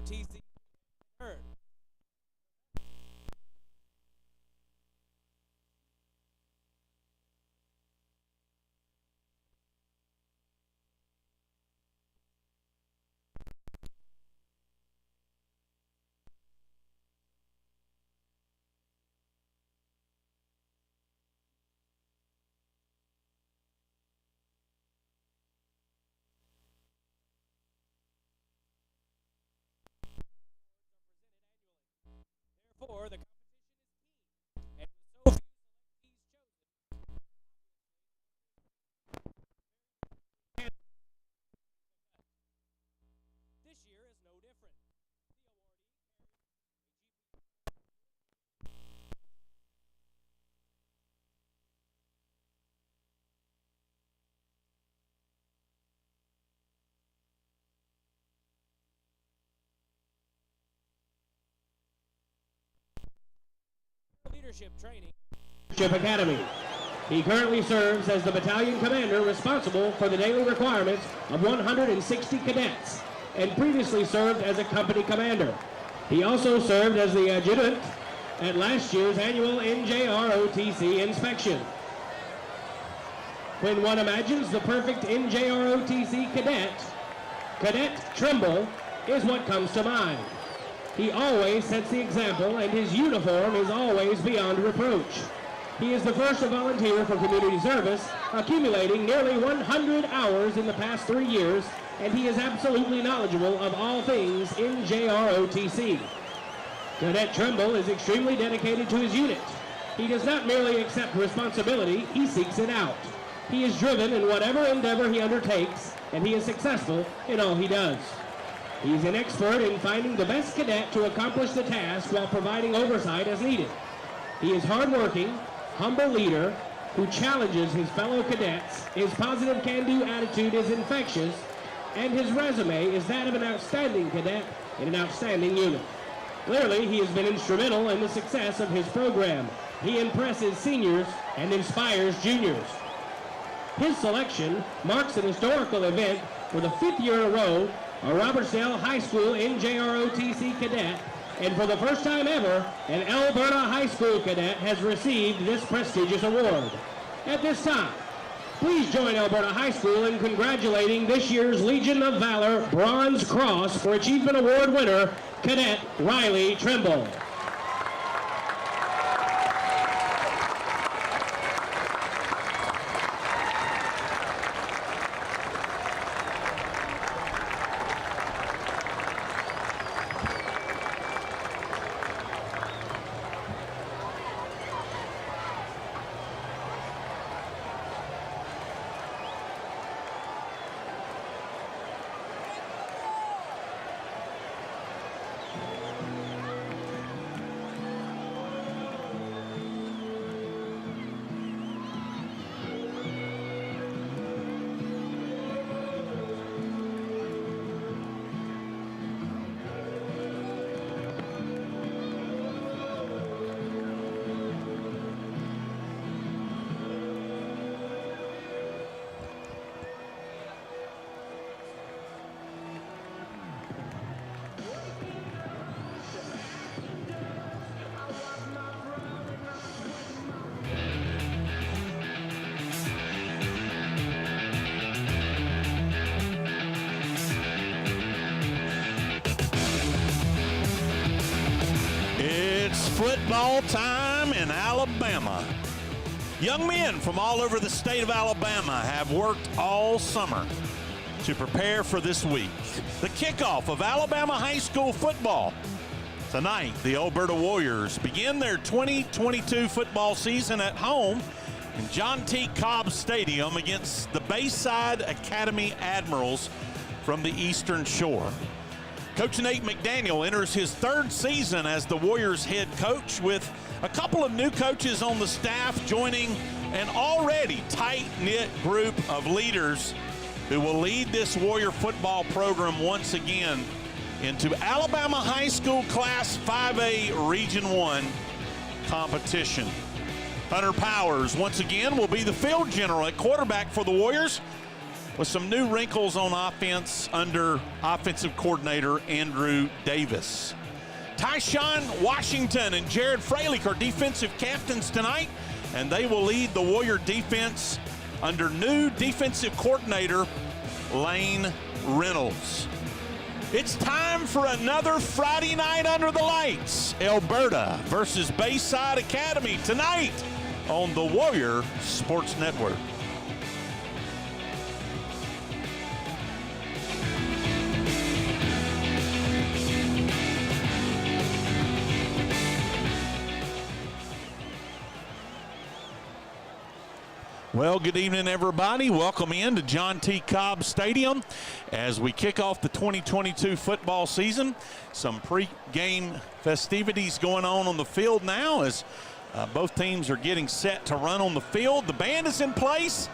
OTC third. Therefore, the competition is keen, and with so few selectees chosen, this year is no different. Leadership training. Academy. He currently serves as the battalion commander responsible for the daily requirements of 160 cadets and previously served as a company commander. He also served as the adjutant at last year's annual NJROTC inspection. When one imagines the perfect NJROTC cadet, Cadet Trimble is what comes to mind. He always sets the example, and his uniform is always beyond reproach. He is the first to volunteer for community service, accumulating nearly 100 hours in the past 3 years, and he is absolutely knowledgeable of all things NJROTC. Cadet Trimble is extremely dedicated to his unit. He does not merely accept responsibility, he seeks it out. He is driven in whatever endeavor he undertakes, and he is successful in all he does. He's an expert in finding the best cadet to accomplish the task while providing oversight as needed. He is hardworking, humble leader who challenges his fellow cadets. His positive can-do attitude is infectious, and his resume is that of an outstanding cadet in an outstanding unit. Clearly, he has been instrumental in the success of his program. He impresses seniors and inspires juniors. His selection marks an historical event for the 5th year in a row, a Robertsdale High School NJROTC cadet, and for the first time ever, an Elberta High School cadet has received this prestigious award. At this time, please join Alberta High School in congratulating this year's Legion of Valor Bronze Cross for Achievement Award winner, Cadet Riley Trimble. Football time in Alabama. Young men from all over the state of Alabama have worked all summer to prepare for this week. The kickoff of Alabama high school football. Tonight, the Alberta Warriors begin their 2022 football season at home in John T. Cobb Stadium against the Bayside Academy Admirals from the Eastern Shore. Coach Nate McDaniel enters his 3rd season as the Warriors head coach, with a couple of new coaches on the staff joining an already tight-knit group of leaders who will lead this Warrior football program once again into Alabama High School Class 5A Region 1 competition. Hunter Powers once again will be the field general at quarterback for the Warriors. with some new wrinkles on offense under offensive coordinator Andrew Davis. Tyshawn Washington and Jared Freilich are defensive captains tonight, and they will lead the Warrior defense under new defensive coordinator Lane Reynolds. It's time for another Friday night under the lights. Elberta versus Bayside Academy tonight on the Warrior Sports Network. Well, good evening, everybody. Welcome in to John T. Cobb Stadium as we kick off the 2022 football season. Some pre-game festivities going on the field now as both teams are getting set to run on the field. The band is in place.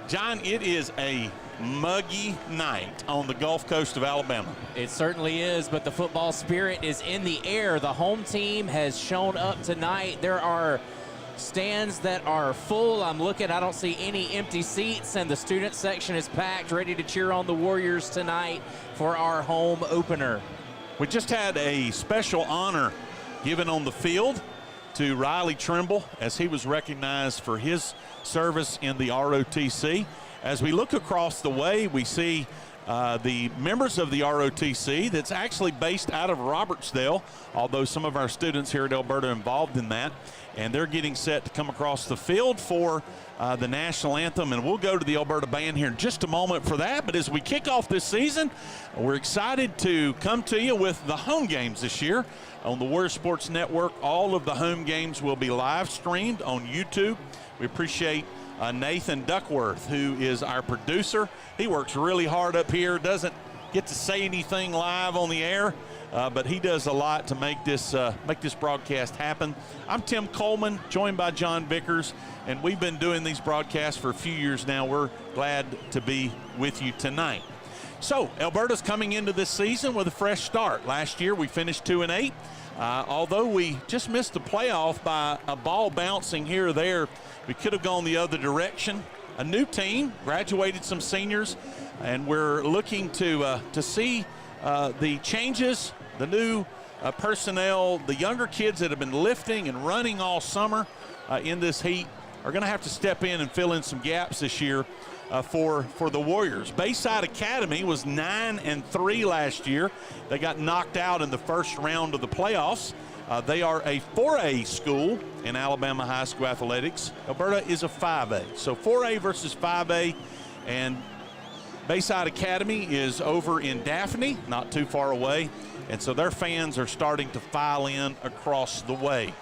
John, it is a muggy night on the Gulf Coast of Alabama. It certainly is, but the football spirit is in the air. The home team has shown up tonight. There are stands that are full. I'm looking, I don't see any empty seats, and the student section is packed, ready to cheer on the Warriors tonight for our home opener. We just had a special honor given on the field to Riley Trimble as he was recognized for his service in the ROTC. As we look across the way, we see the members of the ROTC that's actually based out of Robertsdale, although some of our students here at Alberta are involved in that. And they're getting set to come across the field for the national anthem. And we'll go to the Alberta band here in just a moment for that. But as we kick off this season, we're excited to come to you with the home games this year on the Warrior Sports Network. All of the home games will be live streamed on YouTube. We appreciate Nathan Duckworth, who is our producer. He works really hard up here, doesn't get to say anything live on the air, but he does a lot to make this broadcast happen. I'm Tim Coleman, joined by John Vickers, and we've been doing these broadcasts for a few years now. We're glad to be with you tonight. So Alberta's coming into this season with a fresh start. Last year we finished 2-8. Although we just missed the playoff by a ball bouncing here or there, we could have gone the other direction. A new team, graduated some seniors, and we're looking to see the changes, the new personnel, the younger kids that have been lifting and running all summer in this heat are going to have to step in and fill in some gaps this year for the Warriors. Bayside Academy was 9-3 last year. They got knocked out in the first round of the playoffs. They are a 4A school in Alabama high school athletics. Alberta is a 5A. So 4A versus 5A, and Bayside Academy is over in Daphne, not too far away, and so their fans are starting to file in across the way.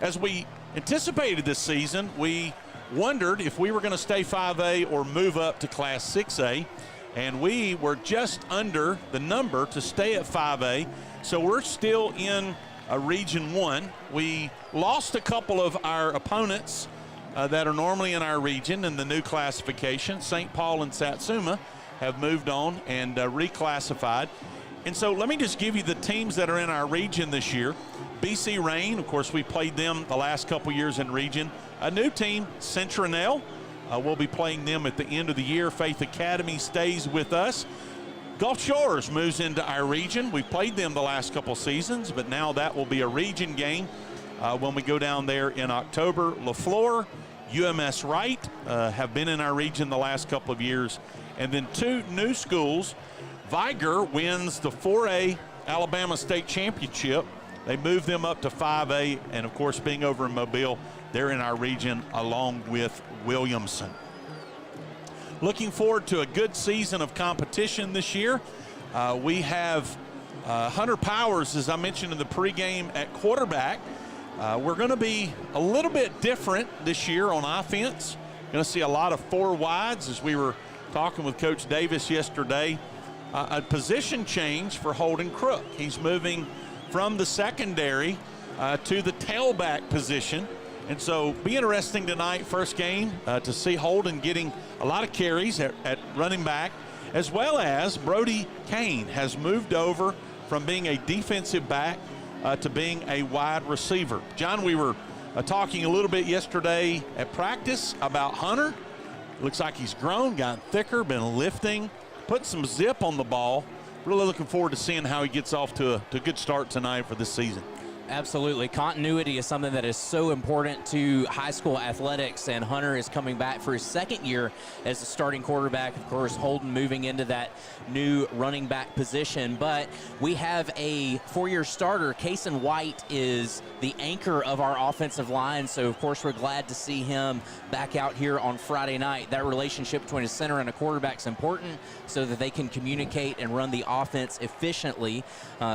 As we anticipated this season, we wondered if we were going to stay 5A or move up to Class 6A, and we were just under the number to stay at 5A, so we're still in Region 1. We lost a couple of our opponents that are normally in our region in the new classification. St. Paul and Satsuma have moved on and reclassified. And so let me just give you the teams that are in our region this year. BC Rain, of course, we played them the last couple years in region. A new team, Centronel. We'll be playing them at the end of the year. Faith Academy stays with us. Gulf Shores moves into our region. We've played them the last couple seasons, but now that will be a region game when we go down there in October. LaFleur, UMS Wright have been in our region the last couple of years. And then two new schools. Viger wins the 4A Alabama State Championship. They move them up to 5A, and of course, being over in Mobile, they're in our region along with Williamson. Looking forward to a good season of competition this year. We have Hunter Powers, as I mentioned in the pregame, at quarterback. We're going to be a little bit different this year on offense. Going to see a lot of four wides, as we were talking with Coach Davis yesterday. A position change for Holden Crook. He's moving from the secondary to the tailback position. And so be interesting tonight, first game, to see Holden getting a lot of carries at running back, as well as Brody Kane has moved over from being a defensive back to being a wide receiver. John, we were talking a little bit yesterday at practice about Hunter. Looks like he's grown, gotten thicker, been lifting, put some zip on the ball. Really looking forward to seeing how he gets off to a good start tonight for this season. Absolutely. Continuity is something that is so important to high school athletics, and Hunter is coming back for his second year as the starting quarterback. Of course, Holden moving into that new running back position, but we have a four-year starter. Kason White is the anchor of our offensive line, so of course we're glad to see him back out here on Friday night. That relationship between a center and a quarterback is important so that they can communicate and run the offense efficiently.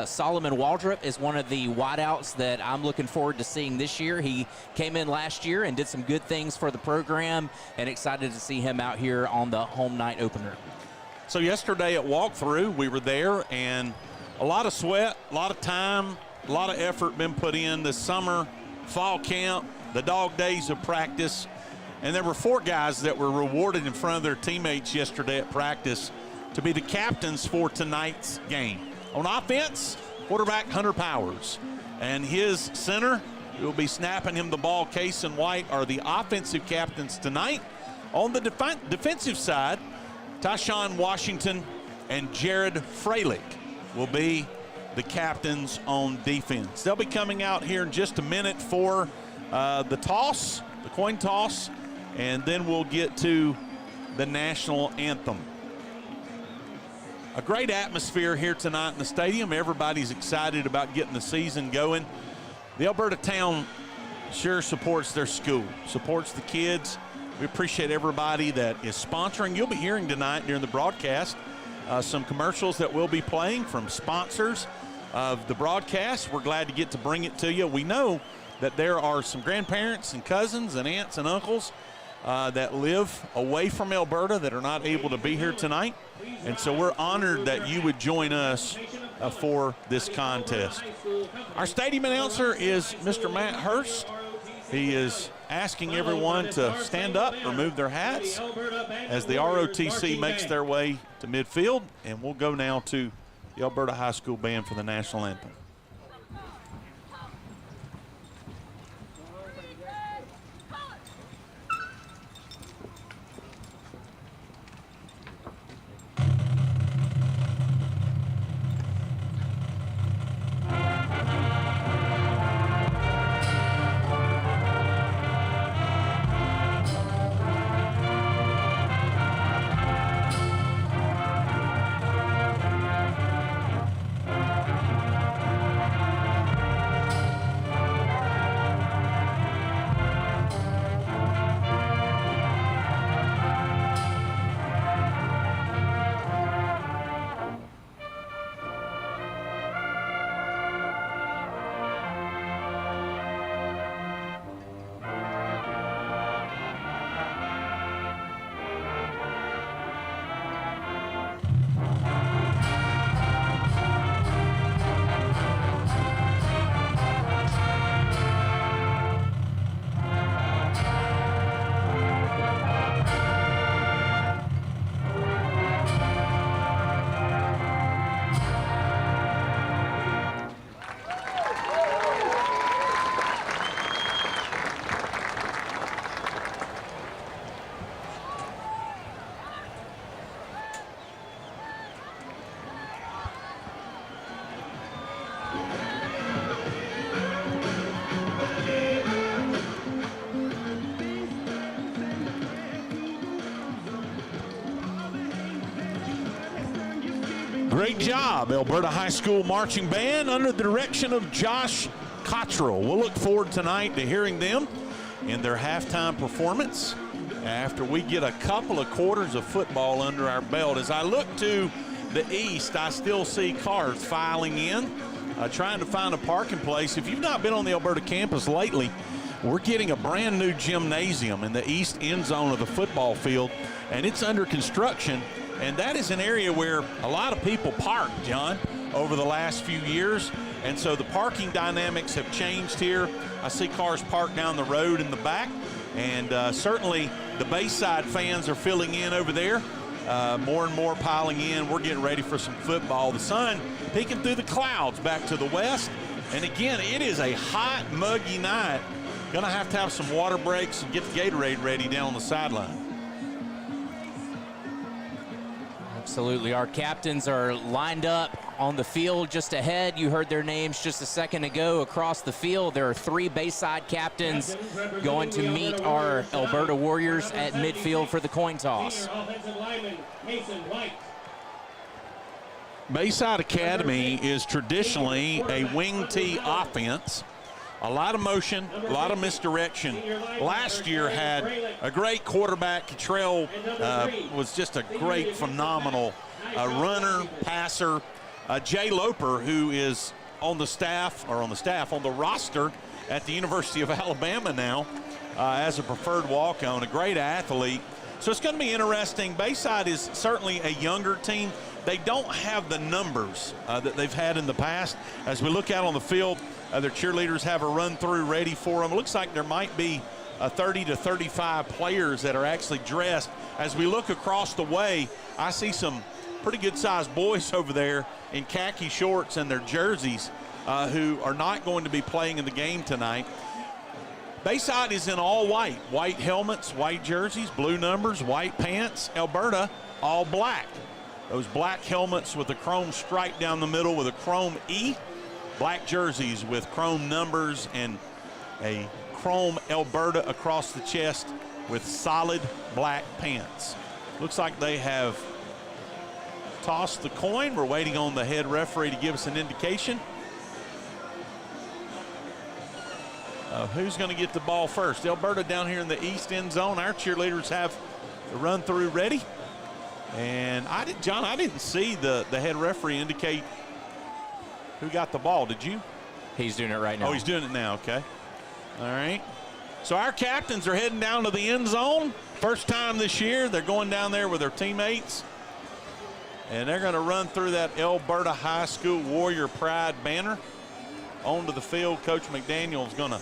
Solomon Waldrop is one of the wideouts that I'm looking forward to seeing this year. He came in last year and did some good things for the program, and excited to see him out here on the home night opener. So yesterday at walkthrough, we were there, and a lot of sweat, a lot of time, a lot of effort been put in this summer, fall camp, the dog days of practice, and there were 4 guys that were rewarded in front of their teammates yesterday at practice to be the captains for tonight's game. On offense, quarterback Hunter Powers and his center, who will be snapping him the ball, Kason White, are the offensive captains tonight. On the defensive side, Tyshawn Washington and Jared Freilich will be the captains on defense. They'll be coming out here in just a minute for the toss, the coin toss, and then we'll get to the national anthem. A great atmosphere here tonight in the stadium. Everybody's excited about getting the season going. The Alberta town sure supports their school, supports the kids. We appreciate everybody that is sponsoring. You'll be hearing tonight during the broadcast some commercials that we'll be playing from sponsors of the broadcast. We're glad to get to bring it to you. We know that there are some grandparents and cousins and aunts and uncles that live away from Alberta that are not able to be here tonight. And so we're honored that you would join us for this contest. Our stadium announcer is Mr. Matt Hurst. He is asking everyone to stand up, remove their hats as the ROTC makes their way to midfield. And we'll go now to the Alberta High School Band for the national anthem. Great job, Alberta High School Marching Band under the direction of Josh Cottrell. We'll look forward tonight to hearing them in their halftime performance after we get a couple of quarters of football under our belt. As I look to the east, I still see cars filing in, trying to find a parking place. If you've not been on the Alberta campus lately, we're getting a brand new gymnasium in the east end zone of the football field, and it's under construction. And that is an area where a lot of people park, John, over the last few years. And so the parking dynamics have changed here. I see cars parked down the road in the back. And certainly the Bayside fans are filling in over there. More and more piling in. We're getting ready for some football. The sun peeking through the clouds back to the west. And again, it is a hot, muggy night. Gonna have to have some water breaks and get the Gatorade ready down on the sideline. Absolutely. Our captains are lined up on the field just ahead. You heard their names just a second ago across the field. There are 3 Bayside captains going to meet our Alberta Warriors at midfield for the coin toss. Bayside Academy is traditionally a wing tee offense. A lot of motion, a lot of misdirection. Last year had a great quarterback. Cottrell was just a great, phenomenal runner, passer. Jay Loper, who is on the roster at the University of Alabama now as a preferred walk-on, a great athlete. So it's going to be interesting. Bayside is certainly a younger team. They don't have the numbers that they've had in the past. As we look out on the field, their cheerleaders have a run-through ready for them. It looks like there might be 30 to 35 players that are actually dressed. As we look across the way, I see some pretty good-sized boys over there in khaki shorts and their jerseys who are not going to be playing in the game tonight. Bayside is in all white. White helmets, white jerseys, blue numbers, white pants. Alberta, all black. Those black helmets with a chrome stripe down the middle with a chrome E. Black jerseys with chrome numbers and a chrome Alberta across the chest with solid black pants. Looks like they have tossed the coin. We're waiting on the head referee to give us an indication. Who's going to get the ball first? Alberta down here in the east end zone. Our cheerleaders have the run through ready. And I didn't see the head referee indicate who got the ball. Did you? He's doing it right now. Oh, he's doing it now. Okay. All right. So our captains are heading down to the end zone. First time this year. They're going down there with their teammates. And they're going to run through that Elberta High School Warrior Pride banner onto the field. Coach McDaniel's going to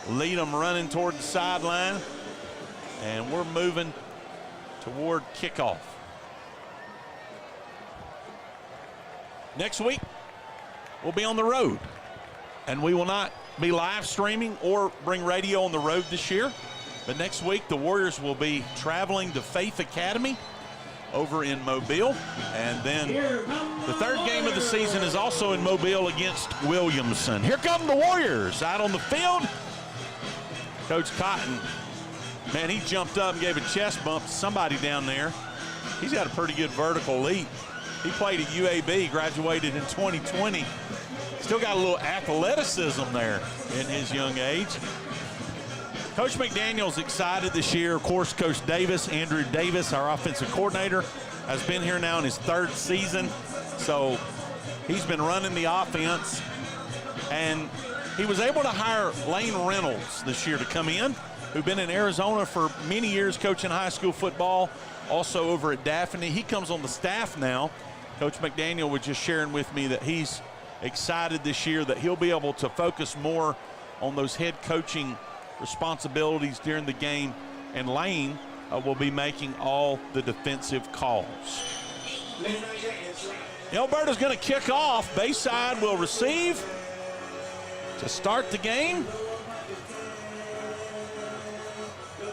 lead them running toward the sideline. And we're moving toward kickoff. Next week, we'll be on the road, and we will not be live streaming or bring radio on the road this year. But next week, the Warriors will be traveling to Faith Academy over in Mobile. And then the third game of the season is also in Mobile against Williamson. Here come the Warriors out on the field. Coach Cotton, man, he jumped up and gave a chest bump to somebody down there. He's got a pretty good vertical leap. He played at UAB, graduated in 2020. Still got a little athleticism there in his young age. Coach McDaniel's excited this year. Of course, Coach Davis, Andrew Davis, our offensive coordinator, has been here now in his 3rd season. So he's been running the offense. And he was able to hire Lane Reynolds this year to come in, who've been in Arizona for many years coaching high school football, also over at Daphne. He comes on the staff now. Coach McDaniel was just sharing with me that he's excited this year that he'll be able to focus more on those head coaching responsibilities during the game, and Lane will be making all the defensive calls. Alberta's going to kick off. Bayside will receive to start the game.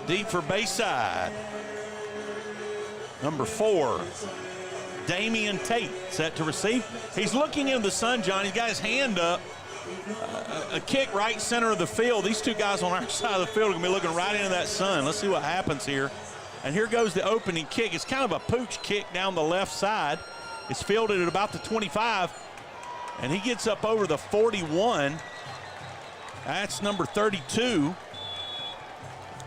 Deep for Bayside. Number 4, Damian Tate, set to receive. He's looking in the sun, John. He's got his hand up. A kick right center of the field. These two guys on our side of the field are going to be looking right into that sun. Let's see what happens here. And here goes the opening kick. It's kind of a pooch kick down the left side. It's fielded at about the 25. And he gets up over the 41. That's number 32.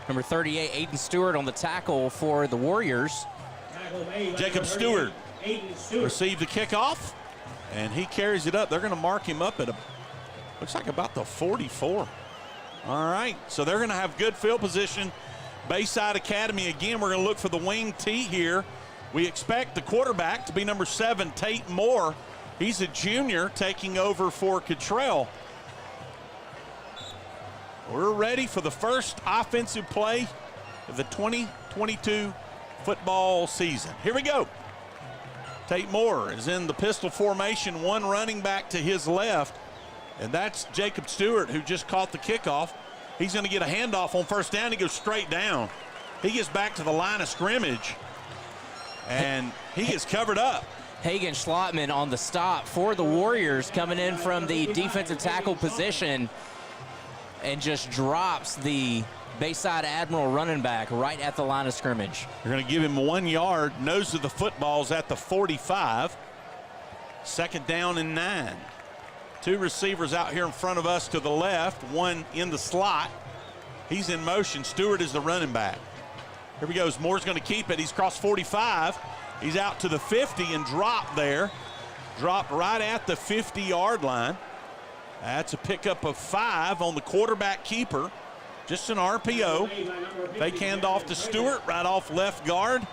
Number 38, Aiden Stewart on the tackle for the Warriors. Jacob Stewart received the kickoff, and he carries it up. They're going to mark him up at looks like about the 44. All right, so they're going to have good field position. Bayside Academy, again, we're going to look for the wing tee here. We expect the quarterback to be number 7, Tate Moore. He's a junior taking over for Cottrell. We're ready for the first offensive play of the 2022 football season. Here we go. Tate Moore is in the pistol formation, one running back to his left, and that's Jacob Stewart, who just caught the kickoff. He's going to get a handoff on first down. He goes straight down. He gets back to the line of scrimmage. And he gets covered up. Hagen Schlottman on the stop for the Warriors, coming in from the defensive tackle position, and just drops the Bayside Admiral running back right at the line of scrimmage. They're going to give him 1 yard. Nose of the football's at the 45. Second down and 9. 2 receivers out here in front of us to the left, one in the slot. He's in motion. Stewart is the running back. Here he goes. Moore's going to keep it. He's crossed 45. He's out to the 50 and dropped there. Dropped right at the 50-yard line. That's a pickup of 5 on the quarterback keeper. Just an RPO. Fake handoff to Stewart, right off left guard.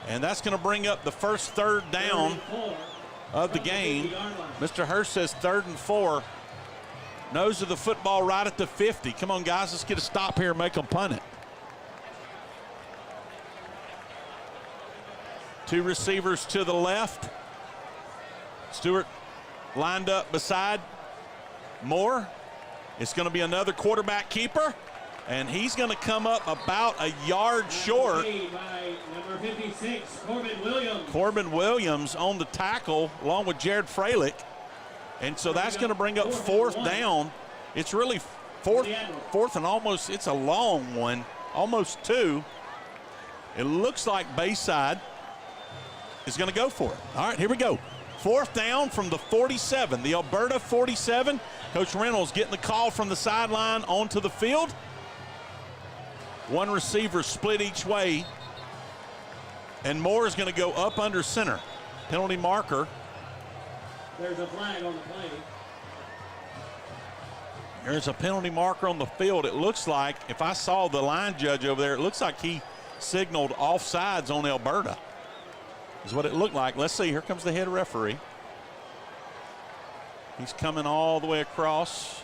And that's going to bring up the first third down of the game. Mr. Hurst says 3rd and 4. Nose of the football right at the 50. Come on, guys, let's get a stop here and make them punt it. 2 receivers to the left. Stewart lined up beside Moore. It's going to be another quarterback keeper, and he's going to come up about a yard short. By number 56, Corbin Williams. Corbin Williams on the tackle along with Jared Freilich. And so that's going to bring up 4th down. It's really fourth and almost, it's a long one, almost 2. It looks like Bayside is going to go for it. All right, here we go. 4th down from the 47, the Alberta 47. Coach Reynolds getting the call from the sideline onto the field. 1 receiver split each way. And Moore is going to go up under center. Penalty marker. There's a flag on the play. There's a penalty marker on the field. It looks like, if I saw the line judge over there, it looks like he signaled offsides on Elberta. Is what it looked like. Let's see. Here comes the head referee. He's coming all the way across.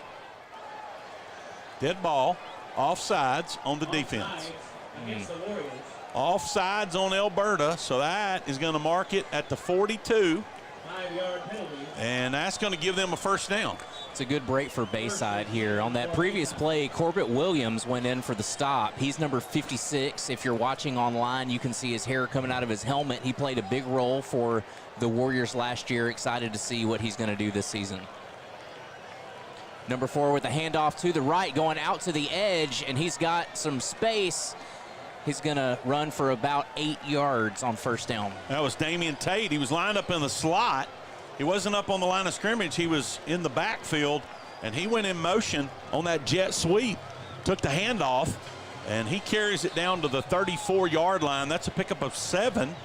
Dead ball. Offsides on the defense. Against the Warriors. Offsides on Elberta. So that is going to mark it at the 42. 5-yard penalty. And that's going to give them a first down. It's a good break for Bayside here. On that previous play, Corbin Williams went in for the stop. He's number 56. If you're watching online, you can see his hair coming out of his helmet. He played a big role for the Warriors last year. Excited to see what he's going to do this season. Number 4 with a handoff to the right, going out to the edge, and he's got some space. He's going to run for about 8 yards on first down. That was Damian Tate. He was lined up in the slot. He wasn't up on the line of scrimmage. He was in the backfield, and he went in motion on that jet sweep, took the handoff, and he carries it down to the 34-yard line. That's a pickup of 7.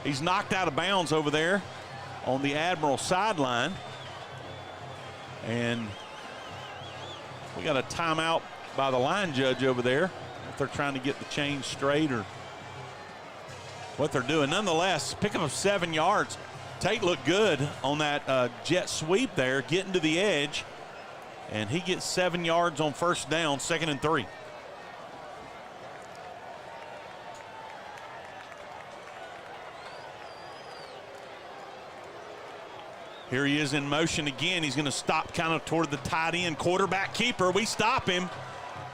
He's knocked out of bounds over there on the Admiral sideline. And we got a timeout by the line judge over there if they're trying to get the chain straight or what they're doing. Nonetheless, pickup of 7 yards. Tate looked good on that jet sweep there, getting to the edge, and he gets 7 yards on first down, 2nd and 3. Here he is in motion again. He's going to stop kind of toward the tight end. Quarterback keeper, we stop him,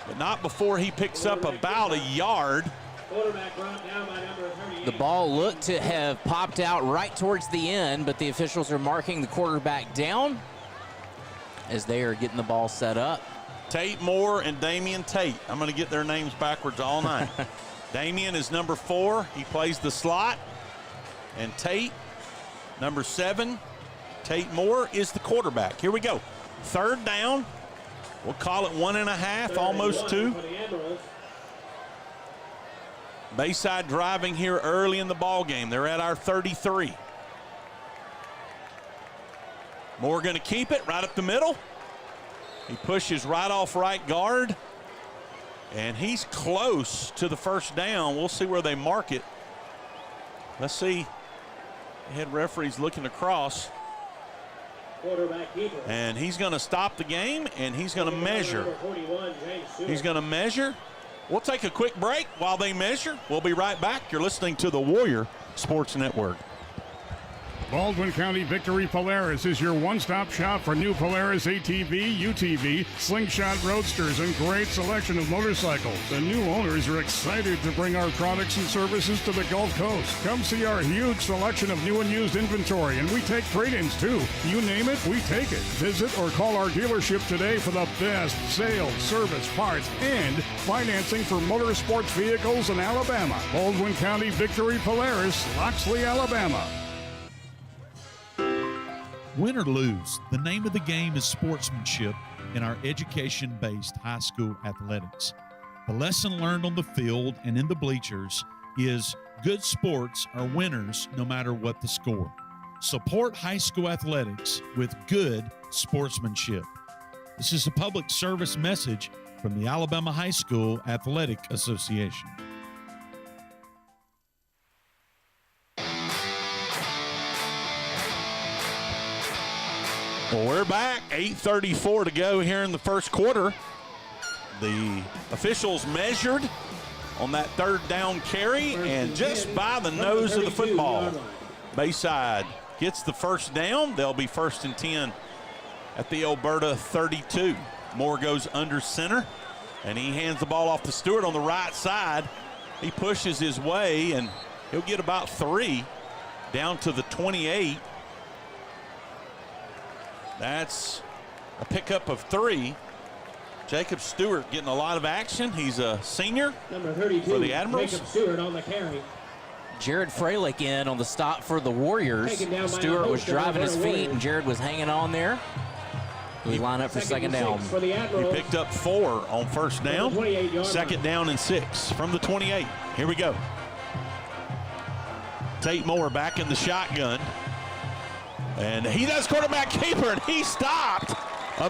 but not before he picks up about a yard. Quarterback brought down by number 38. The ball looked to have popped out right towards the end, but the officials are marking the quarterback down as they are getting the ball set up. Tate Moore and Damian Tate. I'm going to get their names backwards all night. Damian is number 4. He plays the slot. And Tate, number 7. Tate Moore is the quarterback. Here we go. 3rd down. We'll call it 1.5, almost 2. Bayside driving here early in the ball game. They're at our 33. Moore going to keep it right up the middle. He pushes right off right guard. And he's close to the first down. We'll see where they mark it. Let's see. The head referee's looking across. Quarterback keeper. And he's going to stop the game, and he's going to measure. 41, He's going to measure. We'll take a quick break while they measure. We'll be right back. You're listening to the Warrior Sports Network. Baldwin County Victory Polaris is your one-stop shop for new Polaris ATV, UTV, Slingshot Roadsters, and great selection of motorcycles. The new owners are excited to bring our products and services to the Gulf Coast. Come see our huge selection of new and used inventory, and we take trade-ins too. You name it, we take it. Visit or call our dealership today for the best sales, service, parts, and financing for motorsports vehicles in Alabama. Baldwin County Victory Polaris, Loxley, Alabama. Win or lose, the name of the game is sportsmanship in our education-based high school athletics. The lesson learned on the field and in the bleachers is good sports are winners no matter what the score. Support high school athletics with good sportsmanship. This is a public service message from the Alabama High School Athletic Association. Well, we're back. 8:34 to go here in the first quarter. The officials measured on that third down carry, and just by the nose of the football, Bayside gets the first down. They'll be 1st and 10 at the Elberta 32. Moore goes under center, and he hands the ball off to Stewart on the right side. He pushes his way, and he'll get about 3 down to the 28. That's a pickup of 3. Jacob Stewart getting a lot of action. He's a senior Number 32, for the Admirals. Jacob Stewart on the carry. Jared Freilich in on the stop for the Warriors. Stewart was driving his feet, and Jared was hanging on there. We line up for second down. He picked up 4 on first down. Second down and 6 from the 28. Here we go. Tate Moore back in the shotgun. And he does quarterback keeper, and he stopped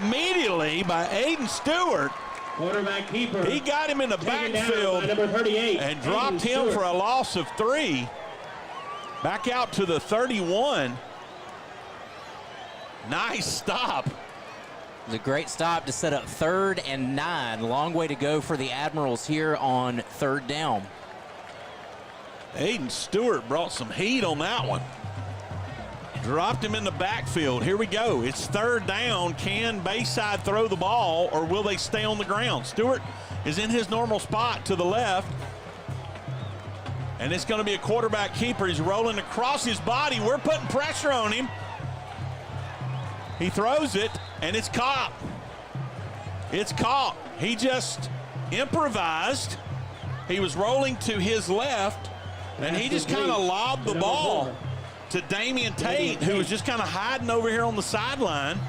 immediately by Aiden Stewart. Quarterback keeper. He got him in the backfield number 38, and dropped him for a loss of 3. Back out to the 31. Nice stop. It was a great stop to set up 3rd and 9. Long way to go for the Admirals here on 3rd down. Aiden Stewart brought some heat on that one. Dropped him in the backfield. Here we go. It's 3rd down. Can Bayside throw the ball, or will they stay on the ground? Stewart is in his normal spot to the left. And it's going to be a quarterback keeper. He's rolling across his body. We're putting pressure on him. He throws it, and it's caught. It's caught. He just improvised. He was rolling to his left, and he just kind of lobbed the ball to Damian Tate, who was just kind of hiding over here on the sideline.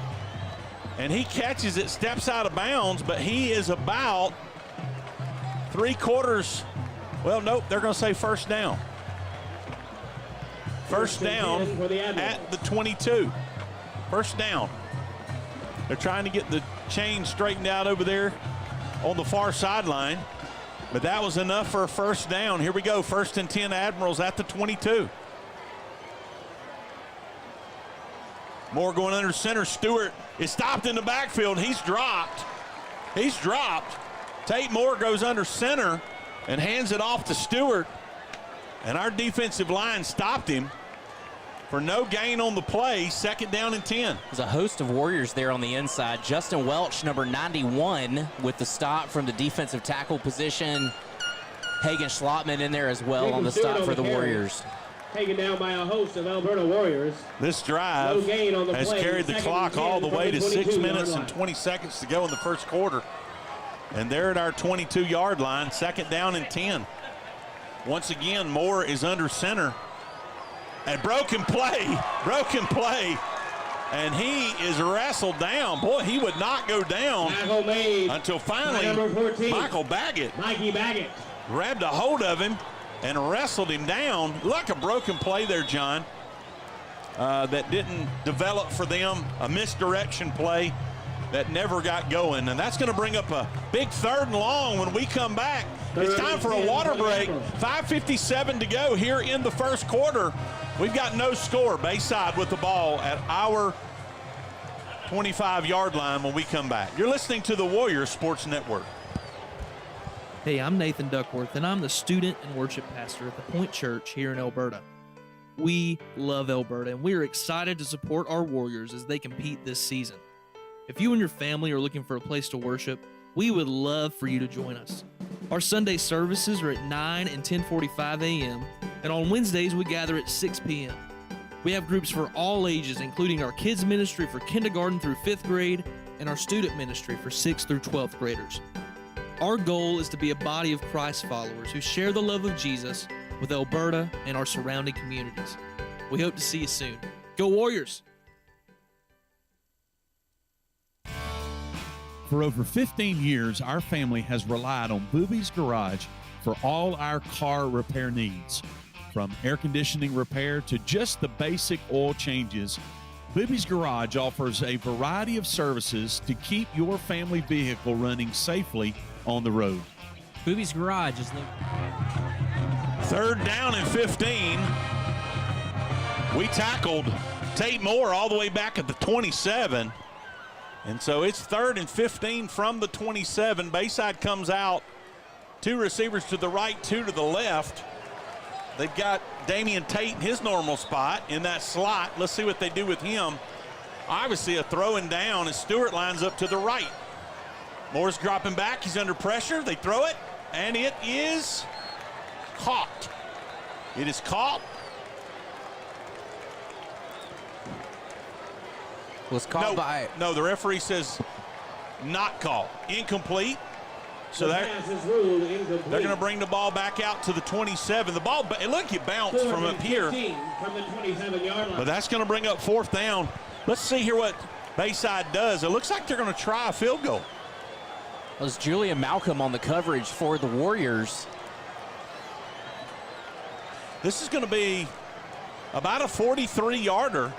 And he catches it, steps out of bounds, but he is about 3/4. Well, nope, they're going to say first down. First down at the 22. First down. They're trying to get the chain straightened out over there on the far sideline, but that was enough for a first down. Here we go, 1st and 10 Admirals at the 22. Moore going under center. Stewart is stopped in the backfield. He's dropped. He's dropped. Tate Moore goes under center and hands it off to Stewart. And our defensive line stopped him for no gain on the play. 2nd down and 10. There's a host of Warriors there on the inside. Justin Welch, number 91, with the stop from the defensive tackle position. Hagen Schlotman in there as well on the stop for the Warriors. Taken down by a host of Alberta Warriors. This drive has carried the clock all the way to 6 minutes and 20 seconds to go in the first quarter. And they're at our 22-yard line, 2nd down and 10. Once again, Moore is under center. And broken play. And he is wrestled down. Boy, he would not go down until finally Mikey Baggett grabbed a hold of him and wrestled him down. Like a broken play there, John, that didn't develop for them, a misdirection play that never got going. And that's going to bring up a big 3rd and long when we come back. It's time for a water break. 5:57 to go here in the first quarter. We've got no score. Bayside with the ball at our 25-yard line when we come back. You're listening to the Warriors Sports Network. Hey, I'm Nathan Duckworth, and I'm the student and worship pastor at the Point Church here in Elberta. We love Alberta, and we are excited to support our Warriors as they compete this season. If you and your family are looking for a place to worship, we would love for you to join us. Our Sunday services are at 9 and 10:45 a.m., and on Wednesdays we gather at 6 p.m. We have groups for all ages, including our kids ministry for kindergarten through 5th grade and our student ministry for 6th through 12th graders. Our goal is to be a body of Christ followers who share the love of Jesus with Alberta and our surrounding communities. We hope to see you soon. Go Warriors! For over 15 years, our family has relied on Booby's Garage for all our car repair needs. From air conditioning repair to just the basic oil changes, Booby's Garage offers a variety of services to keep your family vehicle running safely on the road. Booby's Garage is the 3rd down and 15. We tackled Tate Moore all the way back at the 27. And so it's 3rd and 15 from the 27. Bayside comes out. 2 receivers to the right, 2 to the left. They've got Damian Tate in his normal spot in that slot. Let's see what they do with him. Obviously a throwing down as Stewart lines up to the right. Moore's dropping back. He's under pressure. They throw it, and it is caught. It is caught. Was called by. No, the referee says not called. Incomplete. So The pass is ruled incomplete. they're going to bring the ball back out to the 27. The ball, look, it bounced from up here. From the 27-yard line. But that's going to bring up 4th down. Let's see here what Bayside does. It looks like they're going to try a field goal. It was Julian Malcolm on the coverage for the Warriors. This is going to be about a 43-yarder.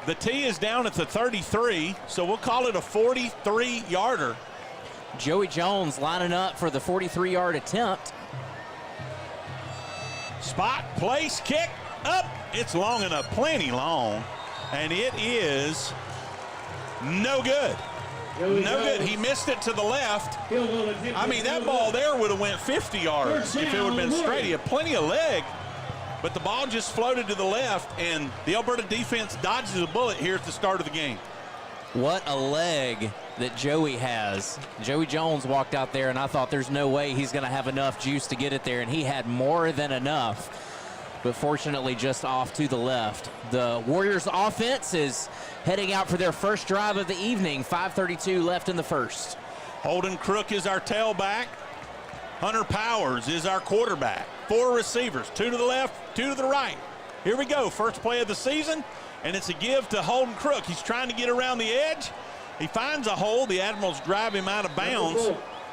The tee is down at the 33, so we'll call it a 43-yarder. Joey Jones lining up for the 43-yard attempt. Spot, place, kick, up. It's long enough, plenty long, and it is no good. No good. He missed it to the left. I mean, that ball there would have went 50 yards if it would have been straight. He had plenty of leg, but the ball just floated to the left, and the Alberta defense dodges a bullet here at the start of the game. What a leg that Joey has. Joey Jones walked out there, and I thought there's no way he's going to have enough juice to get it there, and he had more than enough, but fortunately just off to the left. The Warriors offense is heading out for their first drive of the evening. 5:32 left in the first. Holden Crook is our tailback. Hunter Powers is our quarterback. 4 receivers, 2 to the left, 2 to the right. Here we go, first play of the season, and it's a give to Holden Crook. He's trying to get around the edge. He finds a hole. The Admirals drive him out of bounds.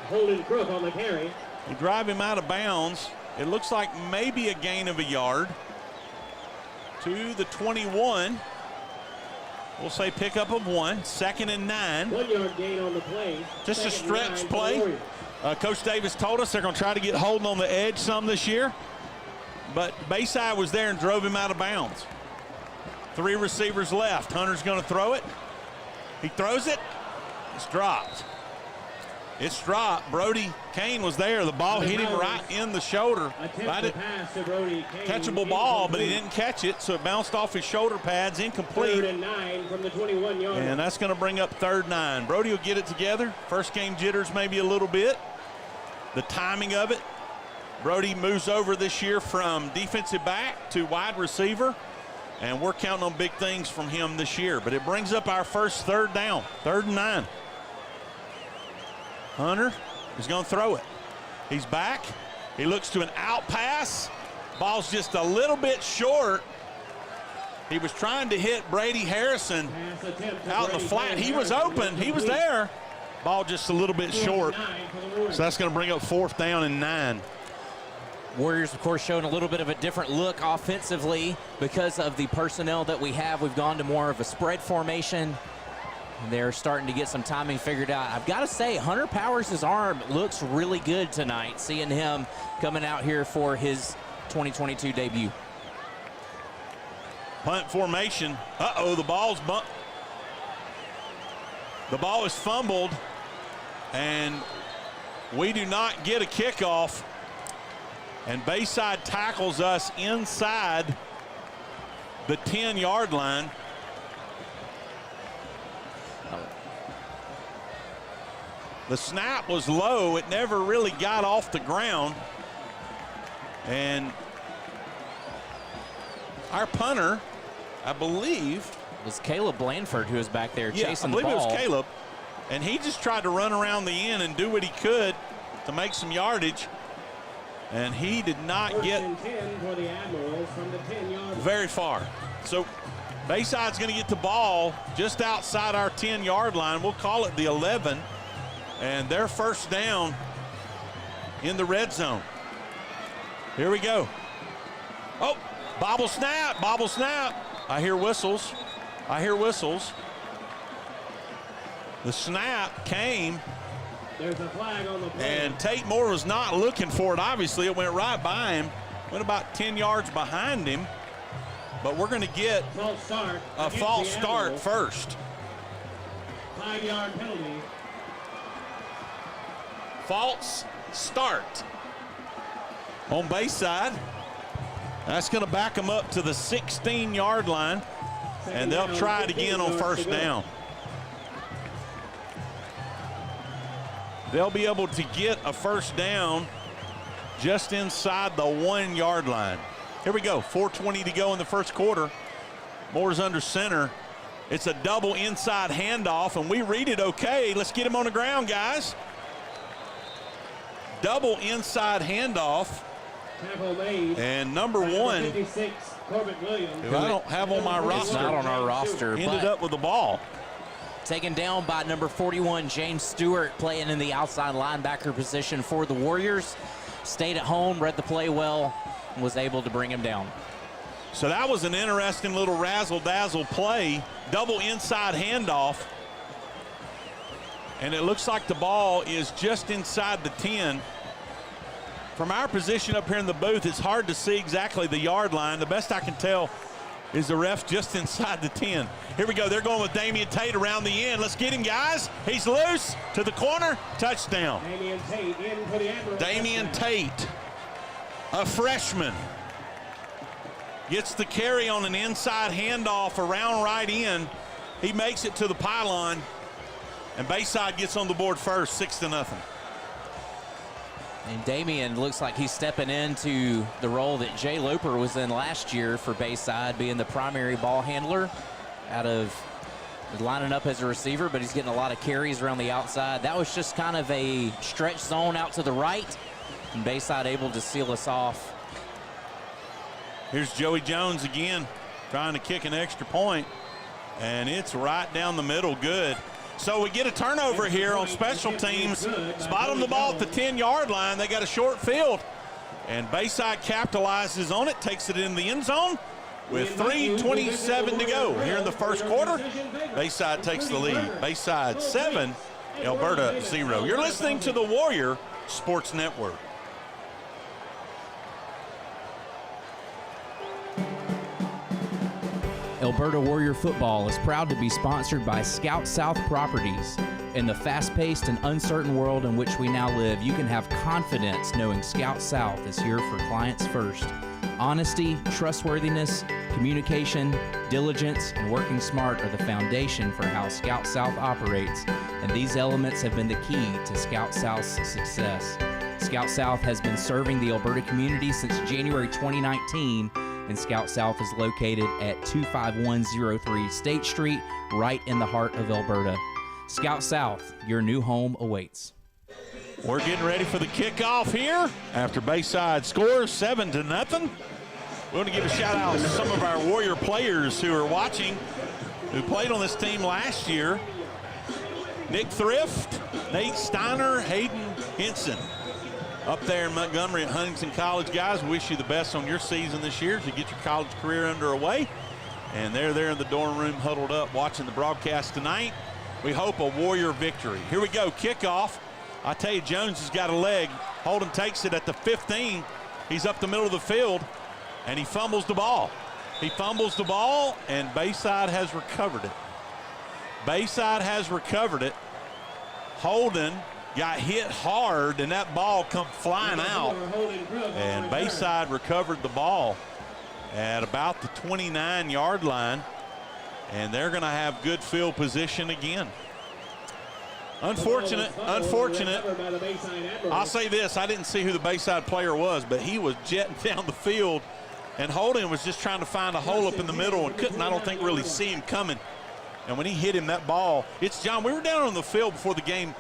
Holden Crook on the carry. They drive him out of bounds. It looks like maybe a gain of a yard to the 21. We'll say pickup of 1, 2nd and 9. 1 yard gain on the play. Just a 2nd and stretch 9 play. Coach Davis told us they're going to try to get Holden on the edge some this year. But Bayside was there and drove him out of bounds. 3 receivers left. Hunter's going to throw it. He throws it. It's dropped. It's dropped. Brody Kane was there. The ball hit him right in the shoulder. Pass to Brody Kane. Catchable ball, but he didn't catch it, so it bounced off his shoulder pads. Incomplete. 3rd and 9 from the 21-yard line. And that's going to bring up 3rd and 9. Brody will get it together. First game jitters maybe a little bit. The timing of it. Brody moves over this year from defensive back to wide receiver, and we're counting on big things from him this year. But it brings up our first 3rd down, 3rd and 9. Hunter is going to throw it. He's back. He looks to an out pass. Ball's just a little bit short. He was trying to hit Brady Harrison out in the flat. He was open. He was there. Ball just a little bit short. So that's going to bring up 4th down and 9. Warriors, of course, showing a little bit of a different look offensively because of the personnel that we have. We've gone to more of a spread formation. They're starting to get some timing figured out. I've got to say, Hunter Powers' arm looks really good tonight, seeing him coming out here for his 2022 debut. Punt formation. Uh-oh, the ball's bumped. The ball is fumbled, and we do not get a kickoff. And Bayside tackles us inside the 10-yard line. The snap was low. It never really got off the ground. And our punter, I believe, it was Caleb Blanford who was back there chasing the ball. I believe it was Caleb. And he just tried to run around the end and do what he could to make some yardage. And he did not get very far. So Bayside's going to get the ball just outside our 10-yard line. We'll call it the 11. And their first down in the red zone. Here we go. Oh, bobble snap, bobble snap. I hear whistles. I hear whistles. The snap came. There's a flag on the play. And Tate Moore was not looking for it. Obviously, it went right by him. Went about 10 yards behind him. But we're going to get a false start first. 5-yard penalty. False start on Bayside. That's going to back them up to the 16-yard line. And they'll try it again on first down. They'll be able to get a first down just inside the 1-yard line. Here we go, 4:20 to go in the first quarter. Moore's under center. It's a double inside handoff, and we read it okay. Let's get him on the ground, guys. Double inside handoff. Tackle made. And number 1, 56, Corbett Williams, who I don't have on my roster, not on our roster, ended up with the ball. Taken down by number 41, James Stewart, playing in the outside linebacker position for the Warriors. Stayed at home, read the play well, and was able to bring him down. So that was an interesting little razzle-dazzle play. Double inside handoff. And it looks like the ball is just inside the 10. From our position up here in the booth, it's hard to see exactly the yard line. The best I can tell is the ref just inside the 10. Here we go. They're going with Damian Tate around the end. Let's get him, guys. He's loose to the corner. Touchdown. Damian Tate in for the Admiral. Damian Tate, a freshman, gets the carry on an inside handoff around right end. He makes it to the pylon, and Bayside gets on the board first, 6-0. And Damian looks like he's stepping into the role that Jay Loper was in last year for Bayside, being the primary ball handler out of lining up as a receiver, but he's getting a lot of carries around the outside. That was just kind of a stretch zone out to the right, and Bayside able to seal us off. Here's Joey Jones again, trying to kick an extra point, and it's right down the middle, good. So we get a turnover here on special teams. Spot them the ball at the 10-yard line. They got a short field, and Bayside capitalizes on it, takes it in the end zone with 3:27 to go here in the first quarter. Bayside takes the lead. Bayside 7, Alberta 0. You're listening to the Warrior Sports Network. Alberta Warrior Football is proud to be sponsored by Scout South Properties. In the fast-paced and uncertain world in which we now live, you can have confidence knowing Scout South is here for clients first. Honesty, trustworthiness, communication, diligence, and working smart are the foundation for how Scout South operates, and these elements have been the key to Scout South's success. Scout South has been serving the Alberta community since January 2019, and Scout South is located at 25103 State Street, right in the heart of Alberta. Scout South, your new home awaits. We're getting ready for the kickoff here after Bayside scores 7-0. We want to give a shout out to some of our Warrior players who are watching, who played on this team last year. Nick Thrift, Nate Steiner, Hayden Henson. Up there in Montgomery at Huntington College, guys, wish you the best on your season this year to get your college career underway. And they're there in the dorm room huddled up watching the broadcast tonight. We hope a Warrior victory. Here we go, kickoff. I tell you, Jones has got a leg. Holden takes it at the 15. He's up the middle of the field, and he fumbles the ball. He fumbles the ball, and Bayside has recovered it. Bayside has recovered it. Holden got hit hard, and that ball come flying out, and Bayside recovered the ball. at about the 29-yard line, and they're going to have good field position again. Unfortunate. I'll say this, I didn't see who the Bayside player was, but he was jetting down the field, and Holden was just trying to find a hole up in the middle and couldn't, I don't think, really see him coming. And when he hit him, that ball, it's John, we were down on the field before the game.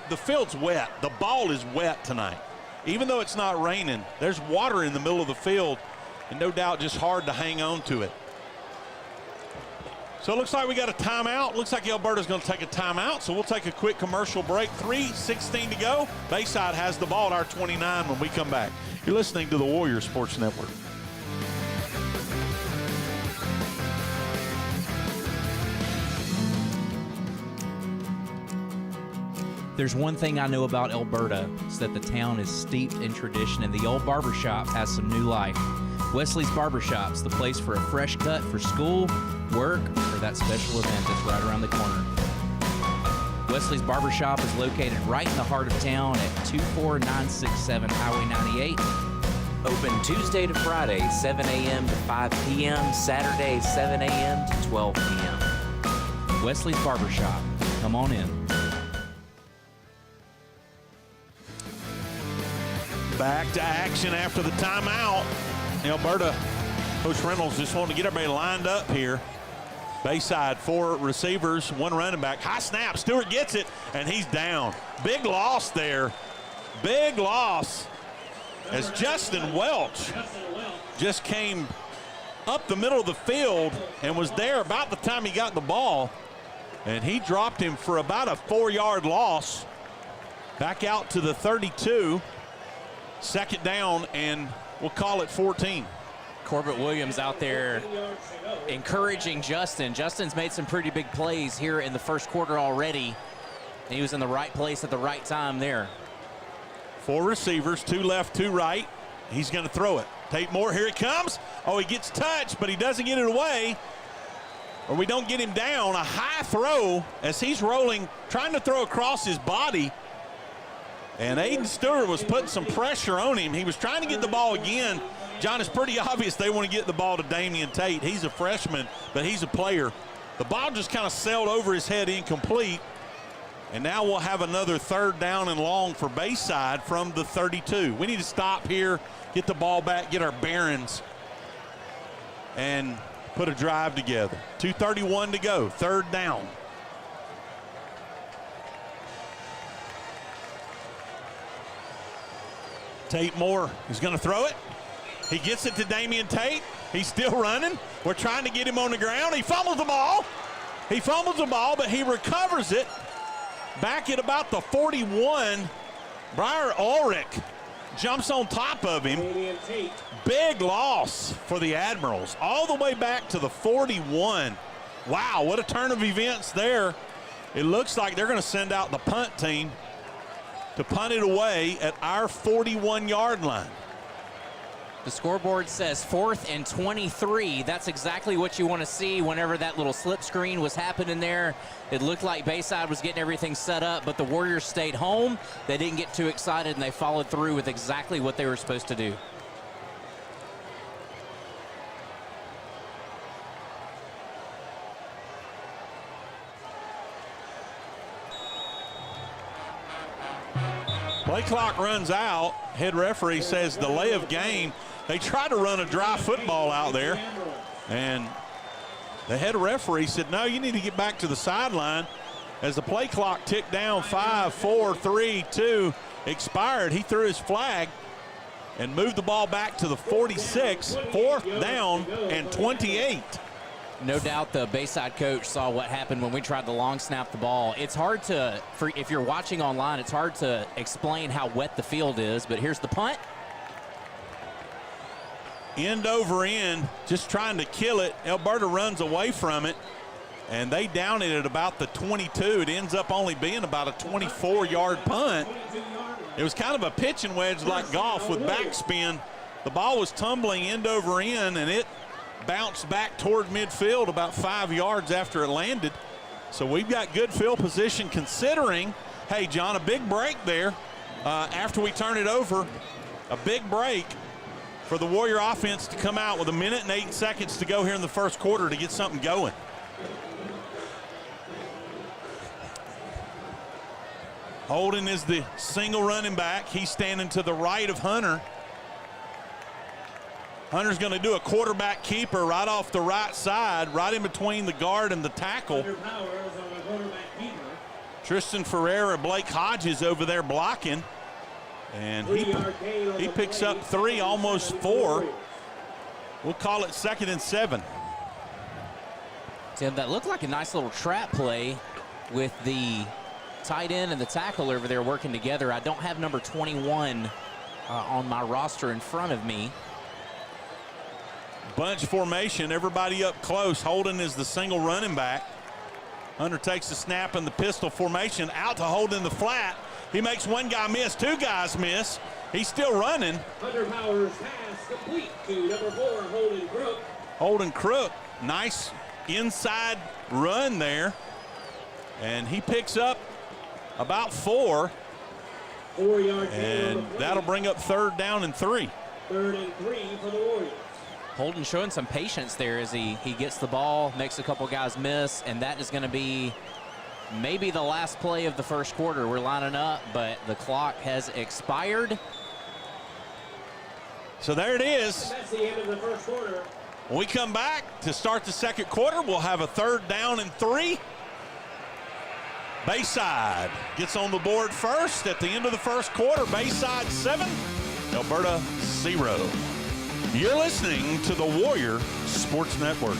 The field's wet. The ball is wet tonight. Even though it's not raining, there's water in the middle of the field, and no doubt just hard to hang on to it. So it looks like we got a timeout. Looks like Alberta's going to take a timeout, so we'll take a quick commercial break. 3:16 to go. Bayside has the ball at our 29 when we come back. You're listening to the Warrior Sports Network. There's one thing I know about Elberta, is that the town is steeped in tradition, and the old barbershop has some new life. Wesley's Barbershop's the place for a fresh cut for school, work, or that special event that's right around the corner. Wesley's Barbershop is located right in the heart of town at 24967 Highway 98. Open Tuesday to Friday, 7 a.m. to 5 p.m., Saturday, 7 a.m. to 12 p.m. Wesley's Barbershop. Come on in. Back to action after the timeout. Alberta, Coach Reynolds just wanted to get everybody lined up here. Bayside, 4 receivers, 1 running back. High snap, Stewart gets it, and he's down. Big loss there. Big loss as Justin Welch just came up the middle of the field and was there about the time he got the ball, and he dropped him for about a 4-yard loss. Back out to the 32. Second down, and we'll call it 14. Corbett Williams out there encouraging Justin. Justin's made some pretty big plays here in the first quarter already. He was in the right place at the right time there. 4 receivers, 2 left, 2 right. He's going to throw it. Tate Moore, here it comes. Oh, he gets touched, but he doesn't get it away. Or we don't get him down. A high throw as he's rolling, trying to throw across his body. And Aiden Stewart was putting some pressure on him. He was trying to get the ball again. John, it's pretty obvious they want to get the ball to Damian Tate. He's a freshman, but he's a player. The ball just kind of sailed over his head, incomplete. And now we'll have another 3rd down and long for Bayside from the 32. We need to stop here, get the ball back, get our bearings, and put a drive together. 2:31 to go, 3rd down. Tate Moore is going to throw it. He gets it to Damian Tate. He's still running. We're trying to get him on the ground. He fumbles the ball. He fumbles the ball, but he recovers it. Back at about the 41, Briar Ulrich jumps on top of him. Big loss for the Admirals. All the way back to the 41. Wow, what a turn of events there. It looks like they're going to send out the punt team to punt it away at our 41-yard line. The scoreboard says 4th and 23. That's exactly what you want to see whenever that little slip screen was happening there. It looked like Bayside was getting everything set up, but the Warriors stayed home. They didn't get too excited, and they followed through with exactly what they were supposed to do. Play clock runs out. Head referee says delay of game. They tried to run a dry football out there, and the head referee said, no, you need to get back to the sideline. As the play clock ticked down, 5, 4, 3, 2, expired. He threw his flag and moved the ball back to the 46, 4th down and 28. No doubt the Bayside coach saw what happened when we tried to long snap the ball. It's hard to, if you're watching online, it's hard to explain how wet the field is, but here's the punt. End over end, just trying to kill it. Alberta runs away from it, and they down it at about the 22. It ends up only being about a 24-yard punt. It was kind of a pitching wedge like golf with backspin. The ball was tumbling end over end, and it bounced back toward midfield about 5 yards after it landed. So we've got good field position considering, hey, John, a big break there after we turn it over. A big break for the Warrior offense to come out with 1 minute and 8 seconds to go here in the first quarter to get something going. Holden is the single running back. He's standing to the right of Hunter. Hunter's going to do a quarterback keeper right off the right side, right in between the guard and the tackle. Tristan Ferreira, Blake Hodges over there blocking. And he picks up 3, almost 4. We'll call it 2nd and 7. Tim, that looked like a nice little trap play with the tight end and the tackle over there working together. I don't have number 21 on my roster in front of me. Bunch formation, everybody up close. Holden is the single running back. Hunter takes the snap in the pistol formation, out to Holden in the flat. He makes one guy miss, 2 guys miss. He's still running. Hunter Powers pass complete to number 4, Holden Crook. Holden Crook, nice inside run there. And he picks up about 4. 4 yards. And that'll bring up 3rd down and 3. 3rd and 3 for the Warriors. Holden showing some patience there as he gets the ball, makes a couple guys miss, and that is going to be maybe the last play of the first quarter. We're lining up, but the clock has expired. So there it is. That's the end of the first quarter. When we come back to start the second quarter, we'll have a 3rd down and 3. Bayside gets on the board first at the end of the first quarter. Bayside 7, Alberta 0. You're listening to the Warrior Sports Network.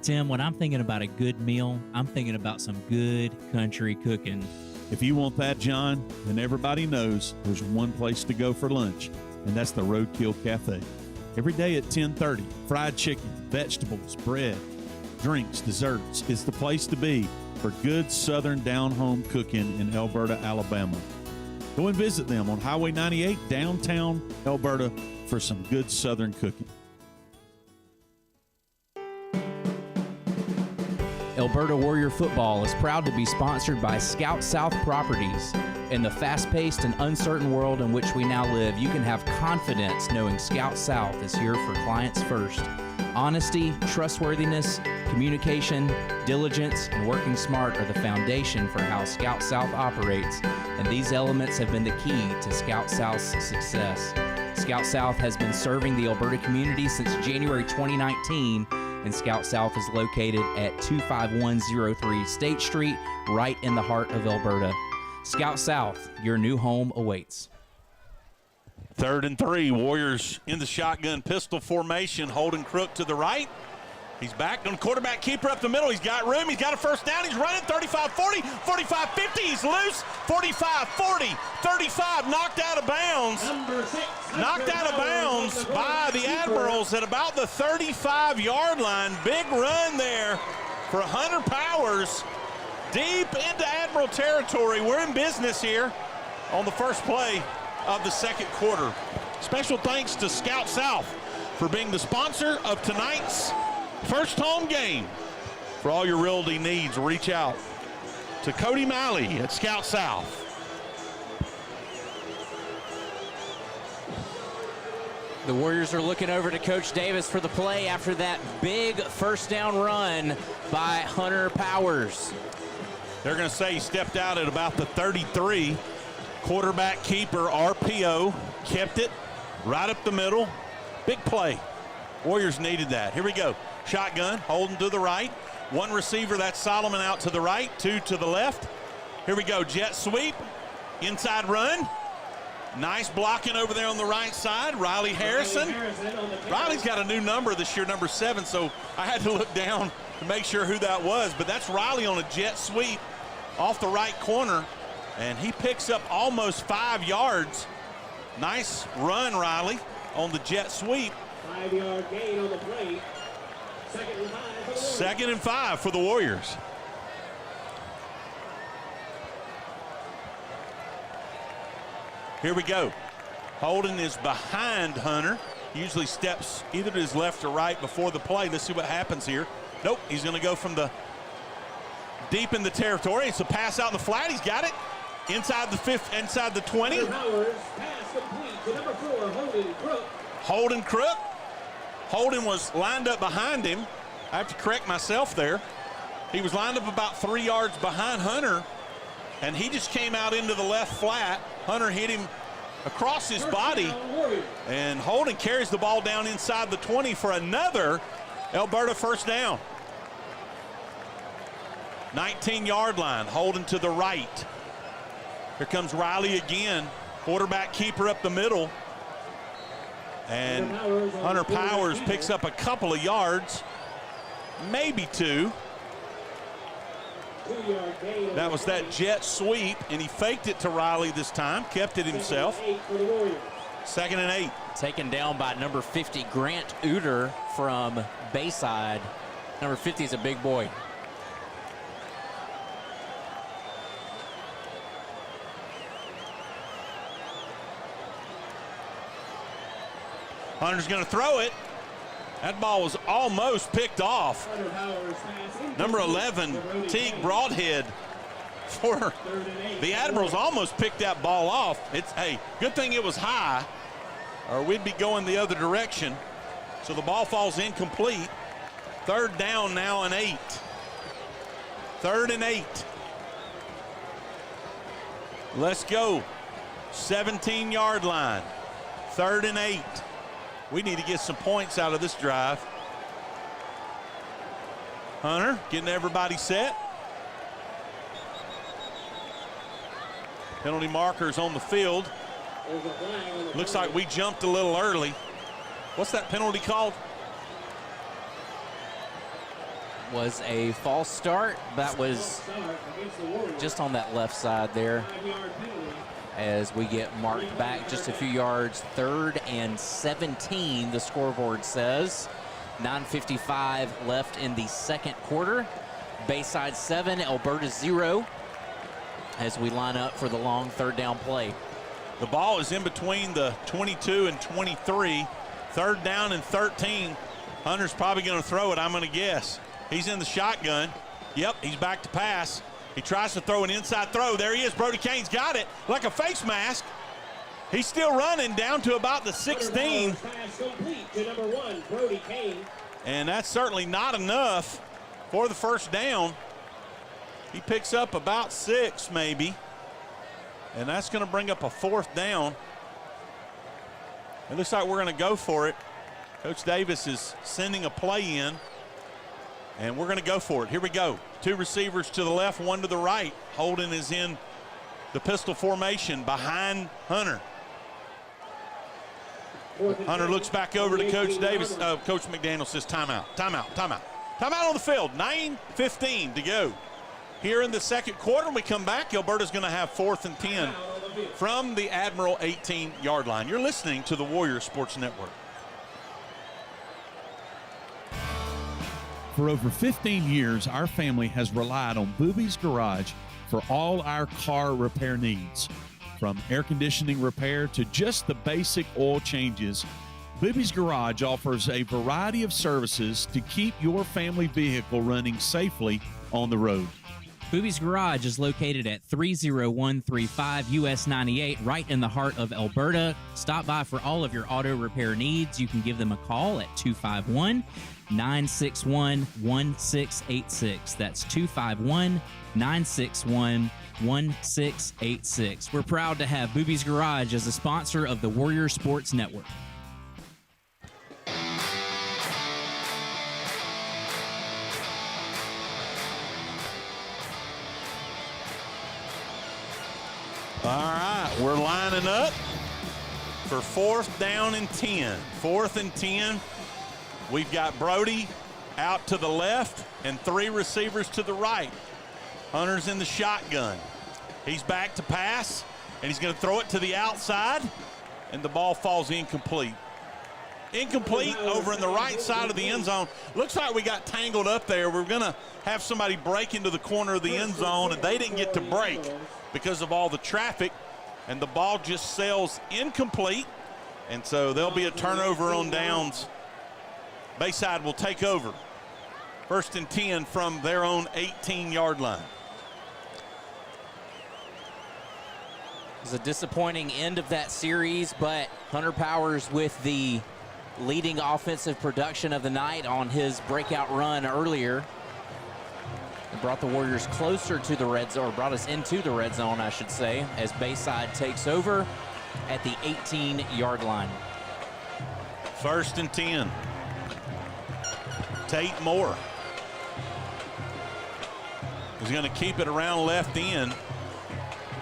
Tim, when I'm thinking about a good meal, I'm thinking about some good country cooking. If you want that, John, then everybody knows there's one place to go for lunch, and that's the Roadkill Cafe. Every day at 10:30, fried chicken, vegetables, bread, drinks, desserts. It's the place to be for good Southern down-home cooking in Elberta, Alabama. Go and visit them on Highway 98, downtown Elberta, for some good Southern cooking. Alberta Warrior Football is proud to be sponsored by Scout South Properties. In the fast-paced and uncertain world in which we now live, you can have confidence knowing Scout South is here for clients first. Honesty, trustworthiness, communication, diligence, and working smart are the foundation for how Scout South operates, and these elements have been the key to Scout South's success. Scout South has been serving the Alberta community since January 2019, and Scout South is located at 25103 State Street, right in the heart of Alberta. Scout South, your new home awaits. 3rd and 3, Warriors in the shotgun pistol formation. Holden Crook to the right. He's back on quarterback keeper up the middle. He's got room. He's got a first down. He's running 35-40, 45-50. He's loose. 45-40, 35, knocked out of bounds. Number 6. Knocked out of bounds by the Admirals at about the 35-yard line. Big run there for Hunter Powers. Deep into Admiral territory. We're in business here on the first play of the second quarter. Special thanks to Scout South for being the sponsor of tonight's first home game. For all your realty needs, reach out to Cody Malley at Scout South. The Warriors are looking over to Coach Davis for the play after that big first down run by Hunter Powers. They're going to say he stepped out at about the 33. Quarterback keeper, RPO, kept it right up the middle. Big play. Warriors needed that. Here we go. Shotgun, Holden to the right. One receiver, that's Solomon, out to the right, 2 to the left. Here we go, jet sweep, inside run. Nice blocking over there on the right side. Riley Harrison. Riley's got a new number this year, number 7, so I had to look down to make sure who that was. But that's Riley on a jet sweep off the right corner, and he picks up almost 5 yards. Nice run, Riley, on the jet sweep. 5-yard gain on the play. 2nd and 5 for the Warriors. Here we go. Holden is behind Hunter. He usually steps either to his left or right before the play. Let's see what happens here. Nope, he's going to go from the deep in the territory. It's a pass out in the flat. He's got it. inside the 20. Powers, pass complete to number 4, Holden Crook. Holden Crook. Holden was lined up behind him. I have to correct myself there. He was lined up about 3 yards behind Hunter, and he just came out into the left flat. Hunter hit him across his body, and Holden carries the ball down inside the 20 for another Alberta first down. 19-yard line, Holden to the right. Here comes Riley again, quarterback keeper up the middle. And Hunter Powers picks up a couple of yards, maybe 2. That was that jet sweep, and he faked it to Riley this time, kept it himself. 2nd and 8. Taken down by number 50, Grant Uter from Bayside. Number 50 is a big boy. Hunter's going to throw it. That ball was almost picked off. Number 11, Teague Broadhead for the Admirals almost picked that ball off. It's, hey, good thing it was high, or we'd be going the other direction. So the ball falls incomplete. 3rd down now and 8. 3rd and 8. Let's go. 17-yard line. 3rd and 8. We need to get some points out of this drive. Hunter getting everybody set. Penalty markers on the field. Looks like we jumped a little early. What's that penalty called? Was a false start. That was just on that left side there. As we get marked back just a few yards. 3rd and 17, the scoreboard says. 9:55 left in the second quarter. Bayside 7, Alberta 0, as we line up for the long 3rd down play. The ball is in between the 22 and 23. 3rd down and 13. Hunter's probably going to throw it, I'm going to guess. He's in the shotgun. Yep, he's back to pass. He tries to throw an inside throw. There he is. Brody Kane's got it like a face mask. He's still running down to about the 16. And that's certainly not enough for the first down. He picks up about 6 maybe. And that's going to bring up a 4th down. It looks like we're going to go for it. Coach Davis is sending a play in. And we're going to go for it. Here we go. 2 receivers to the left, 1 to the right. Holden is in the pistol formation behind Hunter. Hunter looks back over to Coach Davis. Coach McDaniel says timeout, timeout, timeout. Timeout on the field. 9:15 to go. Here in the second quarter, we come back. Alberta's going to have 4th and 10 from the Admiral 18-yard line. You're listening to the Warrior Sports Network. For over 15 years, our family has relied on Booby's Garage for all our car repair needs. From air conditioning repair to just the basic oil changes, Booby's Garage offers a variety of services to keep your family vehicle running safely on the road. Booby's Garage is located at 30135 US 98, right in the heart of Alberta. Stop by for all of your auto repair needs. You can give them a call at 251-961-1686. That's 251-961-1686. We're proud to have Booby's Garage as a sponsor of the Warrior Sports Network. All right, we're lining up for 4th down and 10. 4th and 10. We've got Brody out to the left and 3 receivers to the right. Hunter's in the shotgun. He's back to pass, and he's going to throw it to the outside, and the ball falls incomplete. Incomplete over in the right side of the end zone. Looks like we got tangled up there. We're going to have somebody break into the corner of the end zone, and they didn't get to break because of all the traffic, and the ball just sails incomplete, and so there'll be a turnover on downs. Bayside will take over. 1st and 10 from their own 18-yard line. was a disappointing end of that series, but Hunter Powers with the leading offensive production of the night on his breakout run earlier. It brought the Warriors closer to the red zone, or brought us into the red zone, I should say, as Bayside takes over at the 18-yard line. 1st and 10. Tate Moore is going to keep it around left end,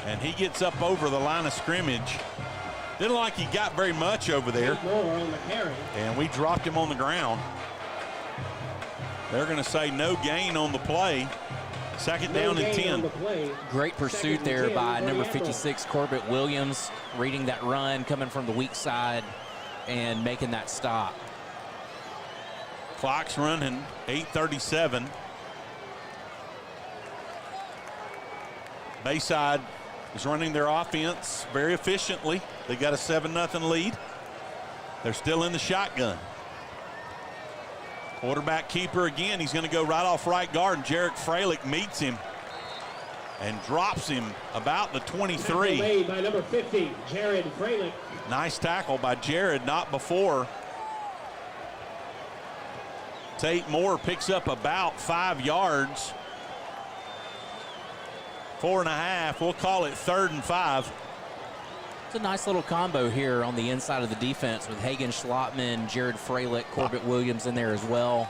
and he gets up over the line of scrimmage. Didn't like he got very much over there. On the carry. And we dropped him on the ground. They're going to say no gain on the play. 2nd down and 10. Great pursuit there by number 56, Corbett Williams, reading that run, coming from the weak side and making that stop. Clock's running, 8:37. Bayside is running their offense very efficiently. They got a 7-0 lead. They're still in the shotgun. Quarterback keeper again. He's going to go right off right guard, and Jarek Freilich meets him and drops him about the 23. Made by number 50, Jared Freilich. Nice tackle by Jared, not before. Tate Moore picks up about 5 yards. 4.5. We'll call it 3rd and 5. It's a nice little combo here on the inside of the defense with Hagen Schlottman, Jared Freilich, Corbett Williams in there as well.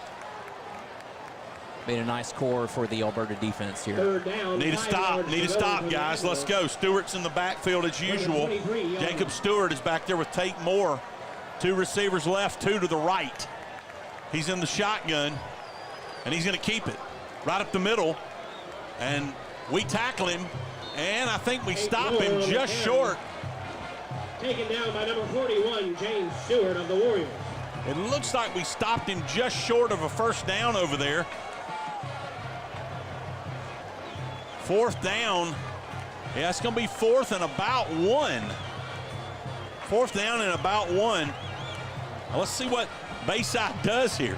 Made a nice core for the Alberta defense here. 3rd down. Need to stop, guys. Let's go. Stewart's in the backfield as usual. Jacob Stewart is back there with Tate Moore. 2 receivers left, 2 to the right. He's in the shotgun, and he's going to keep it right up the middle. And we tackle him, and I think we stop him just short. Taken down by number 41, James Stewart of the Warriors. It looks like we stopped him just short of a 1st down over there. 4th down. Yeah, it's going to be 4th and about 1. 4th down and about 1. Now let's see what Bayside does here.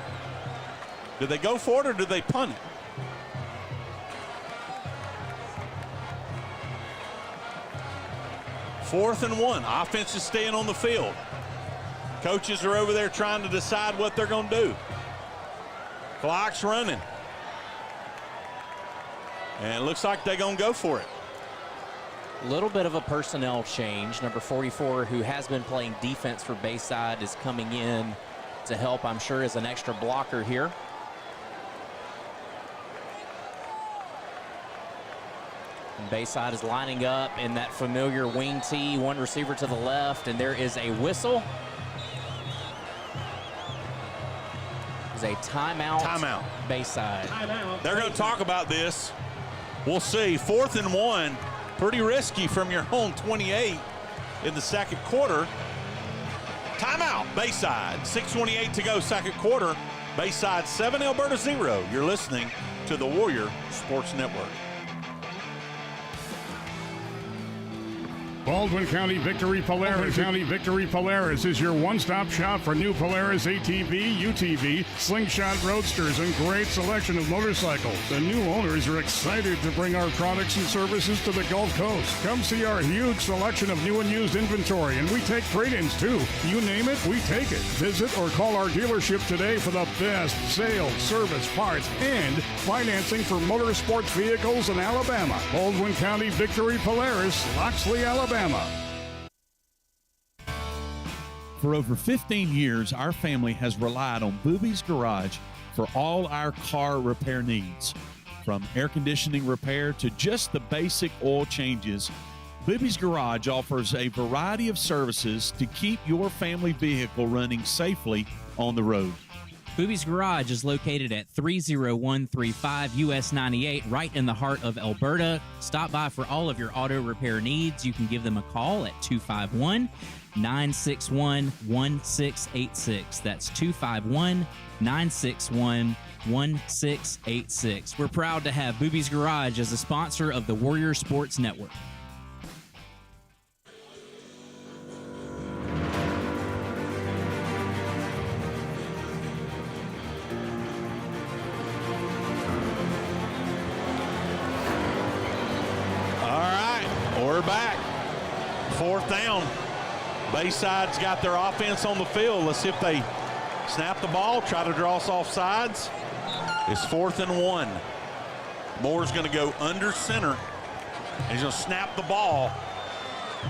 Do they go for it or do they punt it? Fourth and 1. Offense is staying on the field. Coaches are over there trying to decide what they're going to do. Clock's running. And it looks like they're going to go for it. A little bit of a personnel change. Number 44, who has been playing defense for Bayside, is coming in to help, I'm sure, as an extra blocker here. And Bayside is lining up in that familiar wing tee, 1 receiver to the left, and there is a whistle. There's a timeout. Timeout. Bayside. Timeout. They're going to talk about this. We'll see. 4th and 1. Pretty risky from your home 28 in the 2nd quarter. Timeout, Bayside. 6:28 to go, 2nd quarter. Bayside 7, Alberta 0. You're listening to the Warrior Sports Network. Baldwin County Victory Polaris is your one-stop shop for new Polaris ATV, UTV, slingshot roadsters, and great selection of motorcycles. The new owners are excited to bring our products and services to the Gulf Coast. Come see our huge selection of new and used inventory, and we take trade-ins too. You name it, we take it. Visit or call our dealership today for the best sales, service, parts, and financing for motorsports vehicles in Alabama. Baldwin County Victory Polaris, Loxley, Alabama. For over 15 years, our family has relied on Booby's Garage for all our car repair needs. From air conditioning repair to just the basic oil changes, Booby's Garage offers a variety of services to keep your family vehicle running safely on the road. Booby's Garage is located at 30135 US 98, right in the heart of Alberta. Stop by for all of your auto repair needs. You can give them a call at 251-961-1686. That's 251-961-1686. We're proud to have Booby's Garage as a sponsor of the Warrior Sports Network. We're back. 4th down. Bayside's got their offense on the field. Let's see if they snap the ball, try to draw us off sides. It's 4th and 1. Moore's going to go under center. He's going to snap the ball,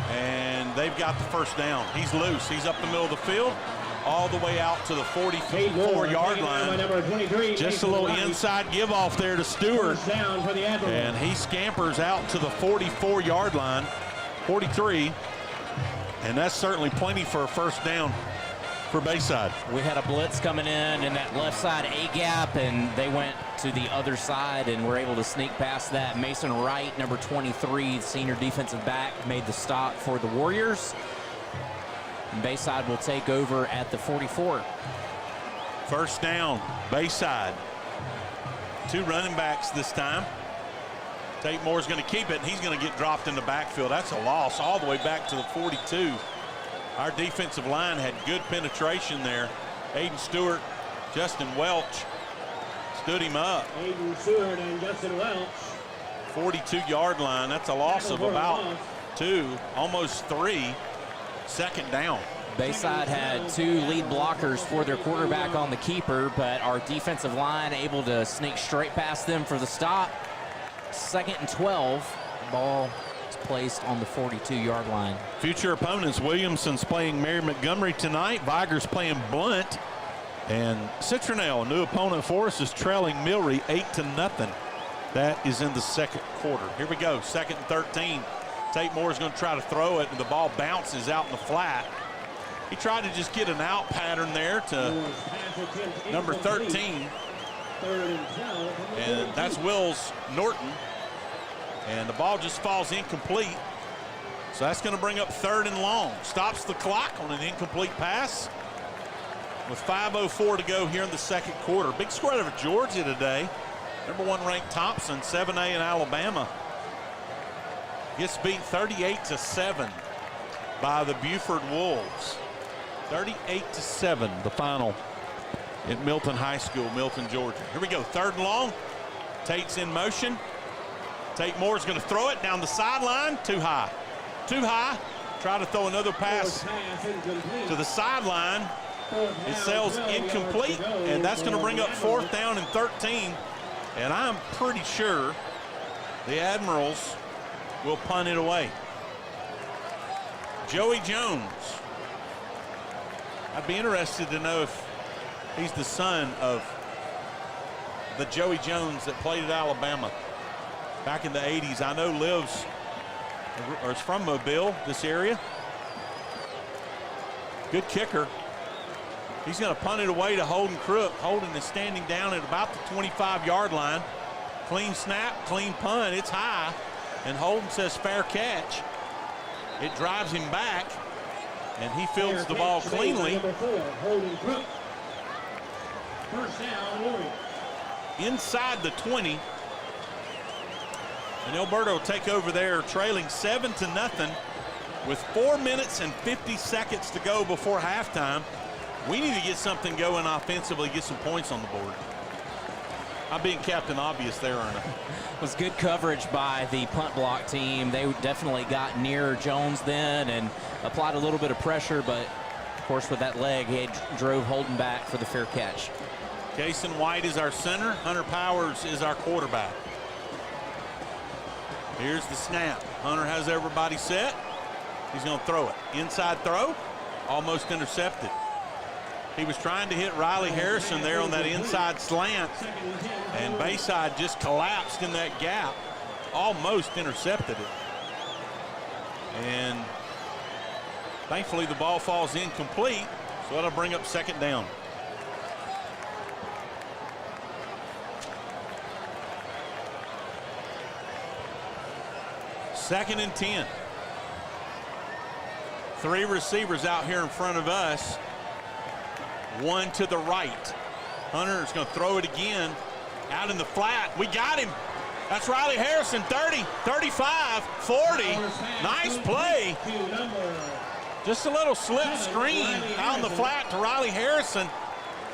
and they've got the 1st down. He's loose. He's up the middle of the field, all the way out to the 44-yard line. Just a little inside give off there to Stewart, and he scampers out to the 44-yard line, 43, and that's certainly plenty for a 1st down for Bayside. We had a blitz coming in that left side A gap, and they went to the other side and were able to sneak past that. Mason Wright, number 23, senior defensive back, made the stop for the Warriors. And Bayside will take over at the 44. 1st down, Bayside. 2 running backs this time. Tate Moore's going to keep it, and he's going to get dropped in the backfield. That's a loss all the way back to the 42. Our defensive line had good penetration there. Aiden Stewart, Justin Welch stood him up. Aiden Stewart and Justin Welch. 42-yard line. That's a loss of about 2, almost 3. 2nd down. Bayside had 2 lead blockers for their quarterback on the keeper, but our defensive line able to sneak straight past them for the stop. 2nd and 12. Ball is placed on the 42-yard line. Future opponents, Williamson's playing Mary Montgomery tonight. Viger's playing Blunt. And Citronelle, a new opponent for us, is trailing Milry 8-0. That is in the 2nd quarter. Here we go, 2nd and 13. Tate Moore's going to try to throw it, and the ball bounces out in the flat. He tried to just get an out pattern there to number 13. And that's Wills Norton. And the ball just falls incomplete. So that's going to bring up 3rd and long. Stops the clock on an incomplete pass with 5:04 to go here in the 2nd quarter. Big score out of Georgia today. Number 1 ranked Thompson, 7A in Alabama. Gets beat 38-7 by the Buford Wolves. 38-7, the final at Milton High School, Milton, Georgia. Here we go, 3rd and long. Tate's in motion. Tate Moore's going to throw it down the sideline. Too high. Too high. Try to throw another pass to the sideline. It sails incomplete, and that's going to bring up 4th down and 13. And I'm pretty sure the Admirals will punt it away. Joey Jones. I'd be interested to know if he's the son of the Joey Jones that played at Alabama back in the 80s. I know lives or is from Mobile, this area. Good kicker. He's going to punt it away to Holden Crook. Holden is standing down at about the 25-yard line. Clean snap, clean punt. It's high. And Holden says fair catch. It drives him back, and he fields the ball cleanly. Number 4, Holden Crook. 1st down, Warriors. Inside the 20. And Elberta will take over there trailing 7-0 with 4 minutes and 50 seconds to go before halftime. We need to get something going offensively, get some points on the board. I'm being Captain Obvious there, Erna. It was good coverage by the punt block team. They definitely got near Jones then and applied a little bit of pressure, but of course with that leg, he drove Holden back for the fair catch. Jason White is our center. Hunter Powers is our quarterback. Here's the snap. Hunter has everybody set. He's going to throw it. Inside throw, almost intercepted. He was trying to hit Riley Harrison there on that inside slant, and Bayside just collapsed in that gap, almost intercepted it. And thankfully the ball falls incomplete, so that'll bring up 2nd down. Second and 10. 3 receivers out here in front of us. 1 to the right. Hunter is going to throw it again out in the flat. We got him. That's Riley Harrison. 30, 35, 40. Nice play. Just a little slip screen out in the flat to Riley Harrison.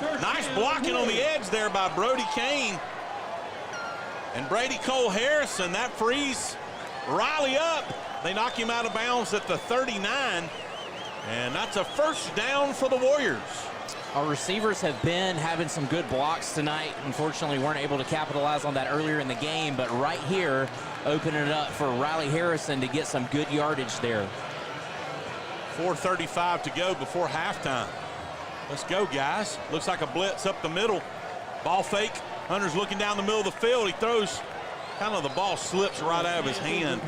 Nice blocking on the edge there by Brody Kane. And Brady Cole Harrison, that frees Riley up. They knock him out of bounds at the 39, and that's a first down for the Warriors. Our receivers have been having some good blocks tonight. Unfortunately, weren't able to capitalize on that earlier in the game, but right here, opening it up for Riley Harrison to get some good yardage there. 4:35 to go before halftime. Let's go, guys. Looks like a blitz up the middle. Ball fake. Hunter's looking down the middle of the field. He throws, kind of the ball slips right out of his hand.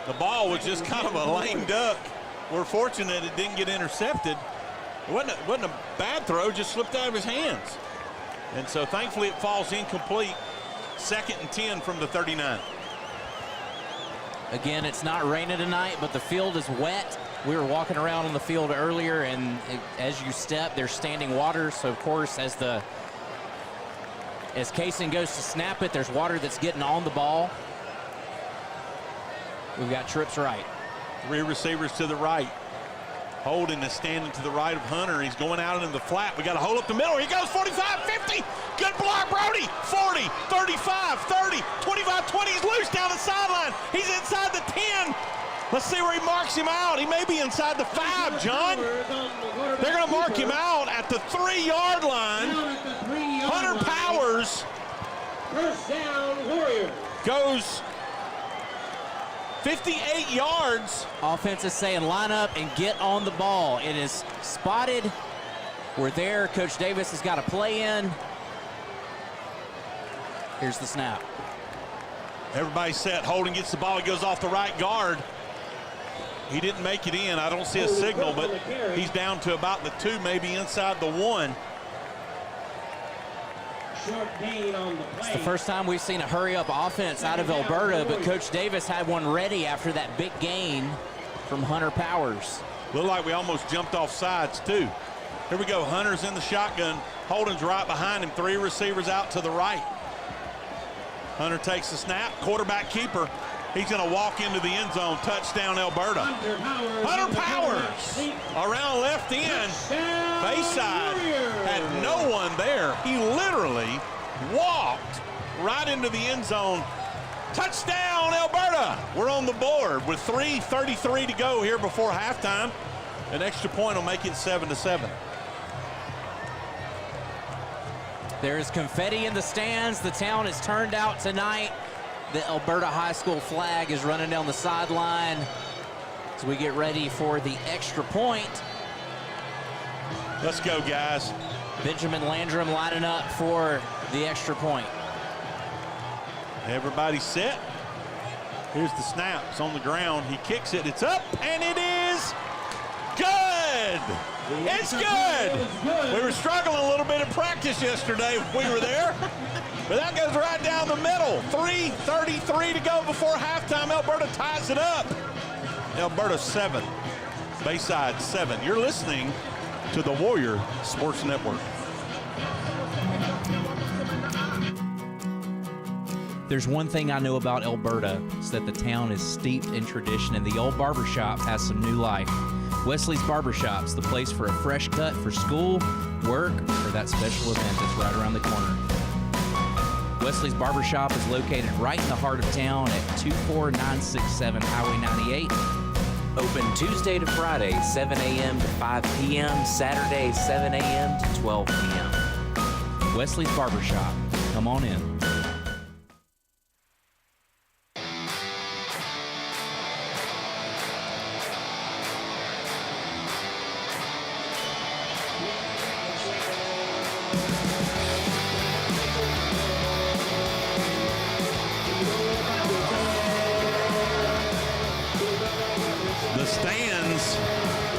The ball was just kind of a lame duck. We're fortunate it didn't get intercepted. It wasn't a bad throw, just slipped out of his hands. And so thankfully it falls incomplete. 2nd and 10 from the 39. Again, it's not raining tonight, but the field is wet. We were walking around on the field earlier, and as you step, there's standing water. So, of course, as Kaysen goes to snap it, there's water that's getting on the ball. We've got trips right. 3 receivers to the right. Holden is standing to the right of Hunter. He's going out into the flat. We got a hole up the middle. He goes 45, 50. Good block, Brody. 40, 35, 30, 25, 20. He's loose down the sideline. He's inside the 10. Let's see where he marks him out. He may be inside the 5, John. They're going to mark him out at the 3-yard line. Hunter Powers. First down, Warriors. Goes 58 yards. Offense is saying line up and get on the ball. It is spotted. We're there. Coach Davis has got a play in. Here's the snap. Everybody's set. Holden gets the ball. He goes off the right guard. He didn't make it in. I don't see a signal, but he's down to about the 2, maybe inside the 1. Short gain on the play. It's the first time we've seen a hurry-up offense out of Alberta, but Coach Davis had one ready after that big gain from Hunter Powers. Looked like we almost jumped off sides, too. Here we go. Hunter's in the shotgun. Holden's right behind him. 3 receivers out to the right. Hunter takes the snap. Quarterback keeper. He's going to walk into the end zone. Touchdown, Alberta. Hunter Powers around left end. Bayside had no one there. He literally walked right into the end zone. Touchdown, Alberta. We're on the board with 3:33 to go here before halftime. An extra point will make it 7-7. There's confetti in the stands. The town is turned out tonight. The Alberta High School flag is running down the sideline as we get ready for the extra point. Let's go, guys. Benjamin Landrum lining up for the extra point. Everybody set. Here's the snap. It's on the ground. He kicks it. It's up, and it is good. It's good. We were struggling a little bit in practice yesterday when we were there. But that goes right down the middle. 3:33 to go before halftime. Alberta ties it up. Alberta 7, Bayside 7. You're listening to the Warrior Sports Network. There's one thing I know about Alberta, is that the town is steeped in tradition, and the old barbershop has some new life. Wesley's Barbershop's the place for a fresh cut for school, work, or that special event that's right around the corner. Wesley's Barbershop is located right in the heart of town at 24967 Highway 98. Open Tuesday to Friday, 7 a.m. to 5 p.m., Saturday, 7 a.m. to 12 p.m. Wesley's Barbershop. Come on in. The stands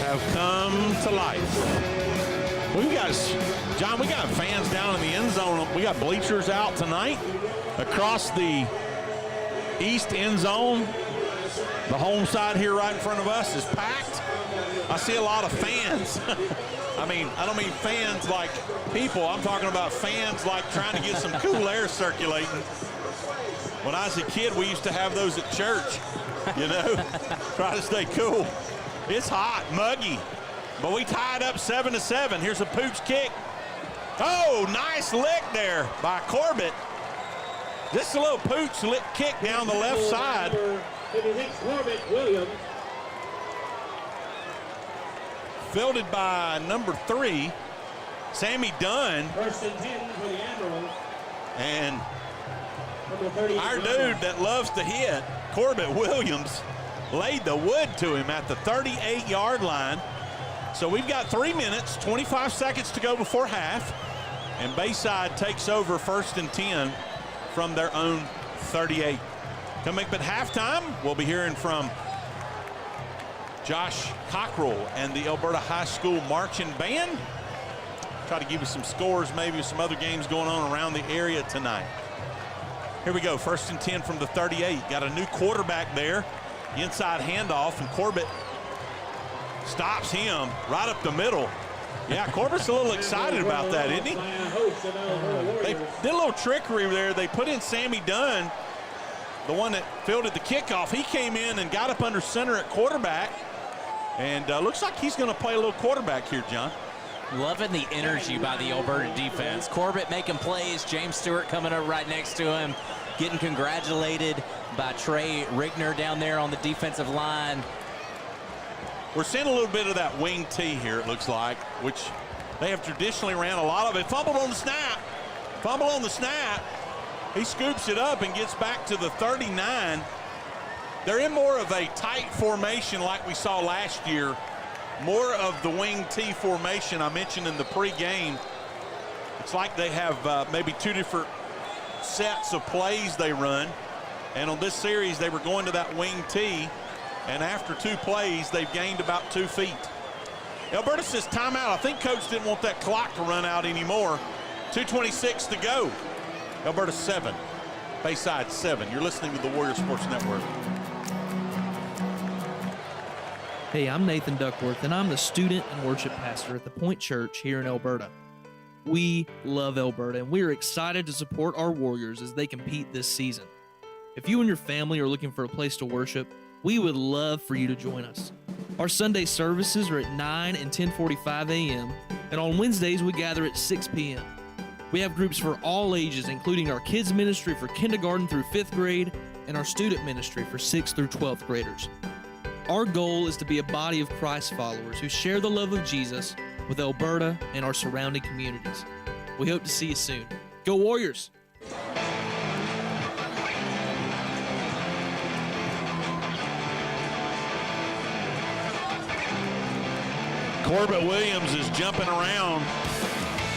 have come to life. We got, John, we got fans down in the end zone. We got bleachers out tonight across the east end zone. The home side here right in front of us is packed. I see a lot of fans. I mean, I don't mean fans like people. I'm talking about fans like trying to get some cool air circulating. When I was a kid, we used to have those at church, you know, try to stay cool. It's hot, muggy, but we tied up 7-7. Here's a Pooch kick. Oh, nice lick there by Corbett. Just a little pooch kick down the left side. 56, Corbett Williams. Fielded by number 3, Sammy Dunn. First and 10 for the Admirals. And Number 30, our dude that loves to hit, Corbett Williams, laid the wood to him at the 38-yard line. So we've got 3 minutes, 25 seconds to go before half. And Bayside takes over first and 10 from their own 38. Coming up at halftime, we'll be hearing from Josh Cockrell and the Alberta High School Marching Band. Try to give you some scores, maybe some other games going on around the area tonight. Here we go, first and 10 from the 38. Got a new quarterback there. Inside handoff, and Corbett stops him right up the middle. Yeah, Corbett's a little excited about that, isn't he? They did a little trickery there. They put in Sammy Dunn, the one that fielded the kickoff. He came in and got up under center at quarterback, and looks like he's going to play a little quarterback here, John. Loving the energy by the Alberta defense. Corbett making plays. James Stewart coming up right next to him, getting congratulated by Trey Rigner down there on the defensive line. We're seeing a little bit of that wing T here, it looks like, which they have traditionally ran a lot of it. Fumbled on the snap. Fumble on the snap. He scoops it up and gets back to the 39. They're in more of a tight formation like we saw last year. More of the wing T formation I mentioned in the pregame. It's like they have maybe 2 different sets of plays they run. And on this series, they were going to that wing T. And after 2 plays, they've gained about 2 feet. Alberta says timeout. I think coach didn't want that clock to run out anymore. 2:26 to go. Alberta 7, Bayside 7. You're listening to the Warrior Sports Network. Hey, I'm Nathan Duckworth, and I'm the student and worship pastor at the Point Church here in Alberta. We love Alberta, and we are excited to support our Warriors as they compete this season. If you and your family are looking for a place to worship, we would love for you to join us. Our Sunday services are at 9 and 10:45 a.m., and on Wednesdays we gather at 6 p.m. We have groups for all ages, including our kids ministry for kindergarten through 5th grade and our student ministry for 6th through 12th graders. Our goal is to be a body of Christ followers who share the love of Jesus with Alberta and our surrounding communities. We hope to see you soon. Go Warriors! Corbett Williams is jumping around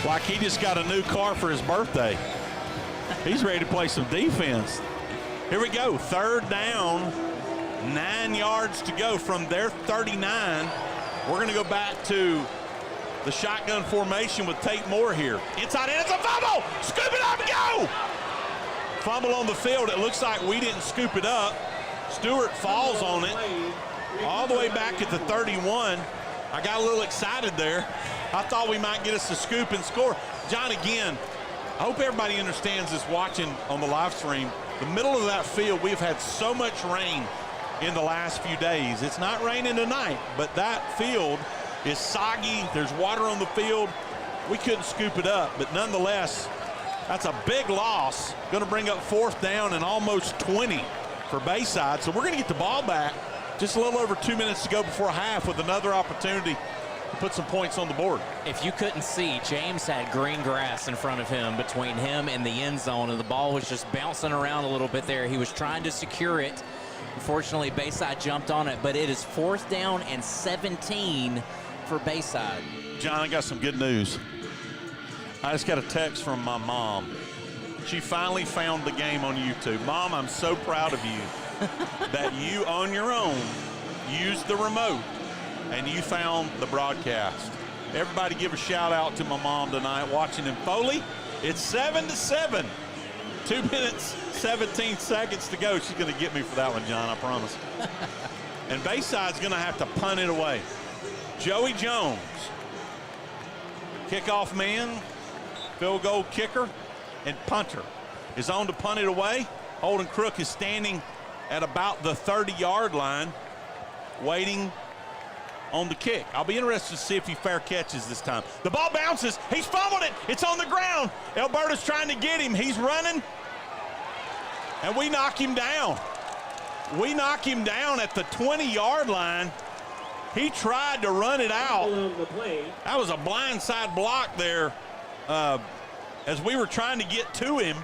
like he just got a new car for his birthday. He's ready to play some defense. Here we go, 3rd down, 9 yards to go from their 39. We're going to go back to the shotgun formation with Tate Moore here. Inside in, it's a fumble! Scoop it up and go! Fumble on the field. It looks like we didn't scoop it up. Stewart falls on it all the way back at the 31. I got a little excited there. I thought we might get us a scoop and score. John, again, I hope everybody understands this watching on the live stream. The middle of that field, we've had so much rain in the last few days. It's not raining tonight, but that field is soggy. There's water on the field. We couldn't scoop it up, but nonetheless, that's a big loss. Going to bring up 4th down and almost 20 for Bayside. So we're going to get the ball back. Just a little over 2 minutes to go before half with another opportunity to put some points on the board. If you couldn't see, James had green grass in front of him between him and the end zone, and the ball was just bouncing around a little bit there. He was trying to secure it. Unfortunately, Bayside jumped on it, but it is 4th down and 17 for Bayside. John, I got some good news. I just got a text from my mom. She finally found the game on YouTube. Mom, I'm so proud of you that you on your own used the remote and you found the broadcast. Everybody give a shout out to my mom tonight watching in Foley. It's 7-7. 2 minutes, 17 seconds to go. She's going to get me for that one, John, I promise. And Bayside's going to have to punt it away. Joey Jones, kickoff man, field goal kicker, and punter is on to punt it away. Holden Crook is standing at about the 30-yard line, waiting on the kick. I'll be interested to see if he fair catches this time. The ball bounces. He's fumbled it. It's on the ground. Alberta's trying to get him. He's running. And we knock him down. We knock him down at the 20-yard line. He tried to run it out. That was a blindside block there as we were trying to get to him.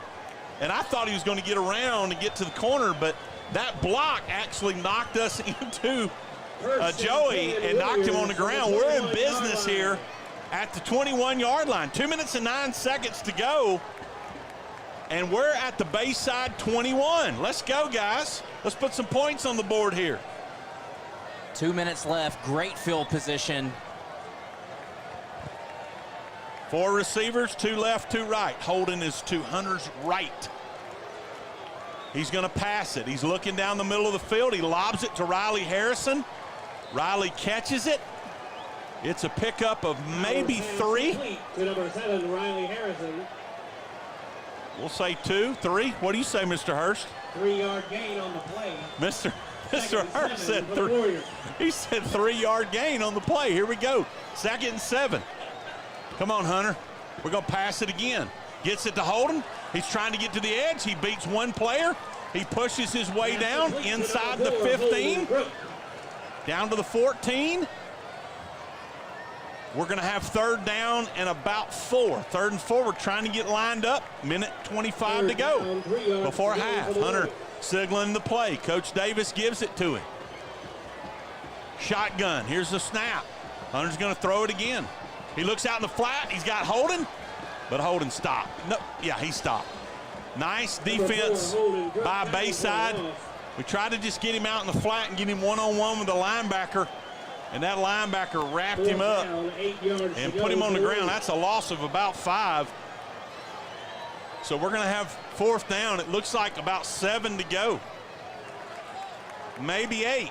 And I thought he was going to get around and get to the corner, but that block actually knocked us into Joey and knocked him on the ground. We're in business here at the 21-yard line. 2 minutes and 9 seconds to go. And we're at the Bayside 21. Let's go, guys. Let's put some points on the board here. 2 minutes left. Great field position. 4 receivers, 2 left, 2 right. Holden is to Hunter's right. He's going to pass it. He's looking down the middle of the field. He lobs it to Riley Harrison. Riley catches it. It's a pickup of maybe 3. To number 7, Riley Harrison. We'll say 2, 3. What do you say, Mr. Hurst? 3-yard gain on the play. Mr. Hurst said 3. He said 3-yard gain on the play. Here we go. 2nd and 7. Come on, Hunter. We're going to pass it again. Gets it to Holden. He's trying to get to the edge. He beats one player. He pushes his way down inside the 15. Down to the 14. We're going to have 3rd down and about 4. 3rd and 4. We're trying to get lined up. Minute 25 to go before half. Hunter signaling the play. Coach Davis gives it to him. Shotgun. Here's the snap. Hunter's going to throw it again. He looks out in the flat. He's got Holden, but Holden stopped. No, yeah, he stopped. Nice defense by Bayside. We tried to just get him out in the flat and get him one-on-one with the linebacker. And that linebacker wrapped him up and put him on the ground. That's a loss of about 5. So we're going to have 4th down. It looks like about 7 to go. Maybe 8.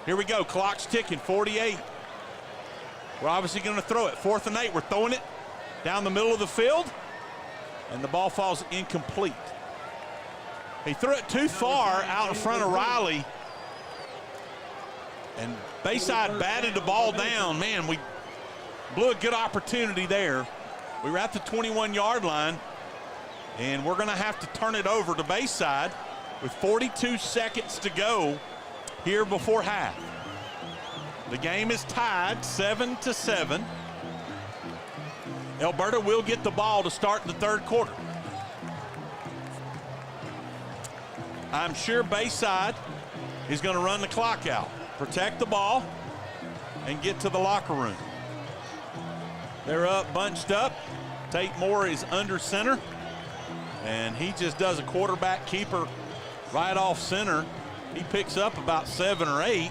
Here we go. Clock's ticking. 48. We're obviously going to throw it. 4th and 8. We're throwing it down the middle of the field. And the ball falls incomplete. He threw it too far out in front of Riley. And Bayside batted the ball down. Man, we blew a good opportunity there. We were at the 21-yard line, and we're going to have to turn it over to Bayside with 42 seconds to go here before half. The game is tied 7-7. Alberta will get the ball to start the 3rd quarter. I'm sure Bayside is going to run the clock out, protect the ball, and get to the locker room. They're up, bunched up. Tate Moore is under center, and he just does a quarterback keeper right off center. He picks up about 7 or 8.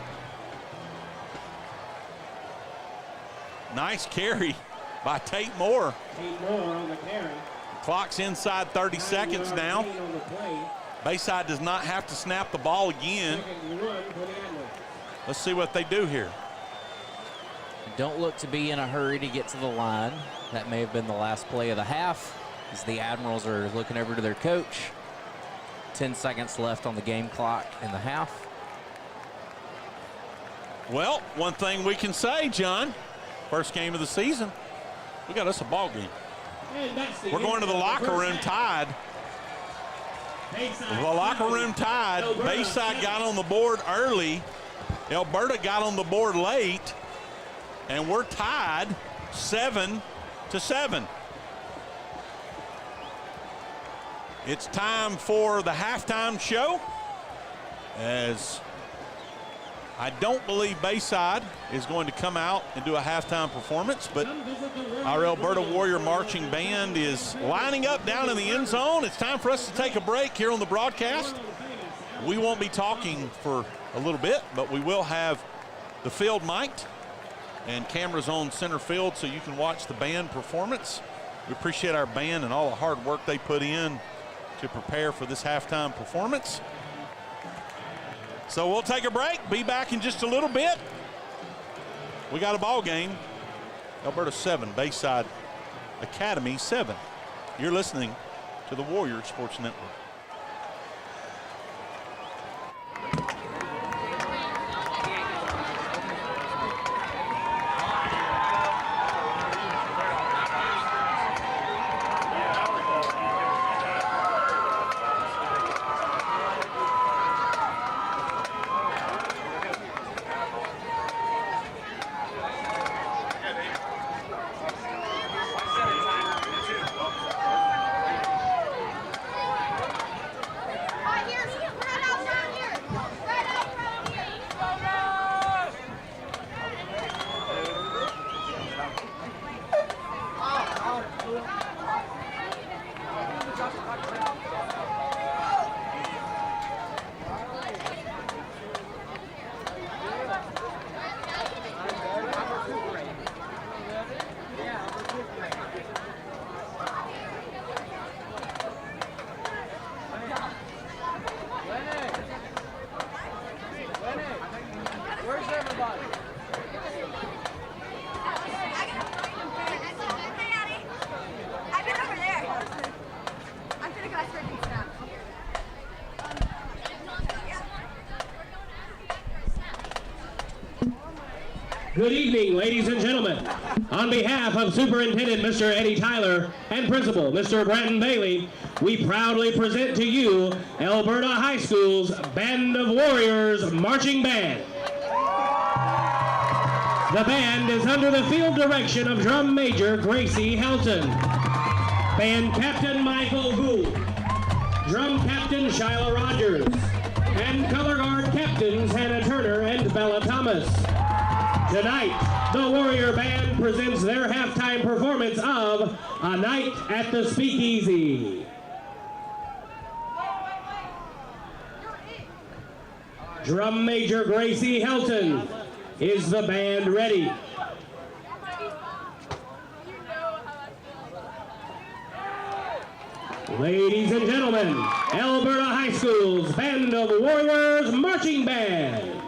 Nice carry by Tate Moore. Tate Moore on the carry. Clock's inside 30 seconds now. Bayside does not have to snap the ball again. Let's see what they do here. Don't look to be in a hurry to get to the line. That may have been the last play of the half as the Admirals are looking over to their coach. 10 seconds left on the game clock in the half. Well, one thing we can say, John, first game of the season, we got us a ball game. We're going to the locker room tied. The locker room tied. Bayside got on the board early. Elberta got on the board late. And we're tied 7-7. It's time for the halftime show, as I don't believe Bayside is going to come out and do a halftime performance, but our Alberta Warrior Marching Band is lining up down in the end zone. It's time for us to take a break here on the broadcast. We won't be talking for a little bit, but we will have the field mic'd and cameras on center field so you can watch the band performance. We appreciate our band and all the hard work they put in to prepare for this halftime performance. So we'll take a break, be back in just a little bit. We got a ball game. Alberta 7, Bayside Academy 7. You're listening to the Warrior Sports Network. Good evening, ladies and gentlemen. On behalf of Superintendent Mr. Eddie Tyler and Principal Mr. Bratton Bailey, we proudly present to you Alberta High School's Band of Warriors Marching Band. The band is under the field direction of Drum Major Gracie Helton, Band Captain Michael Gould, Drum Captain Shyla Rogers, and Color Guard Captains Hannah Turner and Bella Thomas. Tonight, the Warrior Band presents their halftime performance of A Night at the Speakeasy. Drum Major Gracie Helton, is the band ready? Ladies and gentlemen, Alberta High School's Band of Warriors Marching Band.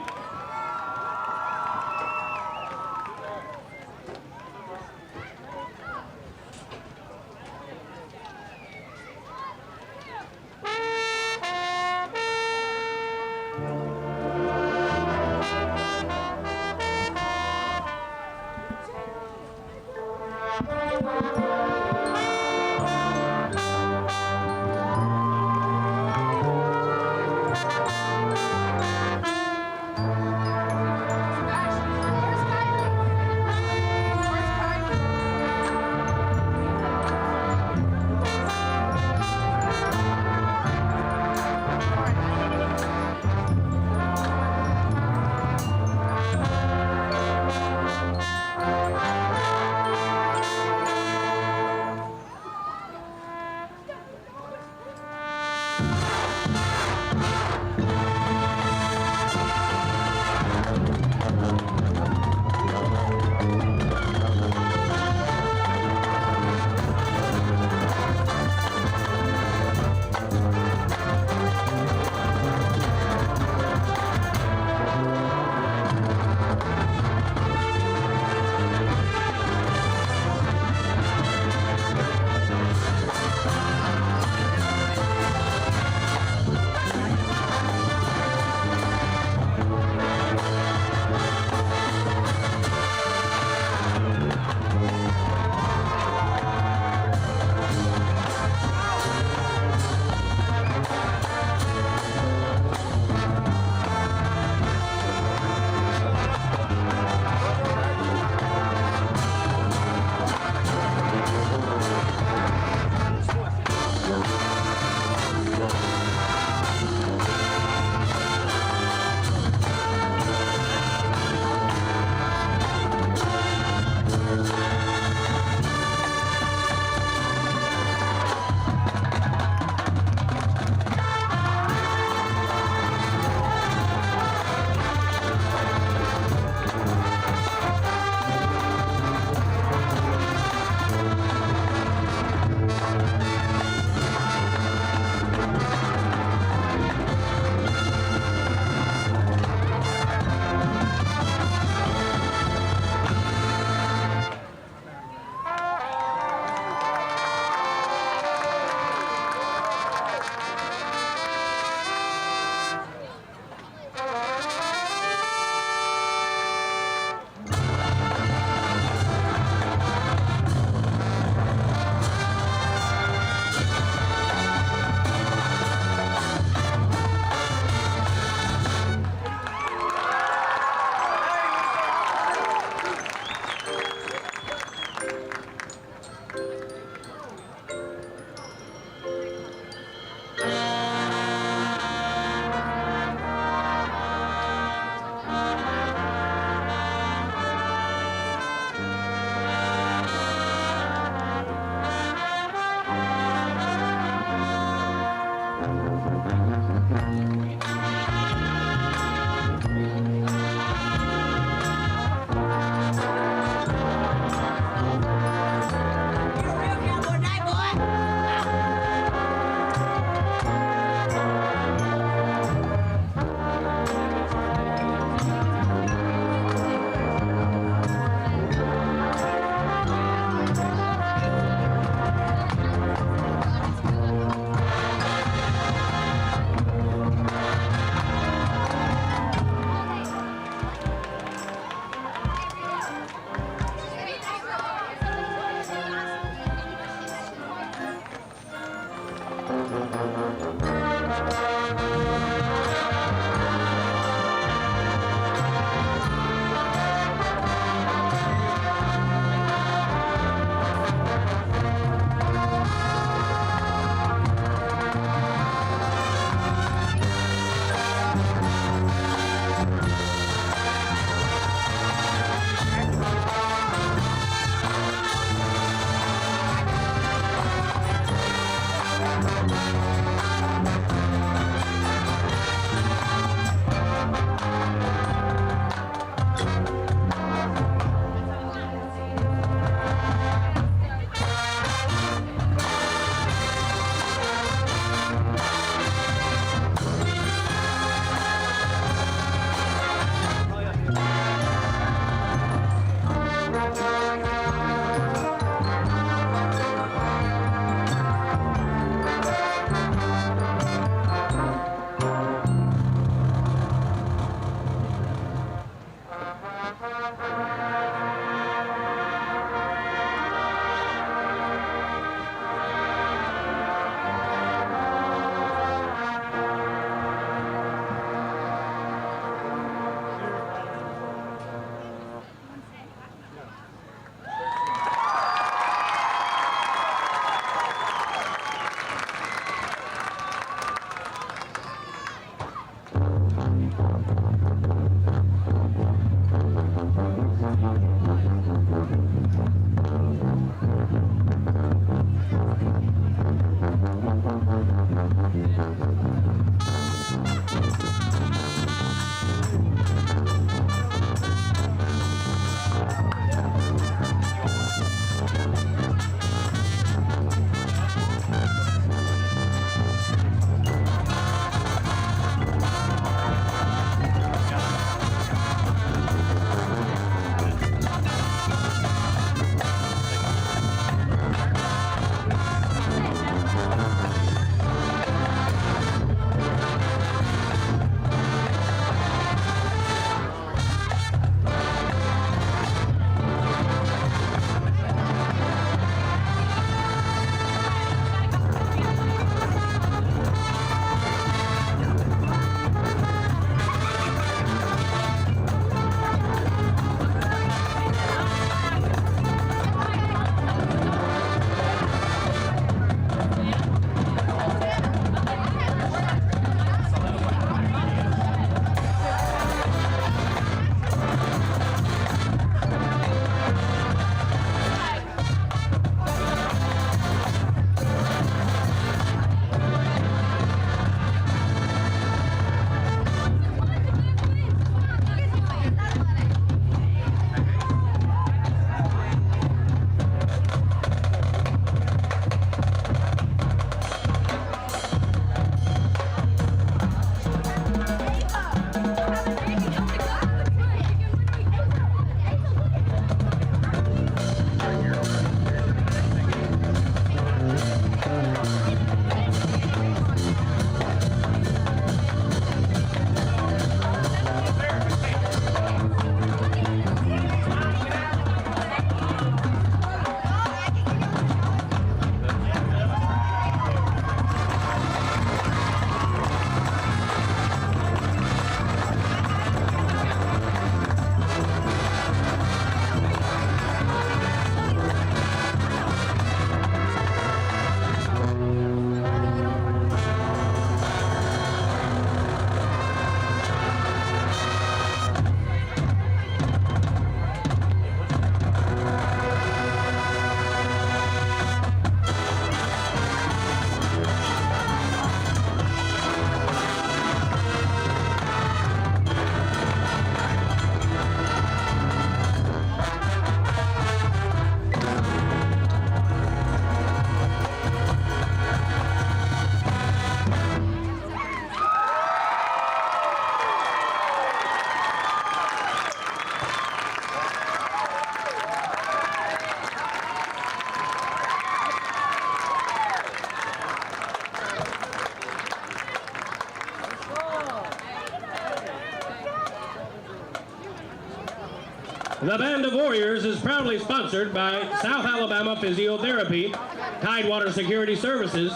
The Band of Warriors is proudly sponsored by South Alabama Physiotherapy, Tidewater Security Services,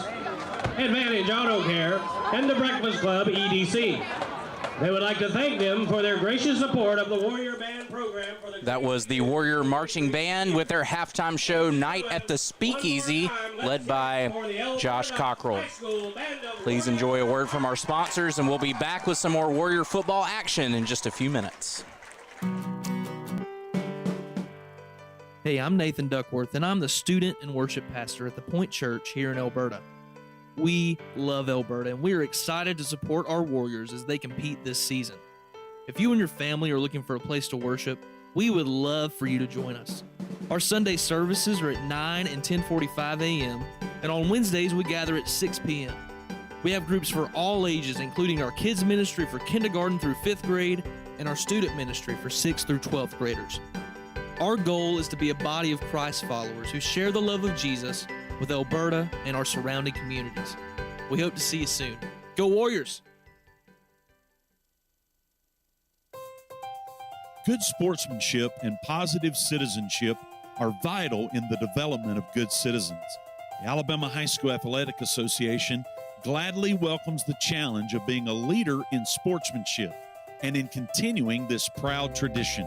Advantage Auto Care, and the Breakfast Club EDC. They would like to thank them for their gracious support of the Warrior Band program. That was the Warrior Marching Band with their halftime show, Night at the Speakeasy, led by Josh Cockrell. Please enjoy a word from our sponsors, and we'll be back with some more Warrior football action in just a few minutes. Hey, I'm Nathan Duckworth, and I'm the student and worship pastor at the Point Church here in Elberta. We love Elberta, and we are excited to support our Warriors as they compete this season. If you and your family are looking for a place to worship, we would love for you to join us. Our Sunday services are at 9 and 10:45 a.m., and on Wednesdays we gather at 6 p.m. We have groups for all ages, including our kids ministry for kindergarten through 5th grade and our student ministry for 6th through 12th graders. Our goal is to be a body of Christ followers who share the love of Jesus with Alberta and our surrounding communities. We hope to see you soon. Go Warriors! Good sportsmanship and positive citizenship are vital in the development of good citizens. The Alabama High School Athletic Association gladly welcomes the challenge of being a leader in sportsmanship and in continuing this proud tradition.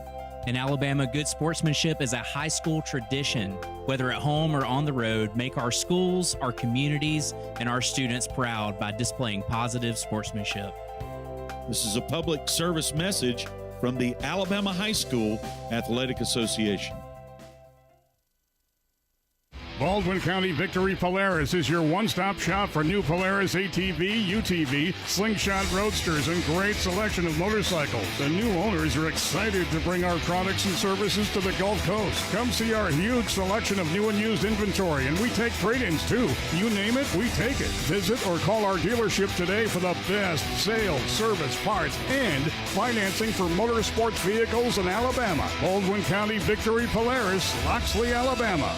In Alabama, good sportsmanship is a high school tradition. Whether at home or on the road, make our schools, our communities, and our students proud by displaying positive sportsmanship. This is a public service message from the Alabama High School Athletic Association. Baldwin County Victory Polaris is your one-stop shop for new Polaris ATV, UTV, slingshot roadsters, and great selection of motorcycles. The new owners are excited to bring our products and services to the Gulf Coast. Come see our huge selection of new and used inventory, and we take trade-ins too. You name it, we take it. Visit or call our dealership today for the best sales, service, parts, and financing for motorsports vehicles in Alabama. Baldwin County Victory Polaris, Loxley, Alabama.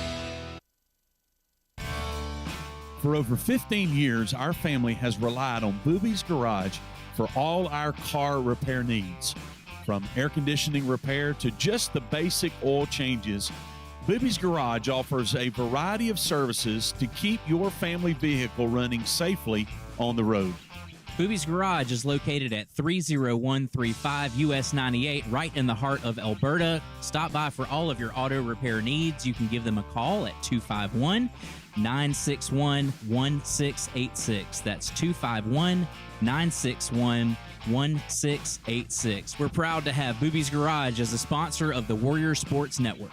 For over 15 years, our family has relied on Booby's Garage for all our car repair needs. From air conditioning repair to just the basic oil changes, Booby's Garage offers a variety of services to keep your family vehicle running safely on the road. Booby's Garage is located at 30135 US 98, right in the heart of Alberta. Stop by for all of your auto repair needs. You can give them a call at 251-961-1686. That's 251-961-1686. We're proud to have Booby's Garage as a sponsor of the Warrior Sports Network.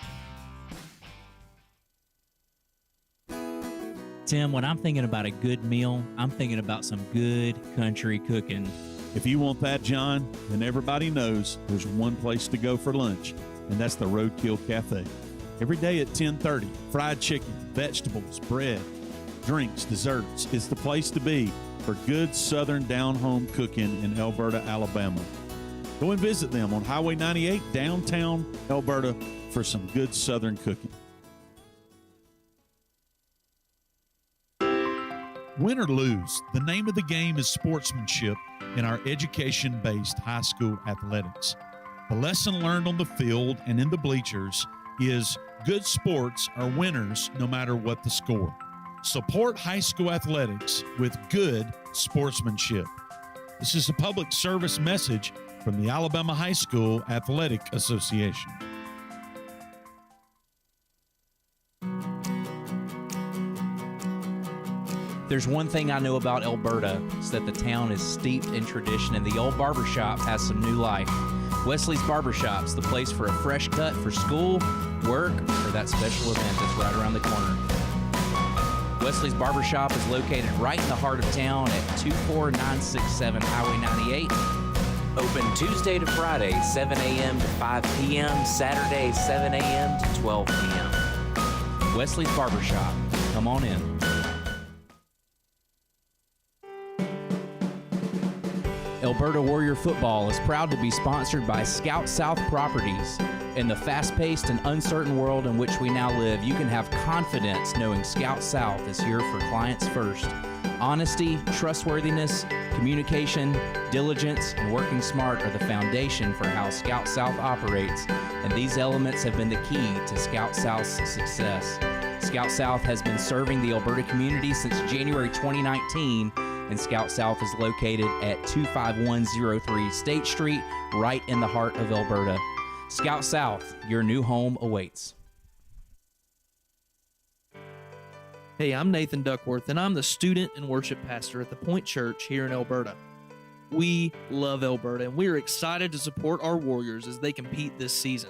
Tim, when I'm thinking about a good meal, I'm thinking about some good country cooking. If you want that, John, then everybody knows there's one place to go for lunch, and that's the Roadkill Cafe. Every day at 10:30, fried chicken, vegetables, bread, drinks, desserts. It's the place to be for good Southern down-home cooking in Elberta, Alabama. Go and visit them on Highway 98, downtown Elberta, for some good Southern cooking. Win or lose, the name of the game is sportsmanship in our education-based high school athletics. The lesson learned on the field and in the bleachers is good sports are winners no matter what the score. Support high school athletics with good sportsmanship. This is a public service message from the Alabama High School Athletic Association. There's one thing I know about Alberta, is that the town is steeped in tradition, and the old barbershop has some new life. Wesley's Barbershop's the place for a fresh cut for school, work, or that special event that's right around the corner. Wesley's Barbershop is located right in the heart of town at 24967 Highway 98. Open Tuesday to Friday, 7 a.m. to 5 p.m., Saturday, 7 a.m. to 12 p.m. Wesley's Barbershop. Come on in. Alberta Warrior Football is proud to be sponsored by Scout South Properties. In the fast-paced and uncertain world in which we now live, you can have confidence knowing Scout South is here for clients first. Honesty, trustworthiness, communication, diligence, and working smart are the foundation for how Scout South operates, and these elements have been the key to Scout South's success. Scout South has been serving the Alberta community since January 2019, and Scout South is located at 25103 State Street, right in the heart of Elberta. Scout South, your new home awaits. Hey, I'm Nathan Duckworth, and I'm the student and worship pastor at the Point Church here in Elberta. We love Elberta, and we are excited to support our Warriors as they compete this season.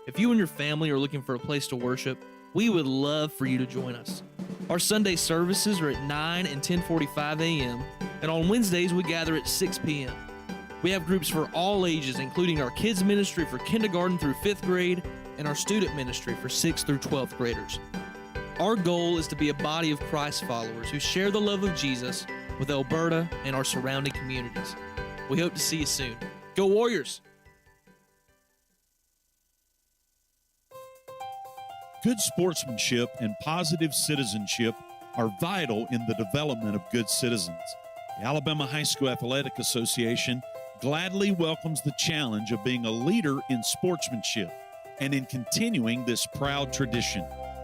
If you and your family are looking for a place to worship, we would love for you to join us. Our Sunday services are at 9 and 10:45 a.m., and on Wednesdays we gather at 6 p.m. We have groups for all ages, including our kids ministry for kindergarten through 5th grade and our student ministry for 6th through 12th graders. Our goal is to be a body of Christ followers who share the love of Jesus with Elberta and our surrounding communities. We hope to see you soon. Go Warriors! Good sportsmanship and positive citizenship are vital in the development of good citizens. The Alabama High School Athletic Association gladly welcomes the challenge of being a leader in sportsmanship and in continuing this proud tradition.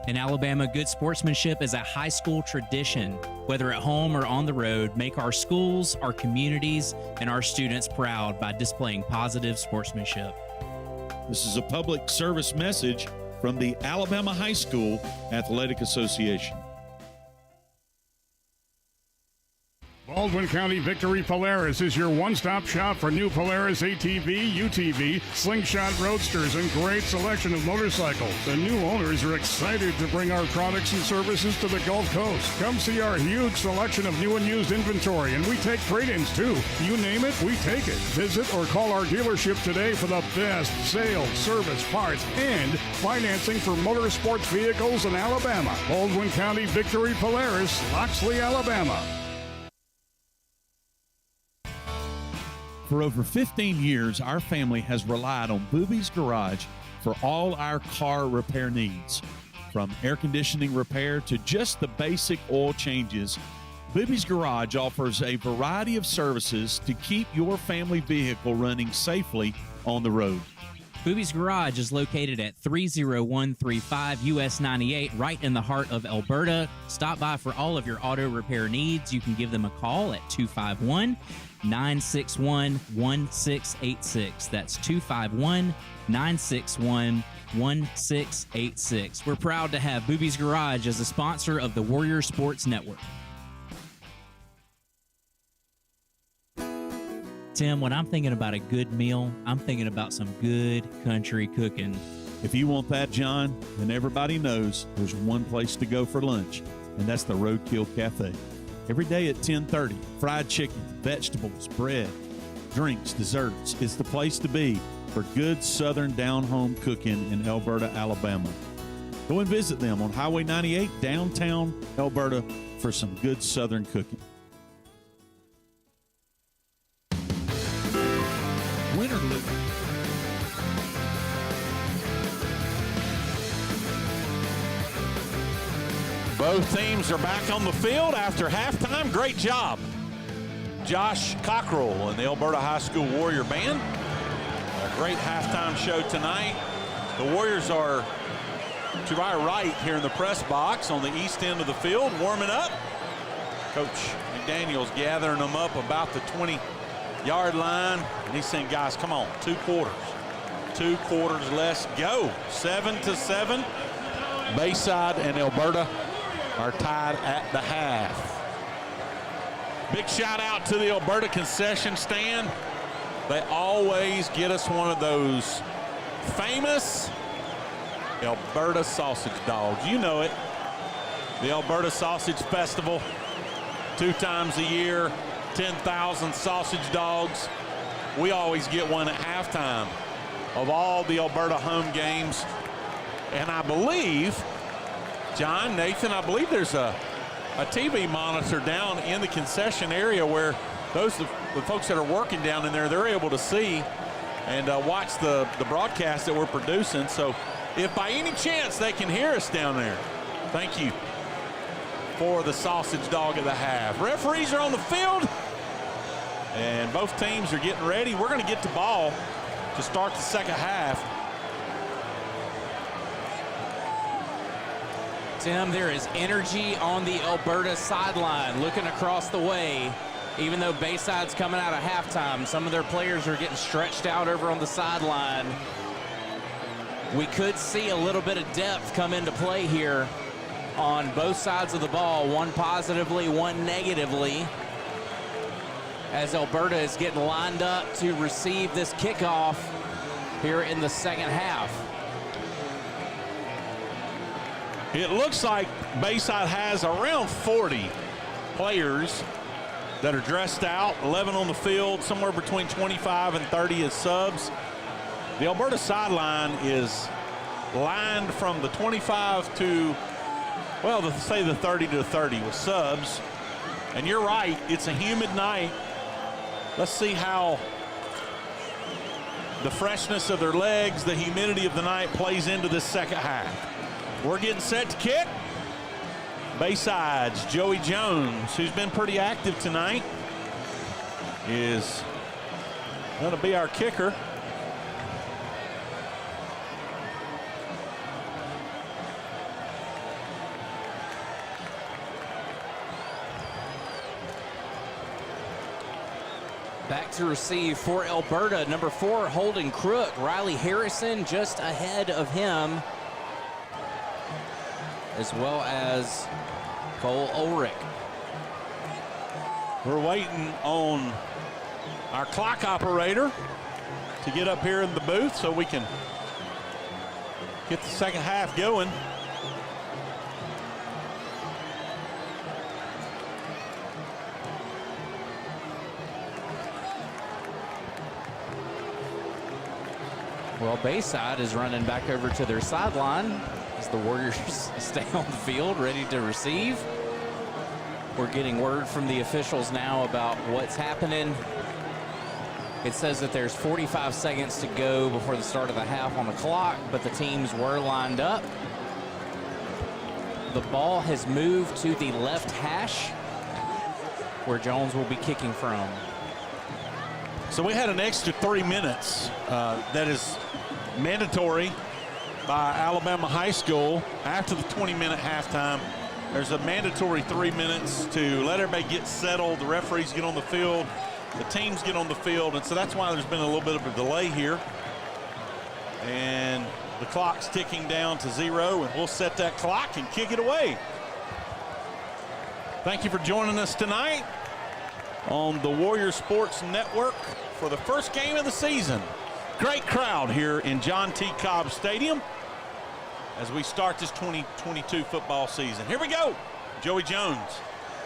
In Alabama, good sportsmanship is a high school tradition. Whether at home or on the road, make our schools, our communities, and our students proud by displaying positive sportsmanship. This is a public service message from the Alabama High School Athletic Association. Baldwin County Victory Polaris is your one-stop shop for new Polaris ATV, UTV, slingshot roadsters, and great selection of motorcycles. The new owners are excited to bring our products and services to the Gulf Coast. Come see our huge selection of new and used inventory, and we take trade-ins too. You name it, we take it. Visit or call our dealership today for the best sales, service, parts, and financing for motorsports vehicles in Alabama. Baldwin County Victory Polaris, Loxley, Alabama. For over 15 years, our family has relied on Booby's Garage for all our car repair needs. From air conditioning repair to just the basic oil changes, Booby's Garage offers a variety of services to keep your family vehicle running safely on the road. Booby's Garage is located at 30135 US 98, right in the heart of Alberta. Stop by for all of your auto repair needs. You can give them a call at 251-961-1686. That's 251-961-1686. We're proud to have Booby's Garage as a sponsor of the Warrior Sports Network. Tim, when I'm thinking about a good meal, I'm thinking about some good country cooking. If you want that, John, then everybody knows there's one place to go for lunch, and that's the Roadkill Cafe. Every day at 10:30, fried chicken, vegetables, bread, drinks, desserts. It's the place to be for good Southern down-home cooking in Elberta, Alabama. Go and visit them on Highway 98, downtown Elberta, for some good Southern cooking. Win or lose. Both teams are back on the field after halftime. Great job, Josh Cockrell and the Alberta High School Warrior Band. A great halftime show tonight. The Warriors are to our right here in the press box on the east end of the field, warming up. Coach McDaniel's gathering them up about the 20-yard line, and he's saying, guys, come on, 2 quarters. 2 quarters, let's go. 7-7. Bayside and Elberta are tied at the half. Big shout out to the Alberta concession stand. They always get us one of those famous Alberta sausage dogs. You know it. The Alberta Sausage Festival, 2 times a year, 10,000 sausage dogs. We always get one at halftime of all the Alberta home games. And I believe, John, Nathan, I believe there's a TV monitor down in the concession area where the folks that are working down in there, they're able to see and watch the broadcast that we're producing. So if by any chance they can hear us down there, thank you. for the sausage dog of the half. Referees are on the field, and both teams are getting ready. We're going to get the ball to start the second half. Tim, there is energy on the Alberta sideline looking across the way. Even though Bayside's coming out of halftime, some of their players are getting stretched out over on the sideline. We could see a little bit of depth come into play here on both sides of the ball, one positively, one negatively, as Alberta is getting lined up to receive this kickoff here in the second half. It looks like Bayside has around 40 players that are dressed out, 11 on the field, somewhere between 25 and 30 as subs. The Alberta sideline is lined from the 25 to, well, say the 30 to 30 with subs. And you're right, it's a humid night. Let's see how the freshness of their legs, the humidity of the night plays into this second half. We're getting set to kick. Bayside's Joey Jones, who's been pretty active tonight, is going to be our kicker. Back to receive for Alberta, number 4, Holden Crook. Riley Harrison just ahead of him, as well as Cole Ulrich. We're waiting on our clock operator to get up here in the booth so we can get the second half going. Well, Bayside is running back over to their sideline as the Warriors stay on the field ready to receive. We're getting word from the officials now about what's happening. It says that there's 45 seconds to go before the start of the half on the clock, but the teams were lined up. The ball has moved to the left hash, where Jones will be kicking from. So we had an extra 3 minutes that is mandatory by Alabama High School after the 20-minute halftime. There's a mandatory 3 minutes to let everybody get settled, the referees get on the field, the teams get on the field, and so that's why there's been a little bit of a delay here. And the clock's ticking down to 0, and we'll set that clock and kick it away. Thank you for joining us tonight on the Warrior Sports Network for the first game of the season. Great crowd here in John T. Cobb Stadium as we start this 2022 football season. Here we go. Joey Jones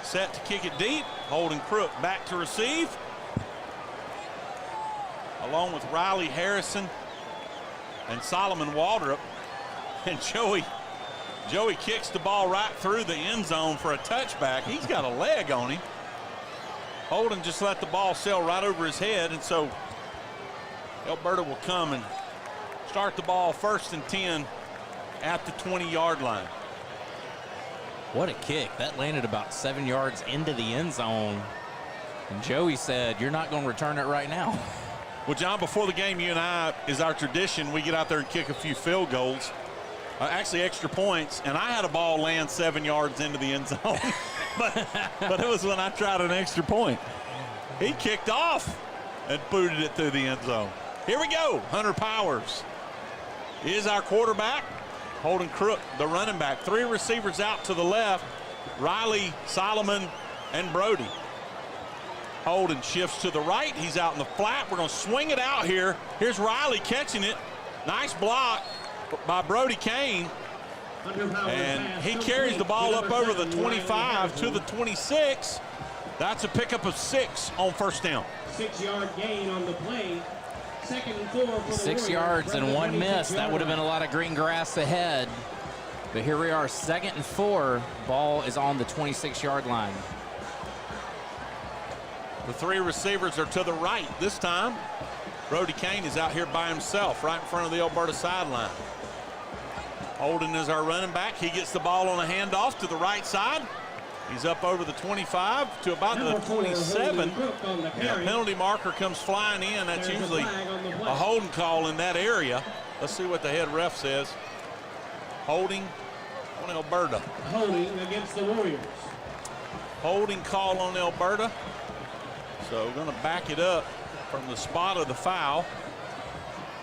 set to kick it deep. Holden Crook back to receive, along with Riley Harrison and Solomon Waldrop. And Joey kicks the ball right through the end zone for a touchback. He's got a leg on him. Holden just let the ball sail right over his head, and so Alberta will come and start the ball 1st and 10 at the 20-yard line. What a kick. That landed about 7 yards into the end zone. And Joey said, "You're not going to return it right now." Well, John, before the game, you and I, is our tradition, we get out there and kick a few field goals, actually extra points, and I had a ball land 7 yards into the end zone. but it was when I tried an extra point. He kicked off and booted it through the end zone. Here we go. Hunter Powers is our quarterback. Holden Crook, the running back. 3 receivers out to the left. Riley, Solomon, and Brody. Holden shifts to the right. He's out in the flat. We're going to swing it out here. Here's Riley catching it. Nice block by Brody Kane. And he carries the ball up over the 25 to the 26. That's a pickup of 6 on 1st down. 6-yard gain on the play. 2nd and 4 for the 6 yards and 1 miss. That would have been a lot of green grass ahead. But here we are, 2nd and 4. Ball is on the 26-yard line. The 3 receivers are to the right this time. Brody Kane is out here by himself right in front of the Alberta sideline. Holden is our running back. He gets the ball on a handoff to the right side. He's up over the 25 to about the 27. And a penalty marker comes flying in. That's usually a holding call in that area. Let's see what the head ref says. Holding on Alberta. Holding against the Warriors. Holding call on Alberta. So going to back it up from the spot of the foul.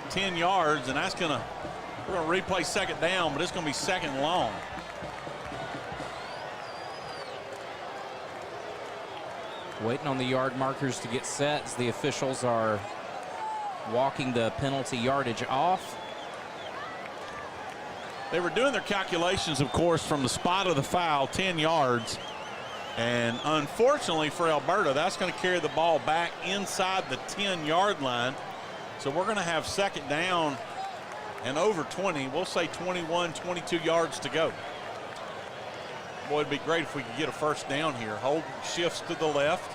10 yards, and that's we're going to replay second down, but it's going to be second long. Waiting on the yard markers to get set as the officials are walking the penalty yardage off. They were doing their calculations, of course, from the spot of the foul, 10 yards. And unfortunately for Alberta, that's going to carry the ball back inside the 10-yard line. So we're going to have second down and over 20. We'll say 21, 22 yards to go. Boy, it'd be great if we could get a first down here. Holden shifts to the left.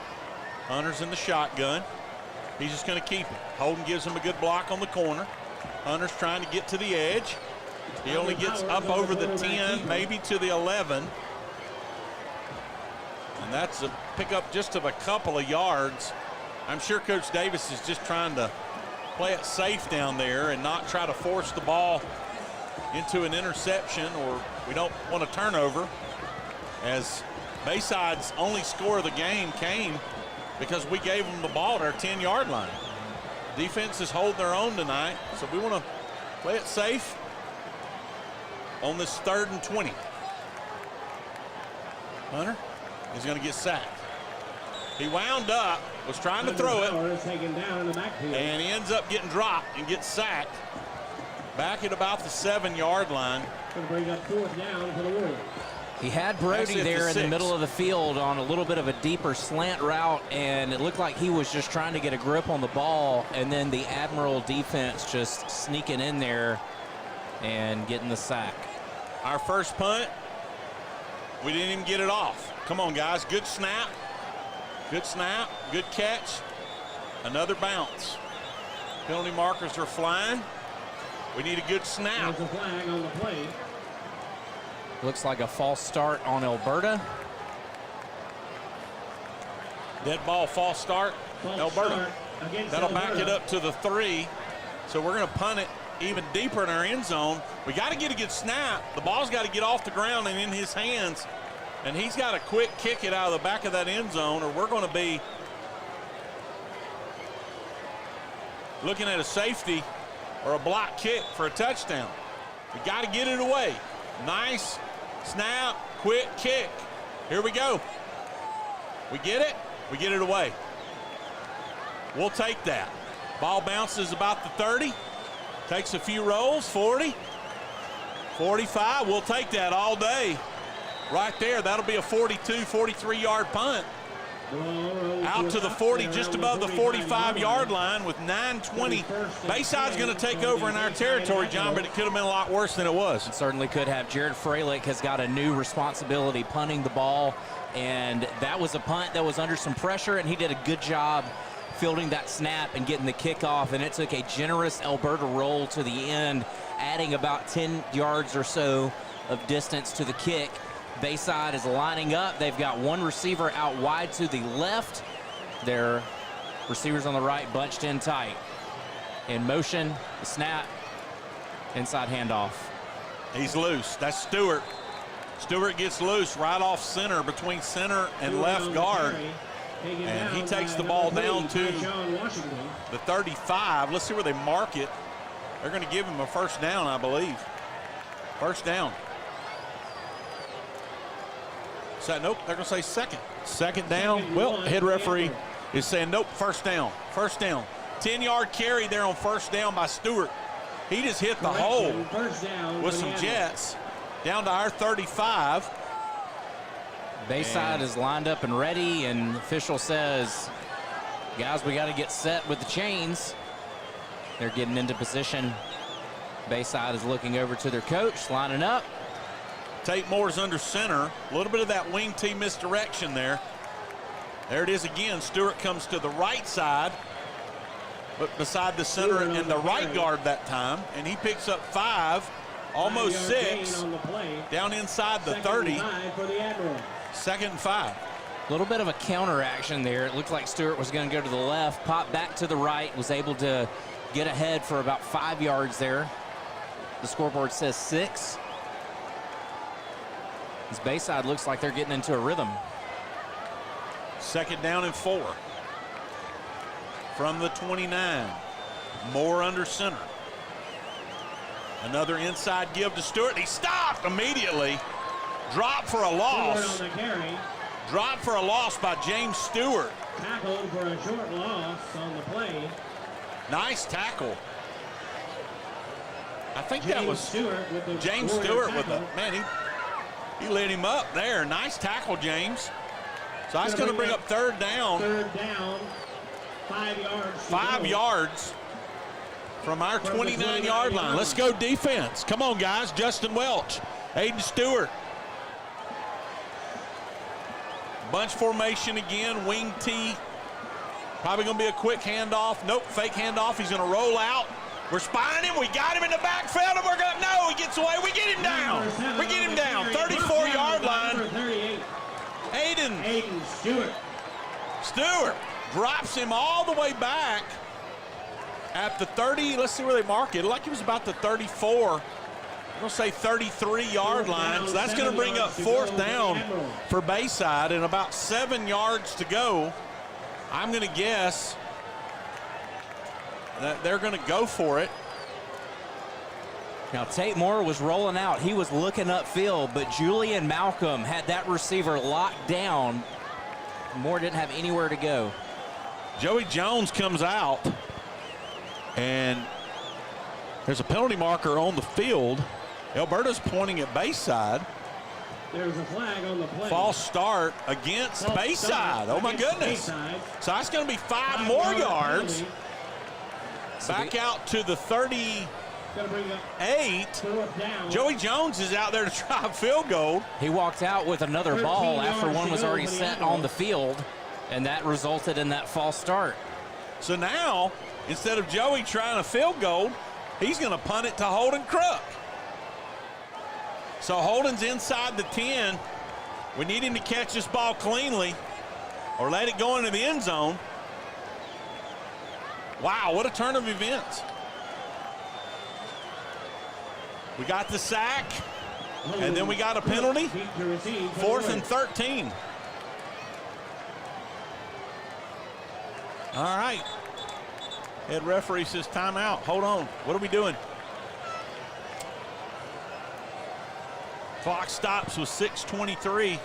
Hunter's in the shotgun. He's just going to keep it. Holden gives him a good block on the corner. Hunter's trying to get to the edge. He only gets up over the 10, maybe to the 11. And that's a pickup just of a couple of yards. I'm sure Coach Davis is just trying to play it safe down there and not try to force the ball into an interception, or we don't want a turnover, as Bayside's only score of the game came because we gave them the ball at our 10-yard line. Defense is holding their own tonight, so we want to play it safe on this 3rd and 20. Hunter is going to get sacked. He wound up, was trying to throw it, and he ends up getting dropped and gets sacked back at about the 7-yard line. Going to bring up 4th down for the Warriors. He had Brody there in the middle of the field on a little bit of a deeper slant route, and it looked like he was just trying to get a grip on the ball, and then the Admiral defense just sneaking in there and getting the sack. Our first punt, we didn't even get it off. Come on, guys. Good snap. Good snap. Good catch. Another bounce. Penalty markers are flying. We need a good snap. There's a flag on the play. Looks like a false start on Alberta. Dead ball, false start. Alberta. That'll back it up to the 3. So we're going to punt it even deeper in our end zone. We got to get a good snap. The ball's got to get off the ground and in his hands. And he's got to quick kick it out of the back of that end zone, or we're going to be looking at a safety or a block kick for a touchdown. We got to get it away. Nice snap, quick kick. Here we go. We get it. We get it away. We'll take that. Ball bounces about the 30. Takes a few rolls, 40, 45. We'll take that all day. Right there, that'll be a 42, 43-yard punt. Out to the 40, just above the 45-yard line with 9:20. Bayside's going to take over in our territory, John, but it could have been a lot worse than it was. It certainly could have. Jared Freilich has got a new responsibility punting the ball, and that was a punt that was under some pressure, and he did a good job fielding that snap and getting the kickoff, and it took a generous Alberta roll to the end, adding about 10 yards or so of distance to the kick. Bayside is lining up. They've got one receiver out wide to the left. Their receivers on the right bunched in tight. In motion, the snap, inside handoff. He's loose. That's Stewart. Stewart gets loose right off center, between center and left guard. And he takes the ball down to the 35. Let's see where they mark it. They're going to give him a first down, I believe. First down. Nope, they're going to say second. Second down. Well, head referee is saying nope, first down. First down. 10-yard carry there on first down by Stewart. He just hit the hole with some jets down to our 35. Bayside is lined up and ready, and the official says, guys, we got to get set with the chains. They're getting into position. Bayside is looking over to their coach, lining up. Tate Moore's under center. A little bit of that wing T misdirection there. There it is again. Stewart comes to the right side, but beside the center and the right guard that time, and he picks up 5, almost 6, down inside the 30. 2nd and 5. A little bit of a counter action there. It looked like Stewart was going to go to the left, pop back to the right, was able to get ahead for about 5 yards there. The scoreboard says 6. This Bayside looks like they're getting into a rhythm. 2nd down and 4. From the 29. Moore under center. Another inside give to Stewart. He stopped immediately. Dropped for a loss. On the carry. Dropped for a loss by James Stewart. Tackled for a short loss on the play. Nice tackle. I think that was Stewart with the James Stewart with the, man, he lit him up there. Nice tackle, James. So that's going to bring up 3rd down. 3rd down, 5 yards. 5 yards from our 29-yard line. Let's go defense. Come on, guys. Justin Welch, Aiden Stewart. Bunch formation again, wing T. Probably going to be a quick handoff. Nope, fake handoff. He's going to roll out. We're spying him. We got him in the backfield, and we're going to, no, he gets away. We get him down. We get him down. 34-yard line. Aiden Stewart. Stewart drops him all the way back at the 30. Let's see where they mark it. Like he was about the 34. I'm going to say 33-yard line. So that's going to bring up 4th down for Bayside and about 7 yards to go. I'm going to guess that they're going to go for it. Now, Tate Moore was rolling out. He was looking upfield, but Julian Malcolm had that receiver locked down. Moore didn't have anywhere to go. Joey Jones comes out, and there's a penalty marker on the field. Alberta's pointing at Bayside. There's a flag on the play. False start against Bayside. Oh, my goodness. So that's going to be 5 more yards. Back out to the 38. Joey Jones is out there to try a field goal. He walked out with another ball after one was already set on the field, and that resulted in that false start. So now, instead of Joey trying a field goal, he's going to punt it to Holden Crook. So Holden's inside the 10. We need him to catch this ball cleanly or let it go into the end zone. Wow, what a turn of events. We got the sack, and then we got a penalty. 4th and 13. All right. Head referee says timeout. Hold on. What are we doing? Clock stops with 6:23.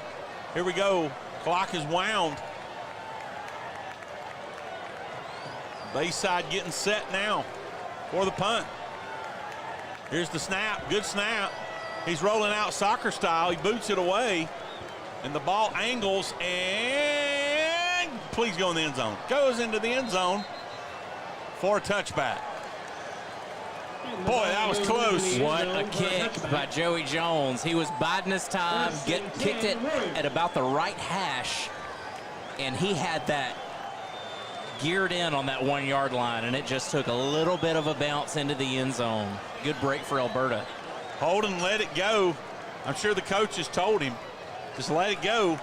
Here we go. Clock is wound. Bayside getting set now for the punt. Here's the snap. Good snap. He's rolling out soccer style. He boots it away, and the ball angles and please go in the end zone. Goes into the end zone for a touchback. Boy, that was close. What a kick by Joey Jones. He was biding his time, kicked it at about the right hash, and he had that geared in on that 1 yard line, and it just took a little bit of a bounce into the end zone. Good break for Alberta. Holden let it go. I'm sure the coaches told him, just let it go.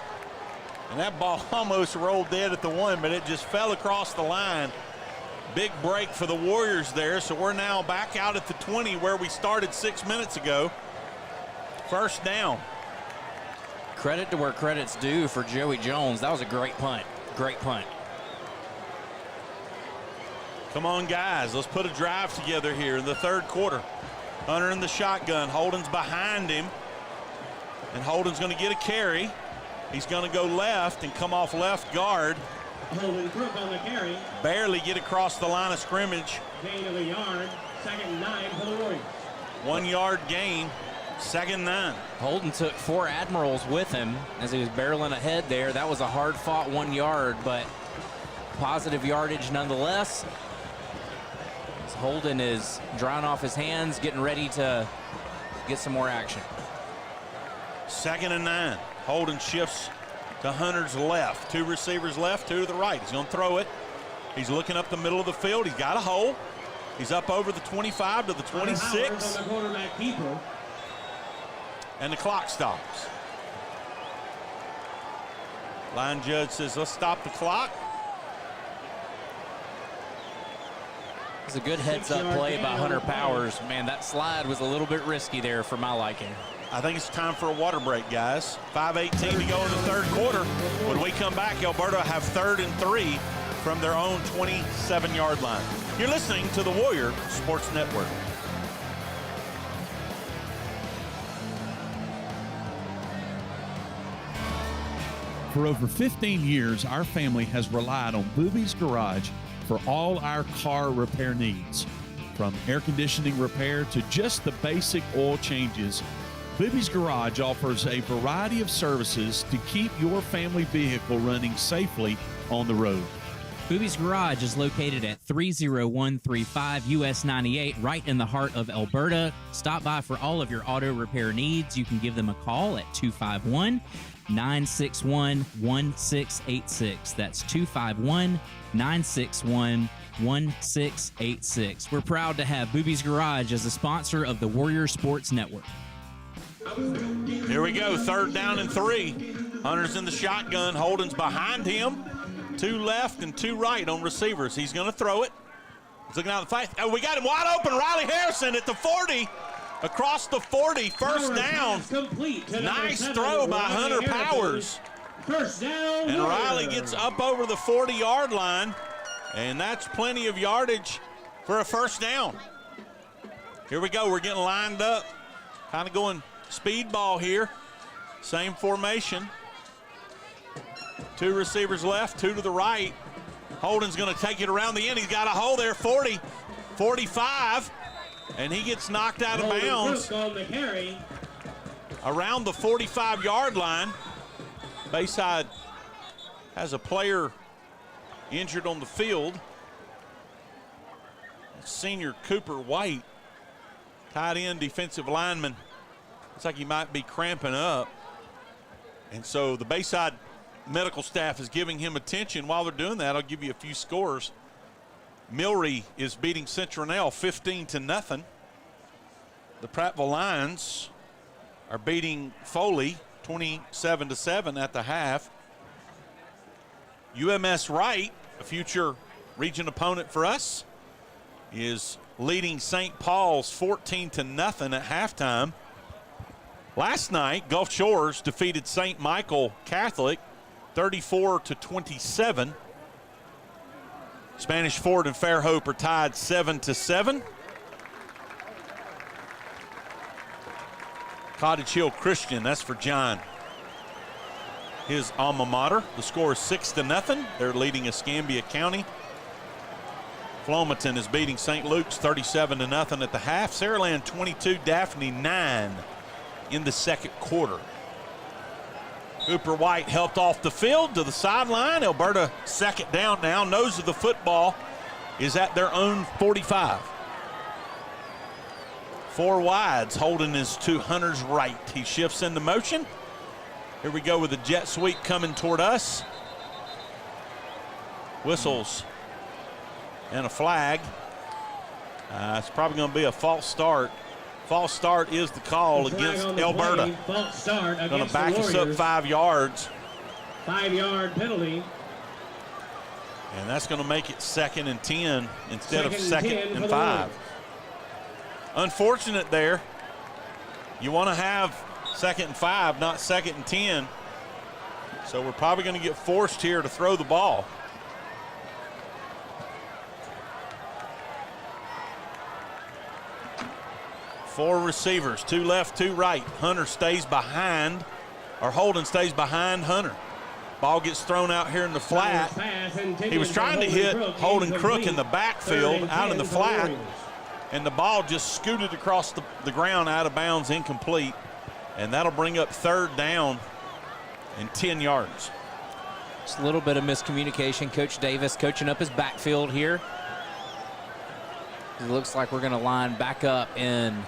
And that ball almost rolled dead at the 1, but it just fell across the line. Big break for the Warriors there. So we're now back out at the 20 where we started 6 minutes ago. 1st down. Credit to where credit's due for Joey Jones. That was a great punt. Great punt. Come on, guys. Let's put a drive together here in the 3rd quarter. Hunter in the shotgun. Holden's behind him. And Holden's going to get a carry. He's going to go left and come off left guard. Holden Crook on the carry. Barely get across the line of scrimmage. Gain of a yard. 2nd and 9 for the Warriors. 1 yard gain. 2nd and 9. Holden took 4 Admirals with him as he was barreling ahead there. That was a hard-fought 1 yard, but positive yardage nonetheless. Holden is drying off his hands, getting ready to get some more action. 2nd and 9. Holden shifts to Hunter's left. 2 receivers left, 2 to the right. He's going to throw it. He's looking up the middle of the field. He's got a hole. He's up over the 25 to the 26. On the quarterback keeper. And the clock stops. Line judge says, let's stop the clock. It's a good heads-up play by Hunter Powers. Man, that slide was a little bit risky there for my liking. I think it's time for a water break, guys. 5:18 to go in the third quarter. When we come back, Alberta have 3rd and 3 from their own 27-yard line. You're listening to the Warrior Sports Network. For over 15 years, our family has relied on Booby's Garage for all our car repair needs. From air conditioning repair to just the basic oil changes, Booby's Garage offers a variety of services to keep your family vehicle running safely on the road. Booby's Garage is located at 30135 US 98, right in the heart of Alberta. Stop by for all of your auto repair needs. You can give them a call at 251-961-1686. That's 251-961-1686. We're proud to have Booby's Garage as a sponsor of the Warrior Sports Network. Here we go, 3rd down and 3. Hunter's in the shotgun. Holden's behind him. 2 left and 2 right on receivers. He's going to throw it. He's looking out the fight. Oh, we got him wide open. Riley Harrison at the 40. Across the 40, first down. Nice throw by Hunter Powers. First down. And Riley gets up over the 40-yard line. And that's plenty of yardage for a first down. Here we go. We're getting lined up. Kind of going speed ball here. Same formation. 2 receivers left, 2 to the right. Holden's going to take it around the end. He's got a hole there, 40, 45, and he gets knocked out of bounds around the 45-yard line. Bayside has a player injured on the field. Senior Cooper White, tight end defensive lineman. Looks like he might be cramping up. And so the Bayside medical staff is giving him attention. While they're doing that, I'll give you a few scores. Milry is beating Centronel 15-0. The Prattville Lions are beating Foley 27-7 at the half. UMS Wright, a future region opponent for us, is leading St. Paul's 14-0 at halftime. Last night, Gulf Shores defeated St. Michael Catholic 34-27. Spanish Ford and Fairhope are tied 7-7. Cottage Hill Christian, that's for John, his alma mater. The score is 6-0. They're leading Escambia County. Flomaton is beating St. Luke's 37-0 at the half. Saraland 22, Daphne 9 in the second quarter. Cooper White helped off the field to the sideline. Alberta second down now. Nose of the football is at their own 45. 4 wides. Holden is to Hunter's right. He shifts into motion. Here we go with a jet sweep coming toward us. Whistles and a flag. It's probably going to be a false start. False start is the call against Elberta. False start against going to back us up 5 yards. 5-yard penalty. And that's going to make it 2nd and 10 instead of 2nd and 5. Unfortunate there. You want to have 2nd and 5, not 2nd and 10. So we're probably going to get forced here to throw the ball. Four receivers, 2 left, 2 right. Hunter stays behind, or Holden stays behind Hunter. Ball gets thrown out here in the flat. He was trying to hit Holden Crook in the backfield, out in the flat, and the ball just scooted across the ground out of bounds, incomplete. And that'll bring up 3rd down and 10 yards. Just a little bit of miscommunication. Coach Davis coaching up his backfield here. It looks like we're going to line back up in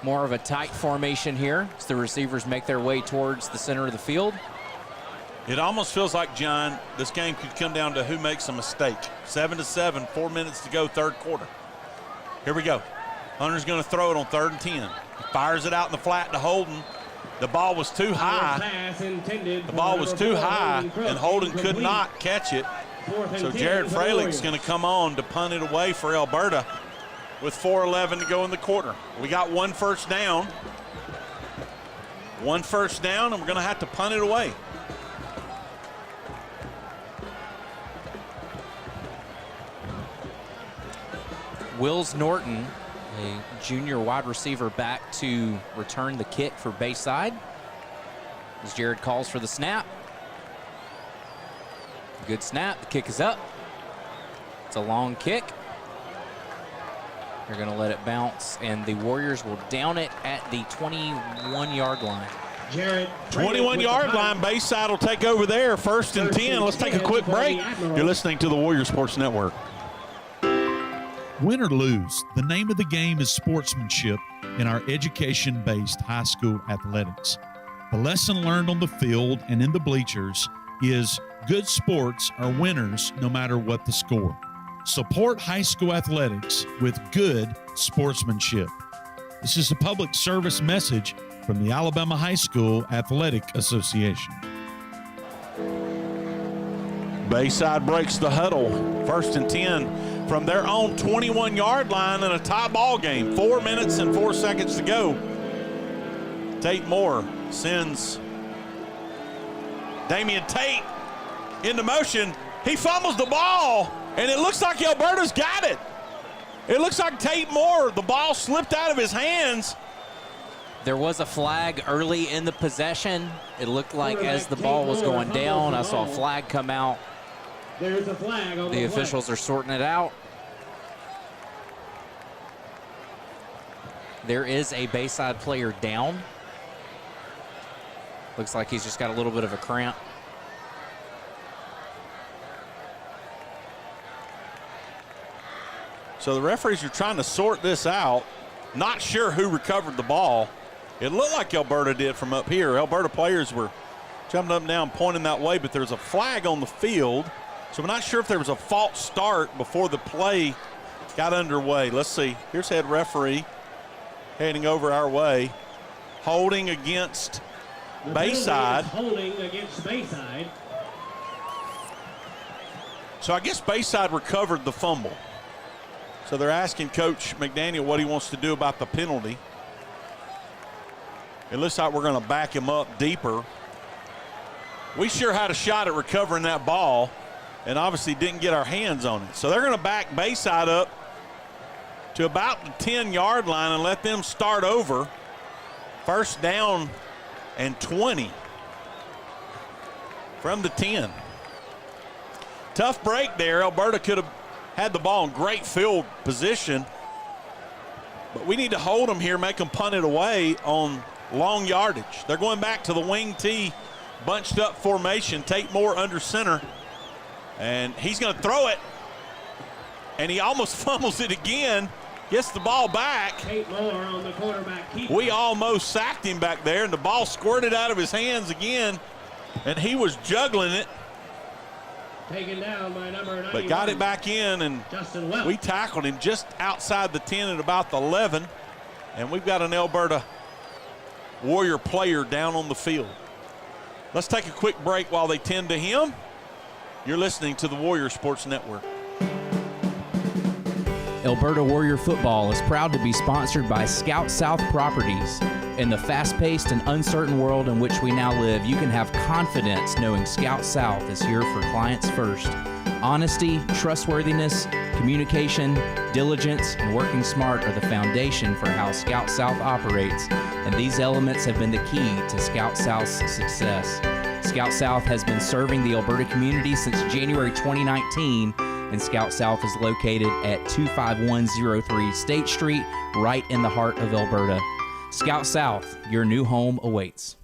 more of a tight formation here as the receivers make their way towards the center of the field. It almost feels like, John, this game could come down to who makes a mistake. 7-7, 4 minutes to go, third quarter. Here we go. Hunter's going to throw it on 3rd and 10. He fires it out in the flat to Holden. The ball was too high. The ball was too high, and Holden could not catch it. So Jared Freilic's going to come on to punt it away for Alberta with 4:11 to go in the quarter. We got one first down. One first down, and we're going to have to punt it away. Wills Norton, a junior wide receiver, back to return the kick for Bayside. As Jared calls for the snap. Good snap, the kick is up. It's a long kick. They're gonna let it bounce, and the Warriors will down it at the 21-yard line. 21-yard line, Bayside will take over there, 1st and 10. Let's take a quick break. You're listening to the Warrior Sports Network. Win or lose, the name of the game is sportsmanship in our education-based high school athletics. The lesson learned on the field and in the bleachers is good sports are winners no matter what the score. Support high school athletics with good sportsmanship. This is a public service message from the Alabama High School Athletic Association. Bayside breaks the huddle. 1st and 10 from their own 21-yard line in a tie ball game. 4 minutes and 4 seconds to go. Tate Moore sends Damian Tate into motion. He fumbles the ball, and it looks like Alberta's got it. It looks like Tate Moore, the ball slipped out of his hands. There was a flag early in the possession. It looked like as the ball was going down, I saw a flag come out. There's a flag on the officials are sorting it out. There is a Bayside player down. Looks like he's just got a little bit of a cramp. So the referees are trying to sort this out. Not sure who recovered the ball. It looked like Alberta did from up here. Alberta players were jumping up and down, pointing that way, but there's a flag on the field. So we're not sure if there was a false start before the play got underway. Let's see. Here's head referee heading over our way. Holding against Bayside. Holding against Bayside. So I guess Bayside recovered the fumble. So they're asking Coach McDaniel what he wants to do about the penalty. It looks like we're going to back him up deeper. We sure had a shot at recovering that ball and obviously didn't get our hands on it. So they're going to back Bayside up to about the 10-yard line and let them start over. 1st down and 20 from the 10. Tough break there. Alberta could have had the ball in great field position, but we need to hold them here, make them punt it away on long yardage. They're going back to the wing tee, bunched up formation. Tate Moore under center, and he's going to throw it, and he almost fumbles it again, gets the ball back. Tate Moore on the quarterback keeper. We almost sacked him back there, and the ball squirted out of his hands again, and he was juggling it. Taken down by number 91. But got it back in, and we tackled him just outside the 10 at about the 11. And we've got an Alberta Warrior player down on the field. Let's take a quick break while they tend to him. You're listening to the Warrior Sports Network. Alberta Warrior Football is proud to be sponsored by Scout South Properties. In the fast-paced and uncertain world in which we now live, you can have confidence knowing Scout South is here for clients first. Honesty, trustworthiness, communication, diligence, and working smart are the foundation for how Scout South operates, and these elements have been the key to Scout South's success. Scout South has been serving the Alberta community since January 2019, and Scout South is located at 25103 State Street, right in the heart of Alberta. Scout South, your new home awaits.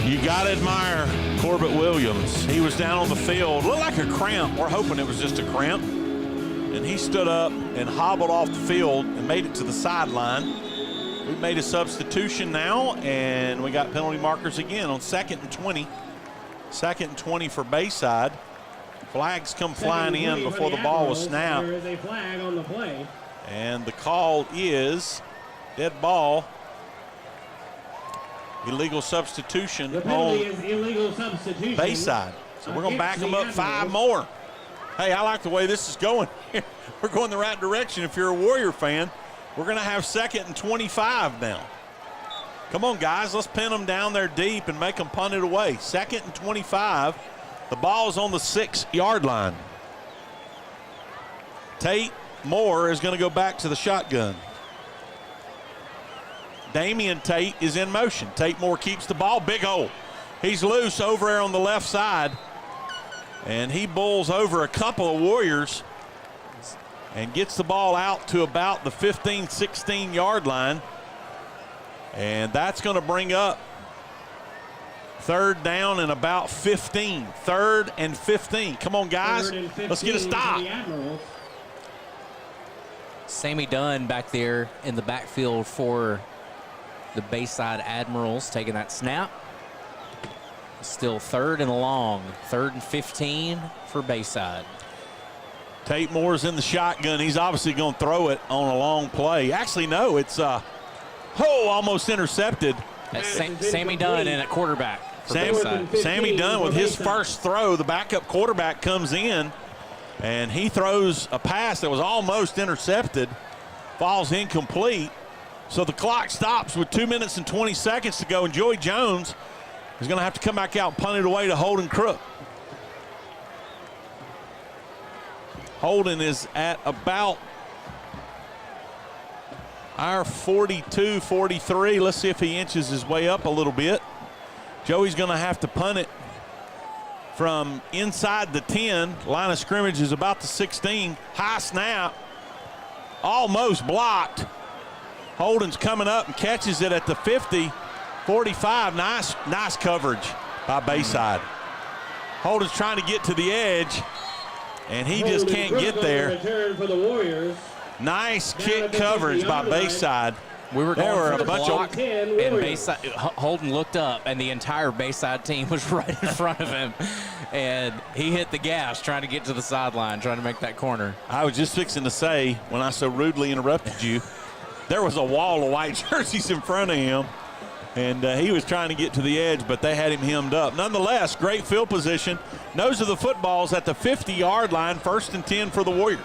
You got to admire Corbett Williams. He was down on the field, looked like a cramp. We're hoping it was just a cramp. And he stood up and hobbled off the field and made it to the sideline. We've made a substitution now, and we got penalty markers again on 2nd and 20. 2nd and 20 for Bayside. Flags come flying in before the ball was snapped. There is a flag on the play. And the call is dead ball. Illegal substitution The penalty on is illegal substitution. Bayside. So we're going to back them up against 5 the more. Hey, I like the way this is going. We're going the right direction if you're a Warrior fan. We're going to have 2nd and 25 now. Come on, guys. Let's pin them down there deep and make them punt it away. 2nd and 25. The ball is on the 6-yard line. Tate Moore is going to go back to the shotgun. Damian Tate is in motion. Tate Moore keeps the ball. Big hole. He's loose over there on the left side. And he bowls over a couple of Warriors and gets the ball out to about the 15, 16-yard line. And that's going to bring up 3rd down and about 15. 3rd and 15. Come on, guys. Let's get a stop. Sammy Dunn back there in the backfield for the Bayside Admirals taking that snap. Still 3rd and long. 3rd and 15 for Bayside. Tate Moore's in the shotgun. He's obviously going to throw it on a long play. Actually, no, it's almost intercepted. That's Sammy Dunn in at quarterback for Bayside. Sammy Dunn with his first throw. The backup quarterback comes in, and he throws a pass that was almost intercepted, falls incomplete. So the clock stops with 2 minutes and 20 seconds to go, and Joey Jones is going to have to come back out and punt it away to Holden Crook. Holden is at about our 42, 43. Let's see if he inches his way up a little bit. Joey's going to have to punt it from inside the 10. Line of scrimmage is about the 16. High snap. Almost blocked. Holden's coming up and catches it at the 50, 45. Nice coverage by Bayside. Holden's trying to get to the edge, and he just can't get there. Return for the Warriors. Nice kick coverage by Bayside. We were going for a block, and Bayside, Holden looked up, and the entire Bayside team was right in front of him. And he hit the gas trying to get to the sideline, trying to make that corner. I was just fixing to say, when I so rudely interrupted you, there was a wall of white jerseys in front of him, and he was trying to get to the edge, but they had him hemmed up. Nonetheless, great field position. Nose of the football's at the 50-yard line, 1st and 10 for the Warriors.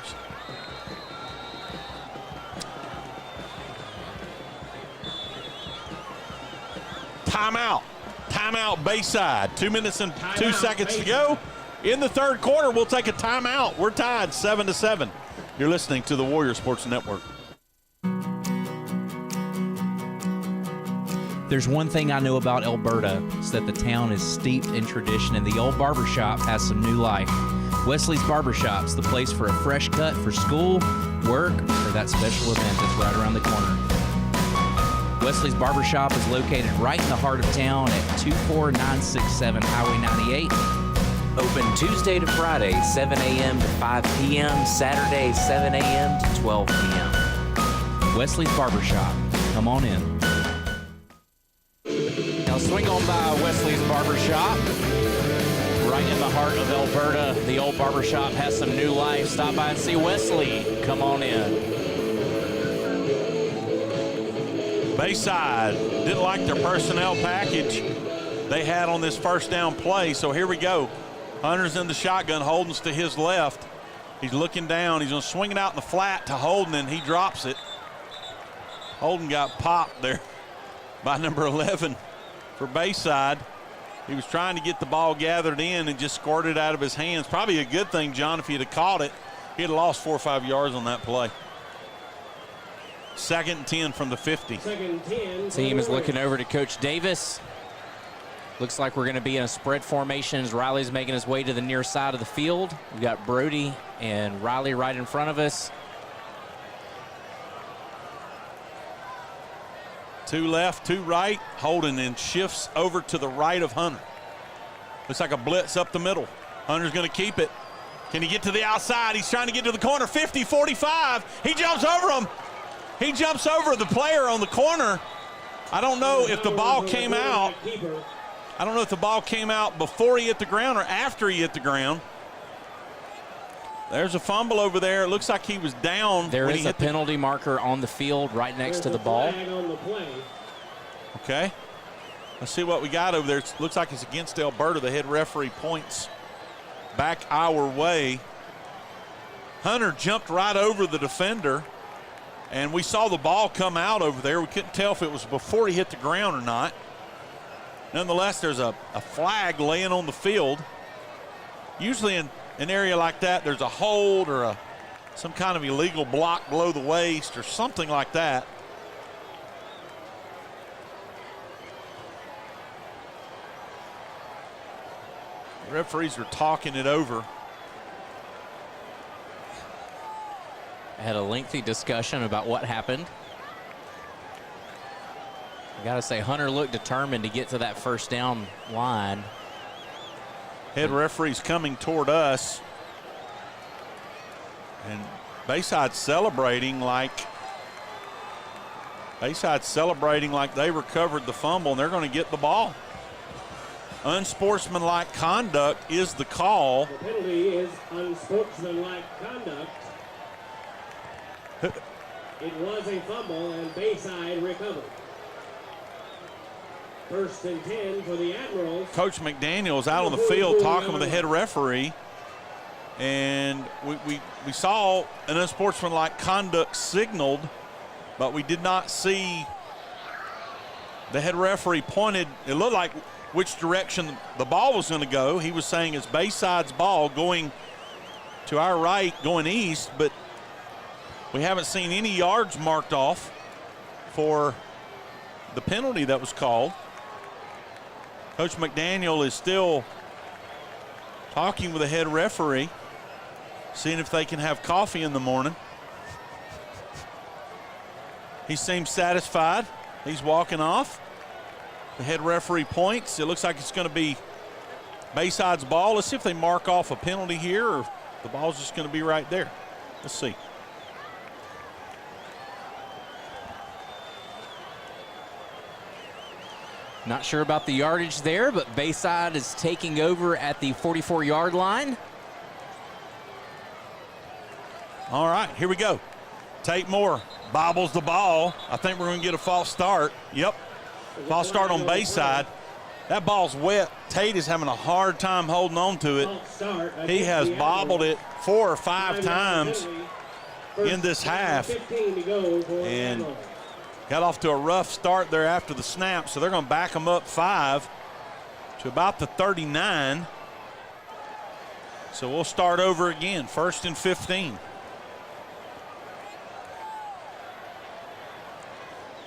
Timeout. Timeout Bayside. 2 minutes and 2 seconds to go. In the 3rd quarter, we'll take a timeout. We're tied 7-7. You're listening to the Warrior Sports Network. There's one thing I know about Elberta, is that the town is steeped in tradition, and the old barbershop has some new life. Wesley's Barbershop's the place for a fresh cut for school, work, or that special event that's right around the corner. Wesley's Barbershop is located right in the heart of town at 24967 Highway 98. Open Tuesday to Friday, 7 a.m. to 5 p.m., Saturday, 7 a.m. to 12 p.m. Wesley's Barbershop. Come on in. Now swing on by Wesley's Barbershop. Right in the heart of Alberta. The old barbershop has some new life. Stop by and see Wesley. Come on in. Bayside didn't like their personnel package they had on this first down play, so here we go. Hunter's in the shotgun, Holden's to his left. He's looking down. He's going to swing it out in the flat to Holden, and he drops it. Holden got popped there by number 11 for Bayside. He was trying to get the ball gathered in and just squirted out of his hands. Probably a good thing, John, if he'd have caught it. He'd have lost 4 or 5 yards on that play. 2nd and 10 from the 50. Team is looking over to Coach Davis. Looks like we're going to be in a spread formation as Riley's making his way to the near side of the field. We've got Brody and Riley right in front of us. 2 left, 2 right. Holden and shifts over to the right of Hunter. Looks like a blitz up the middle. Hunter's going to keep it. Can he get to the outside? He's trying to get to the corner. 50, 45. He jumps over him. He jumps over the player on the corner. I don't know if the ball came out. I don't know if the ball came out before he hit the ground or after he hit the ground. There's a fumble over there. It looks like he was down. There is a penalty marker on the field right next to the ball. Okay. Let's see what we got over there. It looks like it's against Alberta. The head referee points back our way. Hunter jumped right over the defender, and we saw the ball come out over there. We couldn't tell if it was before he hit the ground or not. Nonetheless, there's a flag laying on the field. Usually in an area like that, there's a hold or some kind of illegal block below the waist or something like that. The referees are talking it over. I had a lengthy discussion about what happened. I gotta say, Hunter looked determined to get to that first down line. Head referee's coming toward us. And Bayside celebrating like they recovered the fumble, and they're going to get the ball. Unsportsmanlike conduct is the call. The penalty is unsportsmanlike conduct. It was a fumble, and Bayside recovered. 1st and 10 for the Admirals. Coach McDaniel's out on the field talking with the head referee, and we saw an unsportsmanlike conduct signaled, but we did not see the head referee pointed. It looked like which direction the ball was going to go. He was saying it's Bayside's ball going to our right, going east, but we haven't seen any yards marked off for the penalty that was called. Coach McDaniel is still talking with the head referee, seeing if they can have coffee in the morning. He seems satisfied. He's walking off. The head referee points. It looks like it's going to be Bayside's ball. Let's see if they mark off a penalty here or if the ball's just going to be right there. Let's see. Not sure about the yardage there, but Bayside is taking over at the 44-yard line. All right, here we go. Tate Moore bobbles the ball. I think we're going to get a false start. Yep, false start on Bayside. That ball's wet. Tate is having a hard time holding on to it. He has bobbled it 4 or 5 times in this half and got off to a rough start there after the snap, so they're going to back them up 5 to about the 39. So we'll start over again, 1st and 15.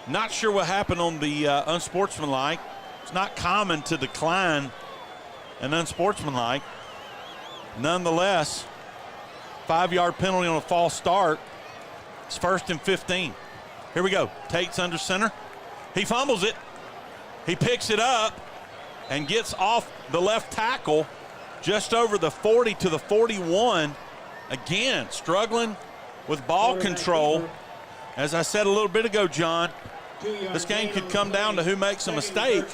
Not sure what happened on the unsportsmanlike. It's not common to decline an unsportsmanlike. Nonetheless, 5-yard penalty on a false start. It's 1st and 15. Here we go. Tate's under center. He fumbles it. He picks it up and gets off the left tackle just over the 40 to the 41. Again, struggling with ball control. As I said a little bit ago, John, this game could come down to who makes a mistake.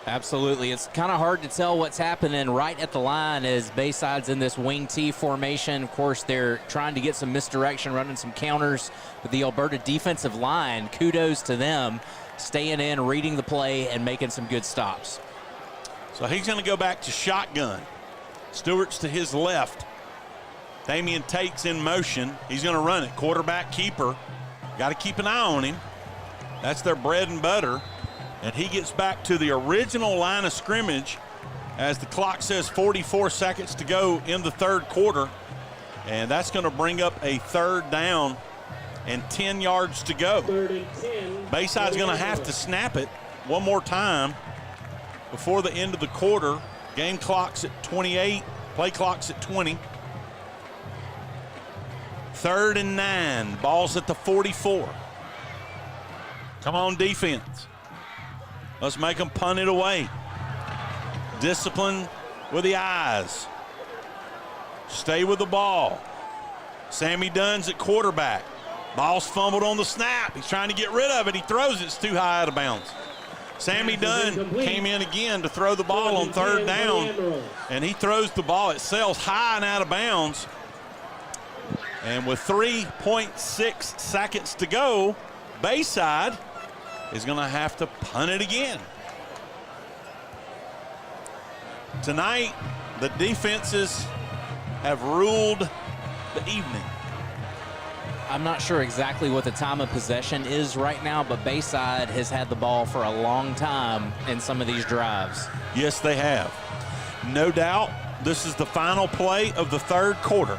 Absolutely. It's kind of hard to tell what's happening right at the line as Bayside's in this wing T formation. Of course, they're trying to get some misdirection, running some counters. But the Alberta defensive line, kudos to them, staying in, reading the play, and making some good stops. So he's going to go back to shotgun. Stewart's to his left. Damian Tate's in motion. He's going to run it. Quarterback keeper. Got to keep an eye on him. That's their bread and butter. And he gets back to the original line of scrimmage as the clock says 44 seconds to go in the 3rd quarter. And that's going to bring up a 3rd down and 10 yards to go. Bayside's going to have to snap it one more time before the end of the quarter. Game clock's at 28, play clock's at 20. 3rd and 9, ball's at the 44. Come on, defense. Let's make them punt it away. Discipline with the eyes. Stay with the ball. Sammy Dunn's at quarterback. Ball's fumbled on the snap. He's trying to get rid of it. He throws it. It's too high out of bounds. Sammy Dunn came in again to throw the ball on third down, and he throws the ball. It sails high and out of bounds. And with 3.6 seconds to go, Bayside is going to have to punt it again. Tonight, the defenses have ruled the evening. I'm not sure exactly what the time of possession is right now, but Bayside has had the ball for a long time in some of these drives. Yes, they have. No doubt, this is the final play of the third quarter.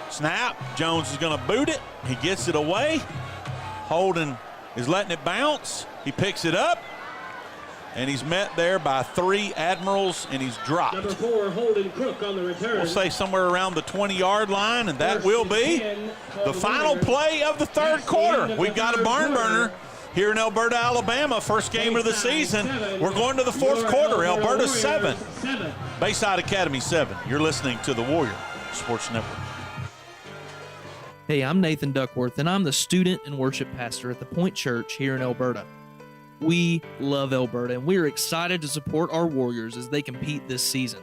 Snap, Jones is going to boot it. He gets it away. Holden is letting it bounce. He picks it up, and he's met there by 3 Admirals, and he's dropped. Number 4, Holden Crook on the return. We'll say somewhere around the 20-yard line, and that will be the final play of the third quarter. We've got a barn burner here in Elberta, Alabama. First game of the season. We're going to the fourth quarter. Elberta 7, Bayside Academy 7. You're listening to the Warrior Sports Network. Hey, I'm Nathan Duckworth, and I'm the student and worship pastor at the Point Church here in Elberta. We love Elberta, and we are excited to support our Warriors as they compete this season.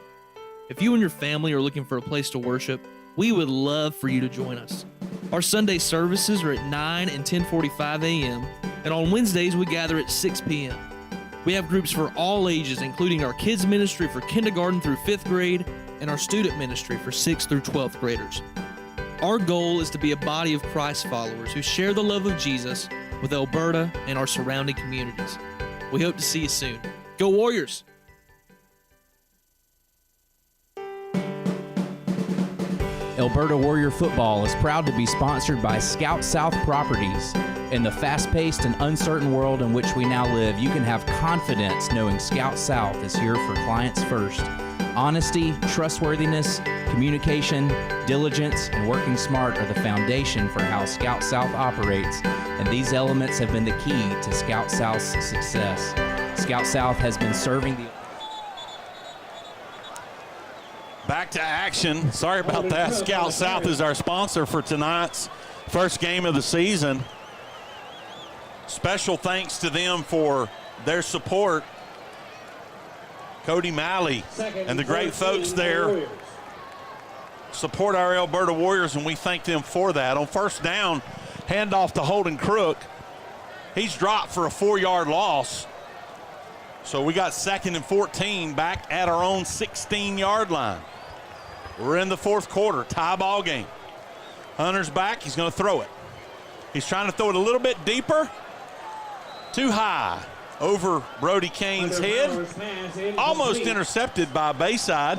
If you and your family are looking for a place to worship, we would love for you to join us. Our Sunday services are at 9 and 10:45 a.m., and on Wednesdays we gather at 6 p.m. We have groups for all ages, including our kids ministry for kindergarten through 5th grade and our student ministry for 6th through 12th graders. Our goal is to be a body of Christ followers who share the love of Jesus with Elberta and our surrounding communities. We hope to see you soon. Go Warriors! Elberta Warrior Football is proud to be sponsored by Scout South Properties. In the fast-paced and uncertain world in which we now live, you can have confidence knowing Scout South is here for clients first. Honesty, trustworthiness, communication, diligence, and working smart are the foundation for how Scout South operates, and these elements have been the key to Scout South's success. Scout South has been serving the... Back to action. Sorry about that. Scout South is our sponsor for tonight's first game of the season. Special thanks to them for their support. Cody Malley and the great folks there support our Elberta Warriors, and we thank them for that. On first down, handoff to Holden Crook. He's dropped for a 4-yard loss. So we got 2nd and 14 back at our own 16-yard line. We're in the fourth quarter, tie ball game. Hunter's back, he's going to throw it. He's trying to throw it a little bit deeper. Too high over Brody Kane's head. Almost intercepted by Bayside.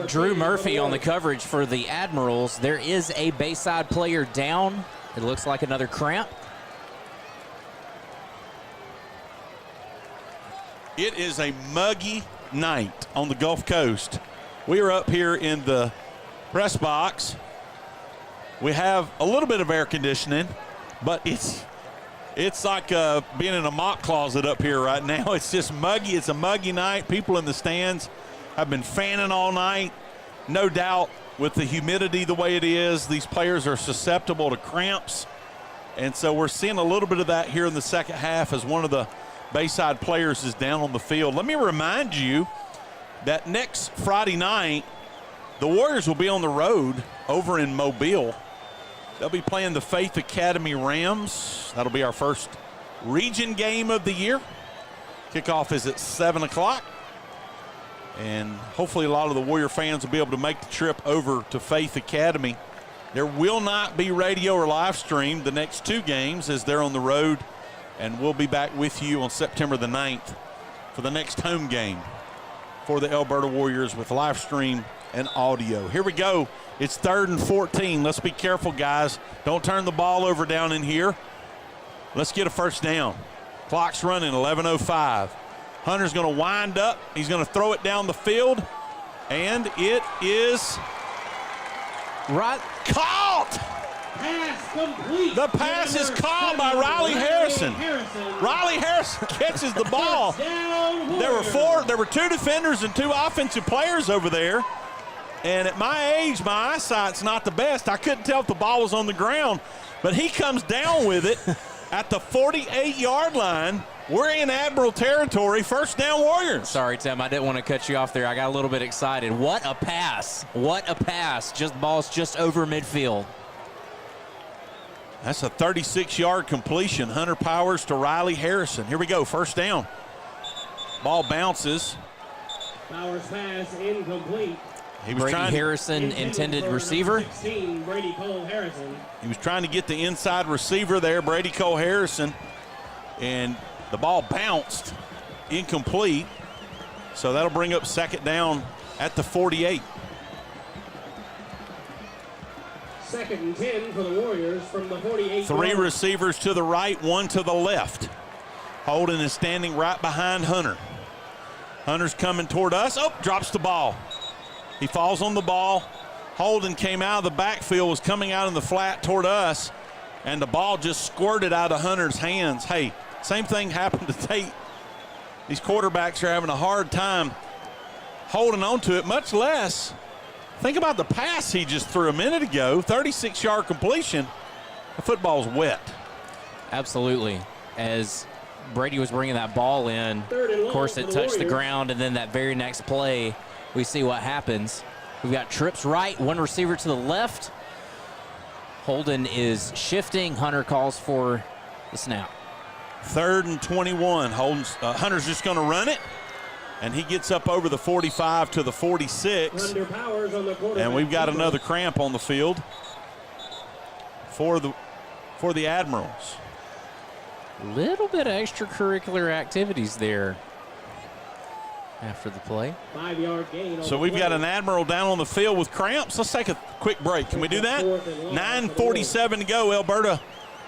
Drew Murphy on the coverage for the Admirals. There is a Bayside player down. It looks like another cramp. It is a muggy night on the Gulf Coast. We are up here in the press box. We have a little bit of air conditioning, but it's like being in a mock closet up here right now. It's just muggy. It's a muggy night. People in the stands have been fanning all night. No doubt with the humidity the way it is, these players are susceptible to cramps. And so we're seeing a little bit of that here in the second half as one of the Bayside players is down on the field. Let me remind you that next Friday night, the Warriors will be on the road over in Mobile. They'll be playing the Faith Academy Rams. That'll be our first region game of the year. Kickoff is at 7 o'clock. And hopefully a lot of the Warrior fans will be able to make the trip over to Faith Academy. There will not be radio or live stream the next 2 games as they're on the road. And we'll be back with you on September the 9th for the next home game for the Elberta Warriors with live stream and audio. Here we go. It's 3rd and 14. Let's be careful, guys. Don't turn the ball over down in here. Let's get a first down. Clock's running, 11:05. Hunter's going to wind up. He's going to throw it down the field, and it is right caught. Pass complete. The pass is caught by Riley Harrison. Riley Harrison catches the ball. There were 2 defenders and 2 offensive players over there. And at my age, my eyesight's not the best. I couldn't tell if the ball was on the ground, but he comes down with it at the 48-yard line. We're in Admiral territory. First down, Warriors. Sorry, Tim, I didn't want to cut you off there. I got a little bit excited. What a pass. What a pass. Ball's just over midfield. That's a 36-yard completion. Hunter Powers to Riley Harrison. Here we go, first down. Ball bounces. Powers pass incomplete. He was Brady Harrison, intended receiver. 16, Brady Cole Harrison. He was trying to get the inside receiver there, Brady Cole Harrison, and the ball bounced incomplete. So that'll bring up second down at the 48. Second and 10 for the Warriors from the 48. Three receivers to the right, one to the left. Holden is standing right behind Hunter. Hunter's coming toward us. Oh, drops the ball. He falls on the ball. Holden came out of the backfield, was coming out in the flat toward us, and the ball just squirted out of Hunter's hands. Hey, same thing happened to Tate. These quarterbacks are having a hard time holding on to it, much less think about the pass he just threw a minute ago, 36-yard completion. The football's wet. Absolutely. As Brady was bringing that ball in, of course it touched the ground, and then that very next play, we see what happens. We've got trips right, one receiver to the left. Holden is shifting. Hunter calls for the snap. 3rd and 21. Hunter's just going to run it, and he gets up over the 45 to the 46. And we've got another cramp on the field for the Admirals. Little bit of extracurricular activities there after the play. 5-yard gain. So we've got an Admiral down on the field with cramps. Let's take a quick break. Can we do that? 9:47 to go. Alberta,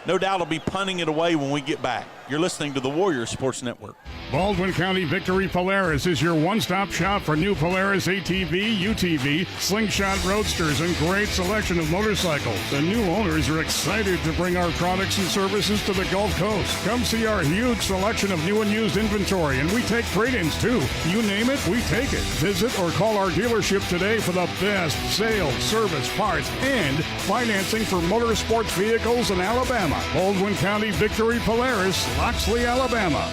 no doubt, will be punting it away when we get back. You're listening to the Warriors Sports Network. Baldwin County Victory Polaris is your one-stop shop for new Polaris ATV, UTV, Slingshot Roadsters, and great selection of motorcycles. The new owners are excited to bring our products and services to the Gulf Coast. Come see our huge selection of new and used inventory, and we take trade-ins too. You name it, we take it. Visit or call our dealership today for the best sales, service, parts, and financing for motorsports vehicles in Alabama. Baldwin County Victory Polaris, Loxley, Alabama.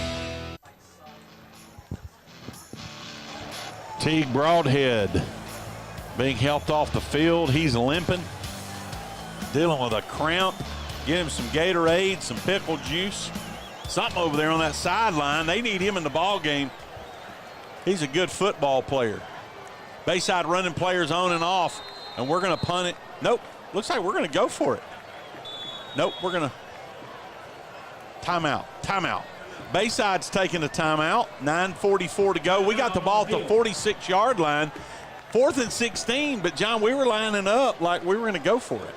Teague Broadhead being helped off the field. He's limping, dealing with a cramp. Get him some Gatorade, some pickle juice, something over there on that sideline. They need him in the ball game. He's a good football player. Bayside running players on and off, and we're going to punt it. Nope, looks like we're going to go for it. Nope, we're going to timeout. Bayside's taking a timeout. 9:44 to go. We got the ball at the 46-yard line. 4th and 16, but John, we were lining up like we were going to go for it.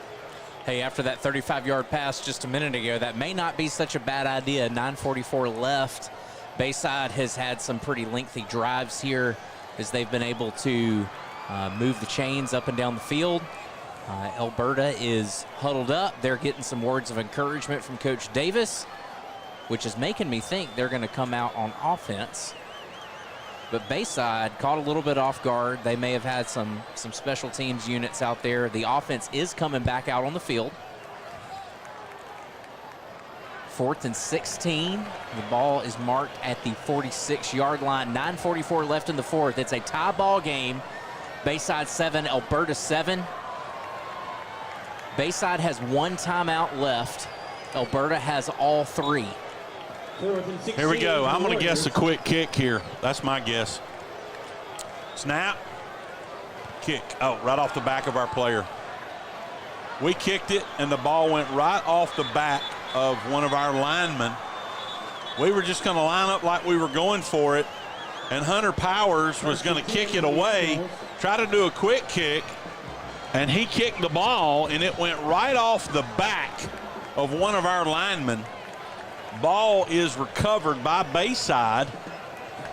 Hey, after that 35-yard pass just a minute ago, that may not be such a bad idea. 9:44 left. Bayside has had some pretty lengthy drives here as they've been able to move the chains up and down the field. Elberta is huddled up. They're getting some words of encouragement from Coach Davis, which is making me think they're going to come out on offense. But Bayside caught a little bit off guard. They may have had some special teams units out there. The offense is coming back out on the field. 4th and 16. The ball is marked at the 46-yard line. 9:44 left in the 4th. It's a tie ball game. Bayside 7, Alberta 7. Bayside has one timeout left. Alberta has all 3. Here we go. I'm going to guess a quick kick here. That's my guess. Snap. Kick. Oh, right off the back of our player. We kicked it, and the ball went right off the back of one of our linemen. We were just going to line up like we were going for it, and Hunter Powers was going to kick it away, try to do a quick kick, and he kicked the ball, and it went right off the back of one of our linemen. Ball is recovered by Bayside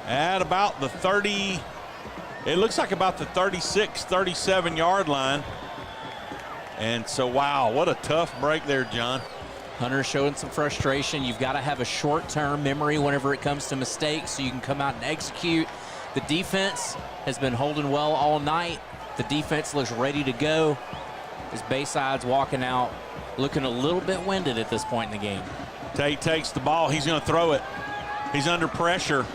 at about the 30, it looks like about the 36, 37-yard line. And so, wow, what a tough break there, John. Hunter showing some frustration. You've got to have a short-term memory whenever it comes to mistakes so you can come out and execute. The defense has been holding well all night. The defense looks ready to go as Bayside's walking out, looking a little bit winded at this point in the game. Tate takes the ball. He's going to throw it. He's under pressure.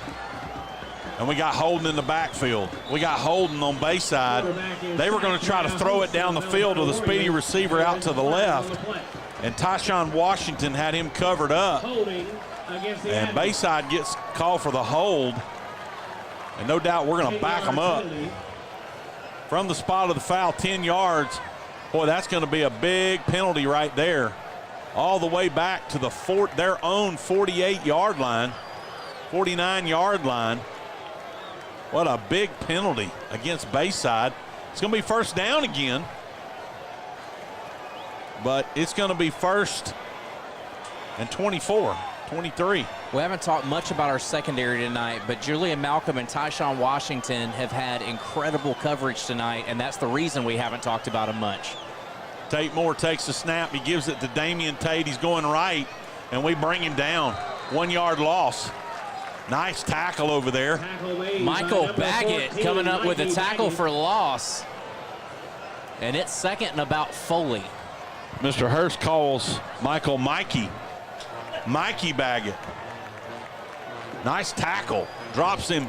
And we got Holden in the backfield. We got Holden on Bayside. They were going to try to throw it down the field with a speedy receiver out to the left. And Tyshawn Washington had him covered up. And Bayside gets called for the hold. And no doubt we're going to back them up. From the spot of the foul, 10 yards. Boy, that's going to be a big penalty right there. All the way back to their own 48-yard line, 49-yard line. What a big penalty against Bayside. It's going to be first down again. But it's going to be first and 24, 23. We haven't talked much about our secondary tonight, but Julian Malcolm and Tyshawn Washington have had incredible coverage tonight, and that's the reason we haven't talked about them much. Tate Moore takes the snap. He gives it to Damian Tate. He's going right, and we bring him down. 1 yard loss. Nice tackle over there. Michael Baggett coming up with a tackle for loss. And it's second and about Foley. Mr. Hurst calls Michael Mikey Baggett. Nice tackle. Drops him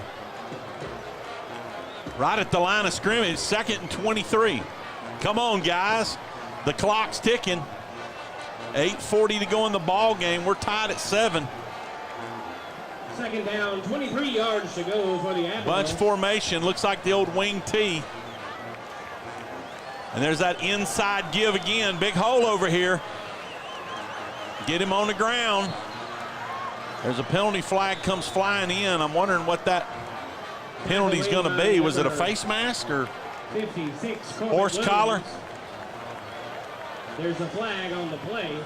right at the line of scrimmage. Second and 23. Come on, guys. The clock's ticking. 8:40 to go in the ball game. We're tied at 7. Second down, 23 yards to go for the Admirals. Bunch formation. Looks like the old wing T. And there's that inside give again. Big hole over here. Get him on the ground. There's a penalty flag comes flying in. I'm wondering what that penalty's going to be. Was it a face mask or 56 horse collar? There's a flag on the play.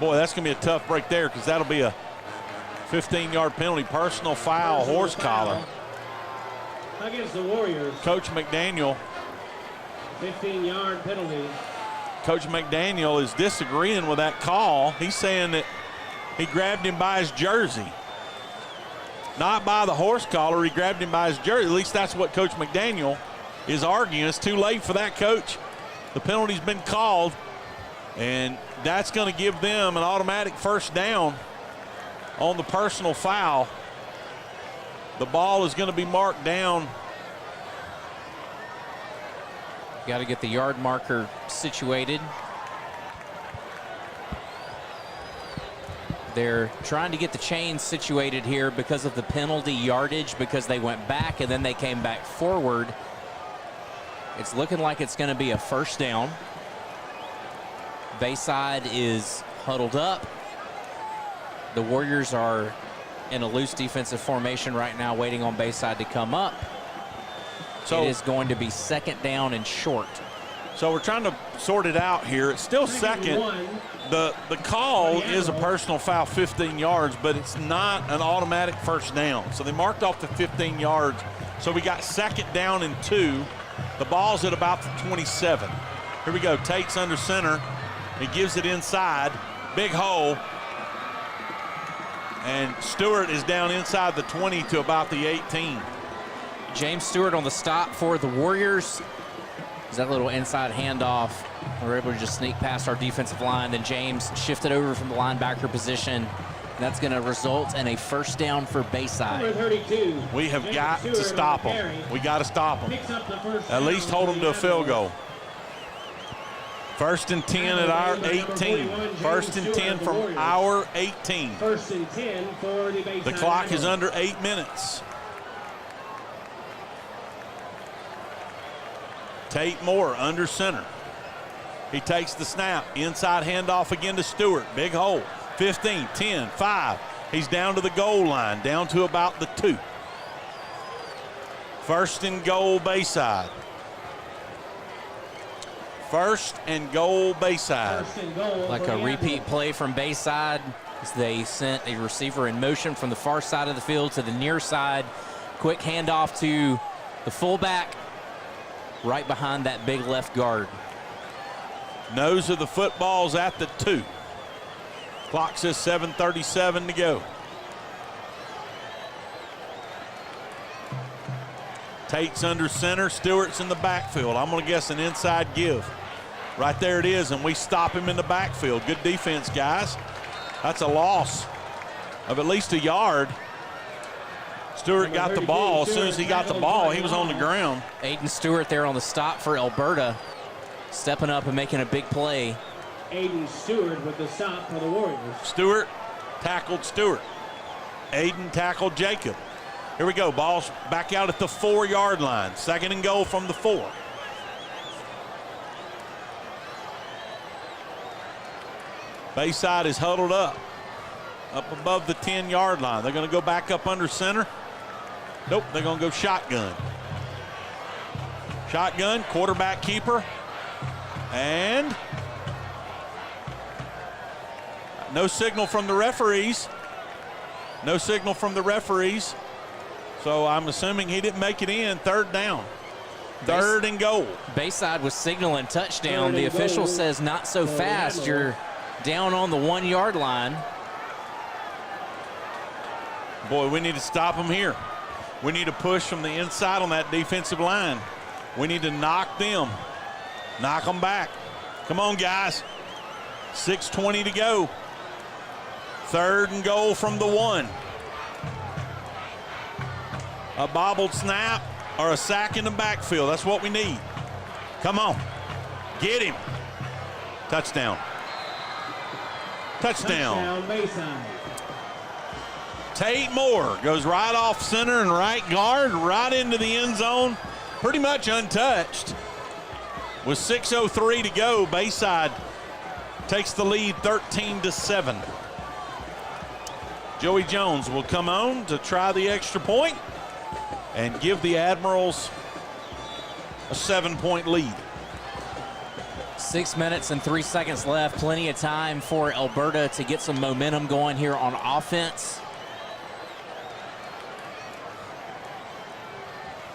Boy, that's going to be a tough break there because that'll be a 15-yard penalty. Personal foul, horse collar. Against the Warriors. Coach McDaniel. 15-yard penalty. Coach McDaniel is disagreeing with that call. He's saying that he grabbed him by his jersey. Not by the horse collar, he grabbed him by his jersey. At least that's what Coach McDaniel is arguing. It's too late for that, Coach. The penalty's been called, and that's going to give them an automatic first down on the personal foul. The ball is going to be marked down. Got to get the yard marker situated. They're trying to get the chains situated here because of the penalty yardage, because they went back and then they came back forward. It's looking like it's going to be a first down. Bayside is huddled up. The Warriors are in a loose defensive formation right now, waiting on Bayside to come up. So it is going to be second down and short. So we're trying to sort it out here. It's still second. The call is a personal foul, 15 yards, but it's not an automatic first down. So they marked off the 15 yards. So we got second down and 2. The ball's at about the 27. Here we go. Tate's under center. He gives it inside. Big hole. And Stewart is down inside the 20 to about the 18. James Stewart on the stop for the Warriors. Is that little inside handoff. We're able to just sneak past our defensive line. Then James shifted over from the linebacker position. That's going to result in a first down for Bayside. Number 32. We have got to stop them. We got to stop them. At least hold them to a field goal. First and 10 at our 18. First and 10 from our 18. First and 10 for the Bayside. The clock is under 8 minutes. Tate Moore under center. He takes the snap. Inside handoff again to Stewart. Big hole. 15, 10, 5. He's down to the goal line, down to about the 2. First and goal, Bayside. First and goal, Bayside. Like a repeat play from Bayside, as they sent a receiver in motion from the far side of the field to the near side. Quick handoff to the fullback, right behind that big left guard. Nose of the football's at the 2. Clock says 7:37 to go. Tate's under center. Stewart's in the backfield. I'm going to guess an inside give. Right there it is, and we stop him in the backfield. Good defense, guys. That's a loss of at least a yard. Stewart got the ball. As soon as he got the ball, he was on the ground. Aiden Stewart there on the stop for Elberta, stepping up and making a big play. Aiden Stewart with the stop for the Warriors. Stewart tackled Stewart. Aiden tackled Jacob. Here we go. Ball's back out at the 4-yard line. 2nd and goal from the 4. Bayside is huddled up above the 10-yard line. They're going to go back up under center. Nope, they're going to go shotgun. Shotgun, quarterback keeper. And no signal from the referees. No signal from the referees. So I'm assuming he didn't make it in. 3rd down. 3rd and goal. Bayside was signaling touchdown. The official says not so fast. You're down on the 1-yard line. Boy, we need to stop them here. We need to push from the inside on that defensive line. We need to knock them. Knock them back. Come on, guys. 6:20 to go. 3rd and goal from the 1. A bobbled snap or a sack in the backfield. That's what we need. Come on. Get him. Touchdown. Touchdown. Bayside. Tate Moore goes right off center and right guard, right into the end zone, pretty much untouched. With 6:03 to go, Bayside takes the lead 13-7. Joey Jones will come on to try the extra point and give the Admirals a 7-point lead. 6 minutes and 3 seconds left. Plenty of time for Elberta to get some momentum going here on offense.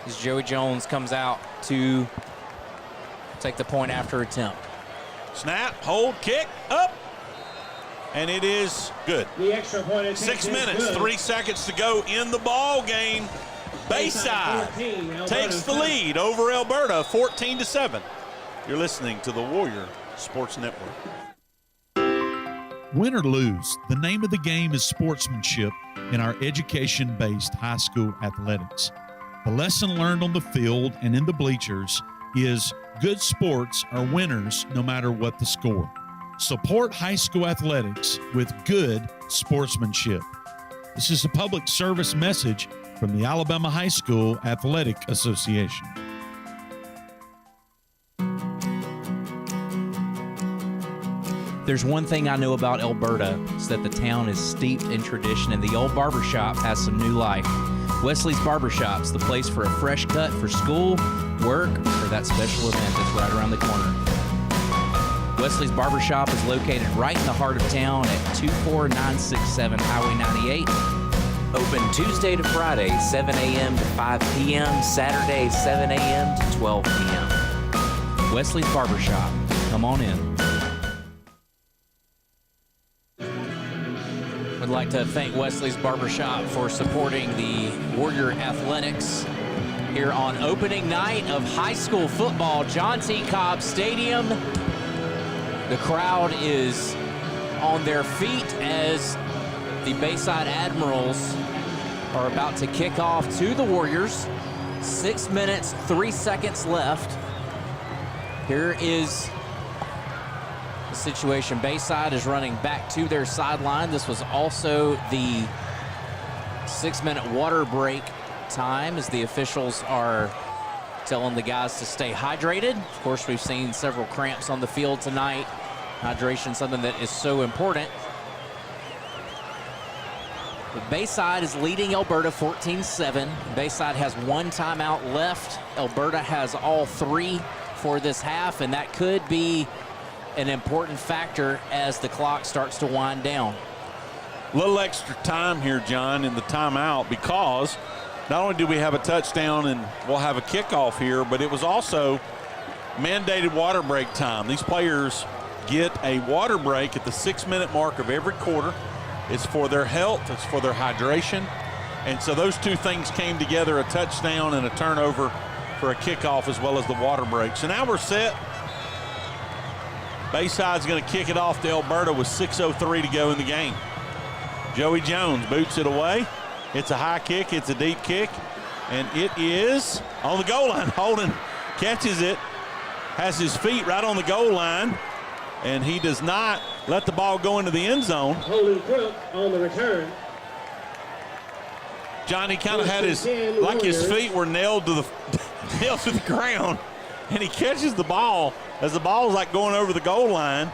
As Joey Jones comes out to take the point after attempt. Snap, hold, kick, up. And it is good. The extra point. 6 minutes, 3 seconds to go in the ball game. Bayside takes the lead over Elberta, 14-7. You're listening to the Warrior Sports Network. Win or lose, the name of the game is sportsmanship in our education-based high school athletics. The lesson learned on the field and in the bleachers is good sports are winners no matter what the score. Support high school athletics with good sportsmanship. This is a public service message from the Alabama High School Athletic Association. There's one thing I know about Elberta, is that the town is steeped in tradition, and the old barbershop has some new life. Wesley's Barbershop's the place for a fresh cut for school, work, or that special event that's right around the corner. Wesley's Barbershop is located right in the heart of town at 24967 Highway 98. Open Tuesday to Friday, 7 a.m. to 5 p.m., Saturday, 7 a.m. to 12 p.m. Wesley's Barbershop. Come on in. I'd like to thank Wesley's Barbershop for supporting the Warrior Athletics here on opening night of high school football, John T. Cobb Stadium. The crowd is on their feet as the Bayside Admirals are about to kick off to the Warriors. 6 minutes, 3 seconds left. Here is the situation. Bayside is running back to their sideline. This was also the 6-minute water break time as the officials are telling the guys to stay hydrated. Of course, we've seen several cramps on the field tonight. Hydration, something that is so important. But Bayside is leading Elberta 14-7. Bayside has 1 timeout left. Elberta has all 3 for this half, and that could be an important factor as the clock starts to wind down. A little extra time here, John, in the timeout, because not only do we have a touchdown and we'll have a kickoff here, but it was also mandated water break time. These players get a water break at the 6-minute mark of every quarter. It's for their health, it's for their hydration, And so those two things came together, a touchdown and a turnover for a kickoff, as well as the water break. So now we're set. Bayside's going to kick it off to Elberta with 6:03 to go in the game. Joey Jones boots it away. It's a high kick, it's a deep kick, and it is on the goal line. Holden catches it, has his feet right on the goal line, and he does not let the ball go into the end zone. Holden Crook on the return. Johnny kind of had like his feet were nailed to the nailed to the ground, and he catches the ball as the ball is like going over the goal line,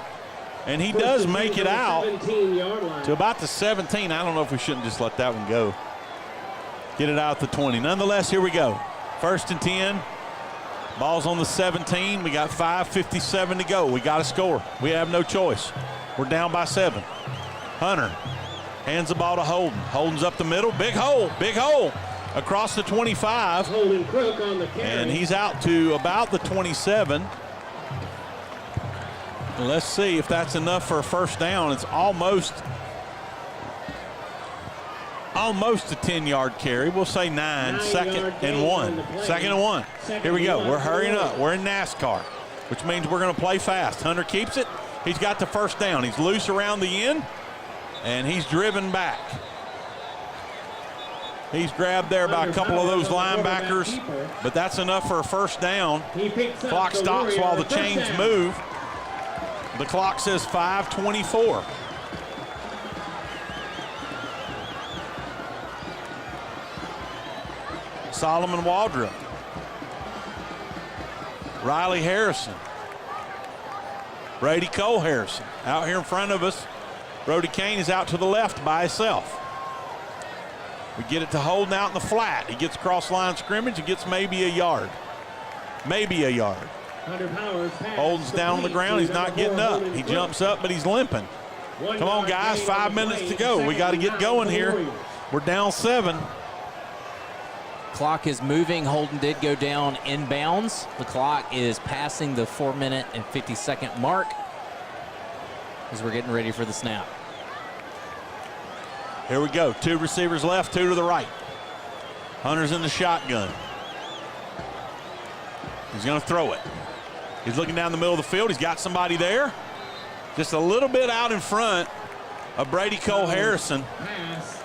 and he does make it out to about the 17. I don't know if we shouldn't just let that one go. Get it out at the 20. Nonetheless, here we go. 1st and 10. Ball's on the 17. We got 5:57 to go. We got to score. We have no choice. We're down by 7. Hunter hands the ball to Holden. Holden's up the middle. Big hole across the 25. Holden Crook on the carry. And he's out to about the 27. Let's see if that's enough for a first down. It's almost a 10-yard carry. We'll say 9. 2nd and 1. 2nd and 1. Here we go. We're hurrying up. We're in NASCAR, which means we're going to play fast. Hunter keeps it. He's got the first down. He's loose around the end, and he's driven back. He's grabbed there by a couple of those linebackers, but that's enough for a first down. Clock stops while the chains move. The clock says 5:24. Solomon Waldrop. Riley Harrison. Brady Cole Harrison out here in front of us. Brody Kane is out to the left by himself. We get it to Holden out in the flat. He gets across line scrimmage and gets maybe a yard. Maybe a yard. Holden's down on the ground. He's not getting up. He jumps up, but he's limping. Come on, guys. 5 minutes to go. We got to get going here. We're down 7. Clock is moving. Holden did go down inbounds. The clock is passing the 4-minute and 50-second mark as we're getting ready for the snap. Here we go. 2 receivers left, 2 to the right. Hunter's in the shotgun. He's going to throw it. He's looking down the middle of the field. He's got somebody there. Just a little bit out in front of Brady Cole Harrison.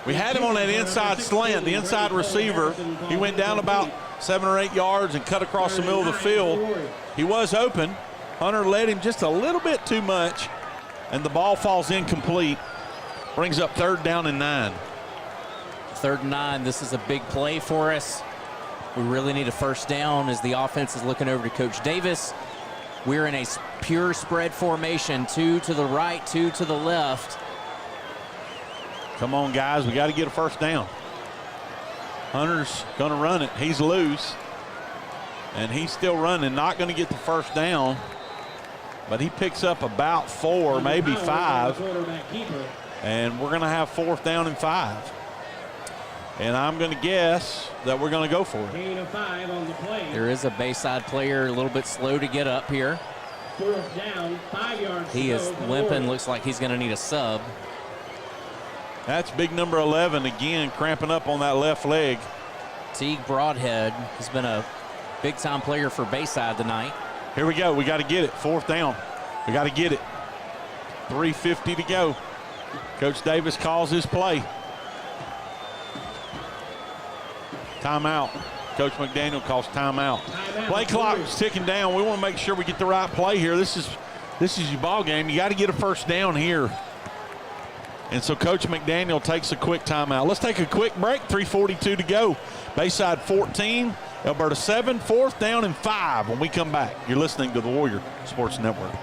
We had him on that inside slant, the inside receiver. He went down about 7 or 8 yards and cut across the middle of the field. He was open. Hunter led him just a little bit too much, and the ball falls incomplete. Brings up 3rd down and 9. 3rd and 9. This is a big play for us. We really need a first down as the offense is looking over to Coach Davis. We're in a pure spread formation. 2 to the right, 2 to the left. Come on, guys. We got to get a first down. Hunter's going to run it. He's loose. And he's still running. Not going to get the first down. But he picks up about 4, maybe 5. And we're going to have 4th down and 5. And I'm going to guess that we're going to go for it. Gain of 5 on the play. There is a Bayside player a little bit slow to get up here. 4th down, 5 yards. He is limping. Looks like he's going to need a sub. That's big number 11 again, cramping up on that left leg. Teague Broadhead has been a big-time player for Bayside tonight. Here we go. We got to get it. 4th down. We got to get it. 3:50 to go. Coach Davis calls his play. Timeout. Coach McDaniel calls timeout. Play clock is ticking down. We want to make sure we get the right play here. This is your ball game. You got to get a first down here. And so Coach McDaniel takes a quick timeout. Let's take a quick break. 3:42 to go. Bayside 14, Alberta 7, 4th down and 5 when we come back. You're listening to the Warrior Sports Network.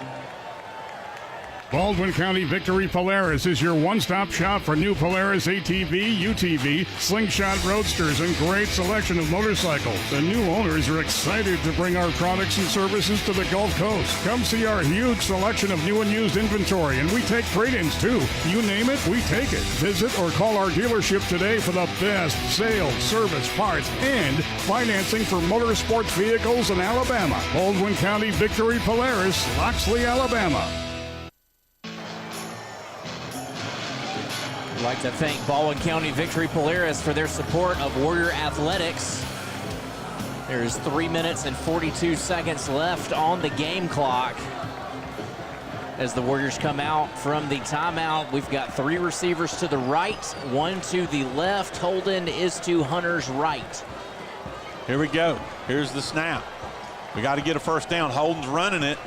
Baldwin County Victory Polaris is your one-stop shop for new Polaris ATV, UTV, slingshot roadsters, and great selection of motorcycles. The new owners are excited to bring our products and services to the Gulf Coast. Come see our huge selection of new and used inventory, and we take trade-ins too. You name it, we take it. Visit or call our dealership today for the best sales, service, parts, and financing for motorsports vehicles in Alabama. Baldwin County Victory Polaris, Loxley, Alabama. I'd like to thank Baldwin County Victory Polaris for their support of Warrior Athletics. There's 3 minutes and 42 seconds left on the game clock. As the Warriors come out from the timeout, we've got 3 receivers to the right, 1 to the left. Holden is to Hunter's right. Here we go. Here's the snap. We got to get a first down. Holden's running it.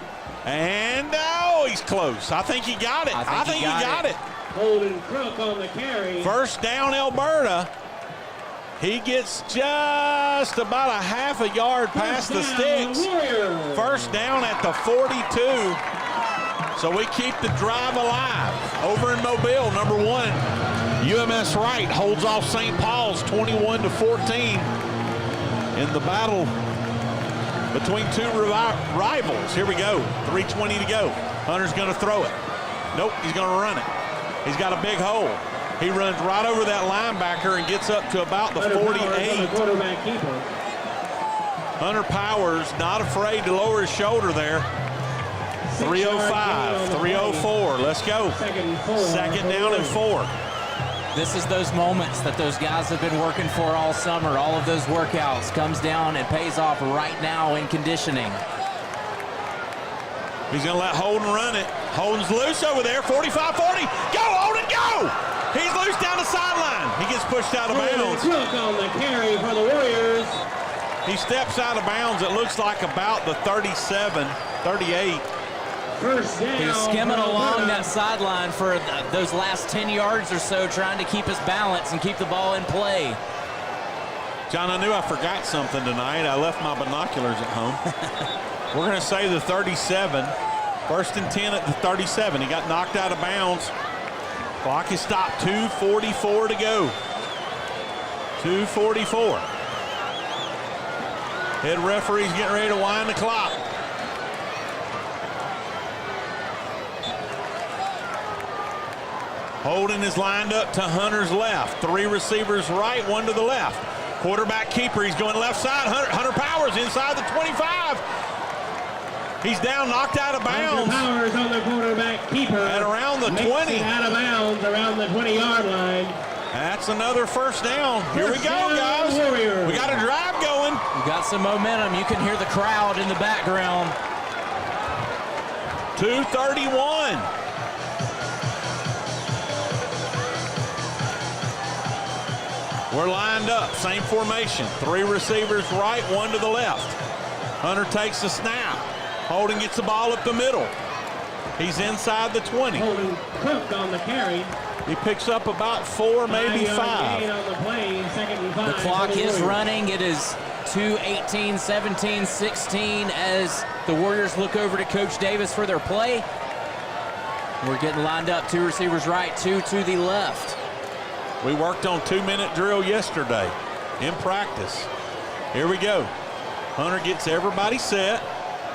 And, oh, he's close. I think he got it. I think he got it. Holden Crook on the carry. First down, Elberta. He gets just about a half a yard past the sticks. First down at the 42. So we keep the drive alive. Over in Mobile, number 1, UMS Wright holds off St. Paul's 21-14 in the battle between 2 rivals. Here we go, 3:20 to go. Hunter's gonna throw it. Nope, he's gonna run it. He's got a big hole. He runs right over that linebacker and gets up to about the 48. Hunter Powers not afraid to lower his shoulder there. 3:05, 3:04, let's go. Second down and 4. This is those moments that those guys have been working for all summer. All of those workouts comes down and pays off right now in conditioning. He's gonna let Holden run it. Holden's loose over there, 45-40. Go, Holden, go! He's loose down the sideline. He gets pushed out of bounds. On the carry for the Warriors. He steps out of bounds, it looks like about the 37, 38. First down. He was skimming along that sideline for those last 10 yards or so, trying to keep his balance and keep the ball in play. John, I knew I forgot something tonight. I left my binoculars at home. We're going to say the 37. First and 10 at the 37. He got knocked out of bounds. Clock is stopped. 2:44 to go. 2:44. Head referee's getting ready to wind the clock. Holden is lined up to Hunter's left. 3 receivers right, 1 to the left. Quarterback keeper, he's going left side. Hunter Powers inside the 25. He's down, knocked out of bounds. Hunter Powers on the quarterback keeper. At around the 20. Out of bounds around the 20-yard line. That's another first down. Here we go, guys. We got a drive going. We got some momentum. You can hear the crowd in the background. 2:31. We're lined up, same formation. 3 receivers right, 1 to the left. Hunter takes the snap. Holden gets the ball up the middle. He's inside the 20. Holden Cook on the carry. He picks up about 4, maybe 5. On the play, 2nd and 5. The clock is running. It is 2:18, 17, 16 as the Warriors look over to Coach Davis for their play. We're getting lined up, 2 receivers right, 2 to the left. We worked on 2-minute drill yesterday in practice. Here we go. Hunter gets everybody set.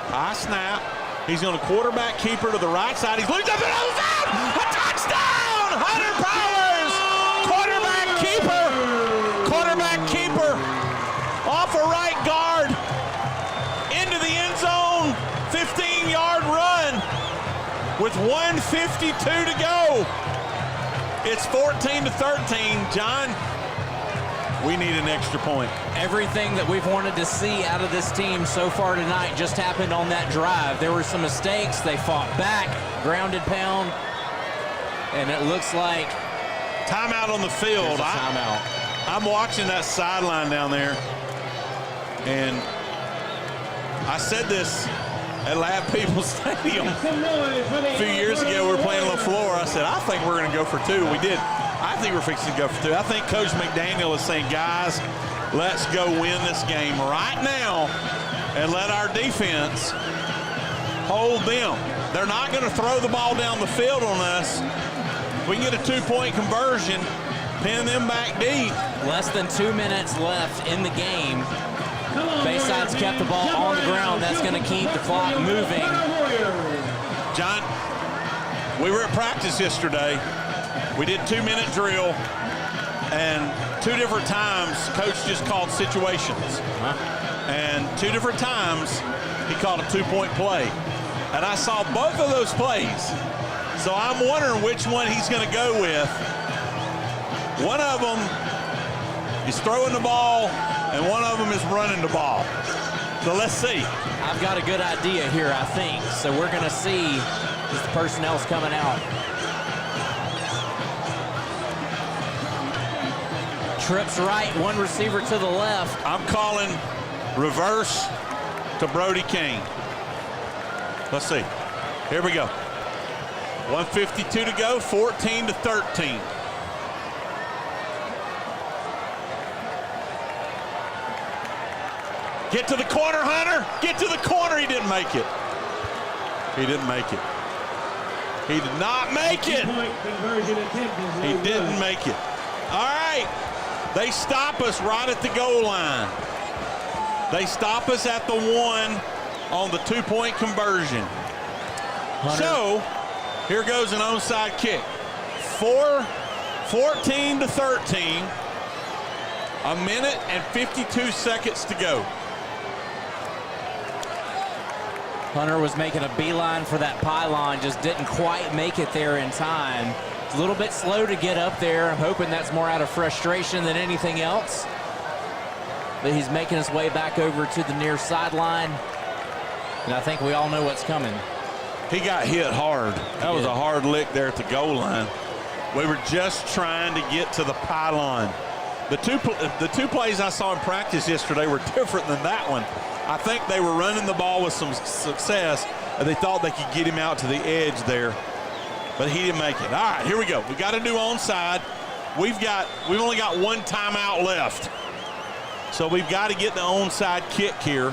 High snap. He's going to quarterback keeper to the right side. He's loose up and outside. A touchdown! Hunter Powers! Quarterback keeper. Quarterback keeper. Off a right guard. Into the end zone. 15-yard run with 1:52 to go. It's 14-13, John. We need an extra point. Everything that we've wanted to see out of this team so far tonight just happened on that drive. There were some mistakes. They fought back, grounded pound, and it looks like timeout on the field. Timeout. I'm watching that sideline down there, and I said this at Lab People Stadium a few years ago. We were playing LaFleur. I said, I think we're going to go for 2. We did. I think we're fixing to go for 2. I think Coach McDaniel is saying, guys, let's go win this game right now and let our defense hold them. They're not going to throw the ball down the field on us. We can get a 2-point conversion, pin them back deep. Less than 2 minutes left in the game. Bayside's kept the ball on the ground. That's going to keep the clock moving. John, we were at practice yesterday. We did 2-minute drill, and 2 different times, Coach just called situations. And 2 different times, he called a 2-point play. And I saw both of those plays. So I'm wondering which one he's going to go with. One of them is throwing the ball, and one of them is running the ball. So let's see. I've got a good idea here, I think. So we're going to see as the personnel's coming out. Trips right, one receiver to the left. I'm calling reverse to Brody Kane. Let's see. Here we go. 1:52 to go, 14-13. Get to the corner, Hunter. Get to the corner. He didn't make it. He didn't make it. He did not make it. He didn't make it. All right. They stop us right at the goal line. They stop us at the 1 on the 2-point conversion. Hunter. So here goes an onside kick. 14-13. A minute and 52 seconds to go. Hunter was making a beeline for that pylon, just didn't quite make it there in time. It's a little bit slow to get up there. I'm hoping that's more out of frustration than anything else. But he's making his way back over to the near sideline. And I think we all know what's coming. He got hit hard. That was a hard lick there at the goal line. We were just trying to get to the pylon. The two plays I saw in practice yesterday were different than that one. I think they were running the ball with some success, and they thought they could get him out to the edge there, but he didn't make it. All right, here we go. We got a new onside. We've only got one timeout left, so we've got to get the onside kick here,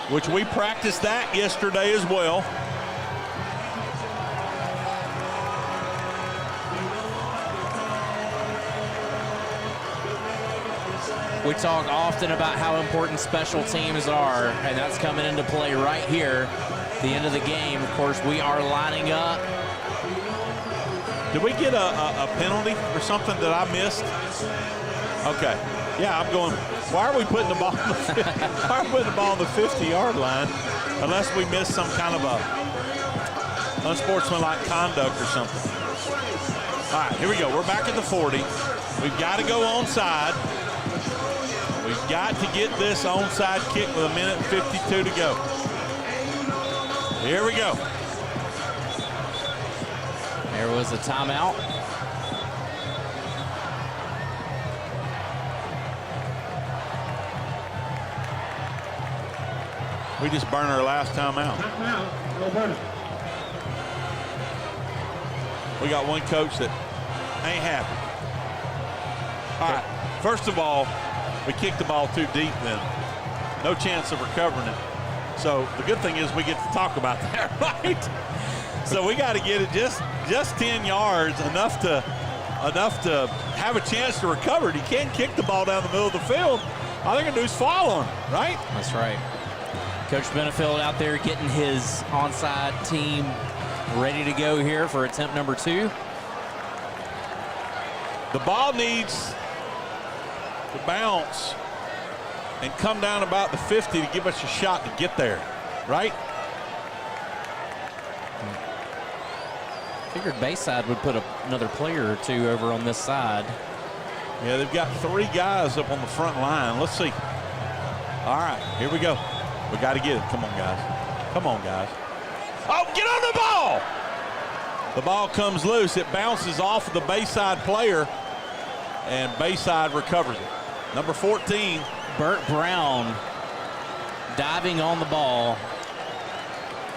which we practiced that yesterday as well. We talk often about how important special teams are, and that's coming into play right here. The end of the game, of course, we are lining up. Did we get a penalty or something that I missed? Okay. Yeah, I'm going, why are we putting the ball on the 50-yard line unless we miss some kind of a unsportsmanlike conduct or something? All right, here we go. We're back at the 40. We've got to go onside. We've got to get this onside kick with a minute and 52 to go. Here we go. There was a timeout. We just burned our last timeout. Timeout, Alberta. We got one coach that ain't happy. All right, first of all, we kicked the ball too deep then. No chance of recovering it. So the good thing is we get to talk about that, right? So we got to get it just 10 yards, enough to have a chance to recover it. You can't kick the ball down the middle of the field. All they're going to do is fall on it, right? That's right. Coach Benefield out there getting his onside team ready to go here for attempt number 2. The ball needs to bounce and come down about the 50 to give us a shot to get there, right? Figured Bayside would put another player or two over on this side. Yeah, they've got 3 guys up on the front line. Let's see. All right, here we go. We got to get it. Come on, guys. Come on, guys. Oh, get on the ball! The ball comes loose. It bounces off of the Bayside player, and Bayside recovers it. Number 14. Burt Brown diving on the ball.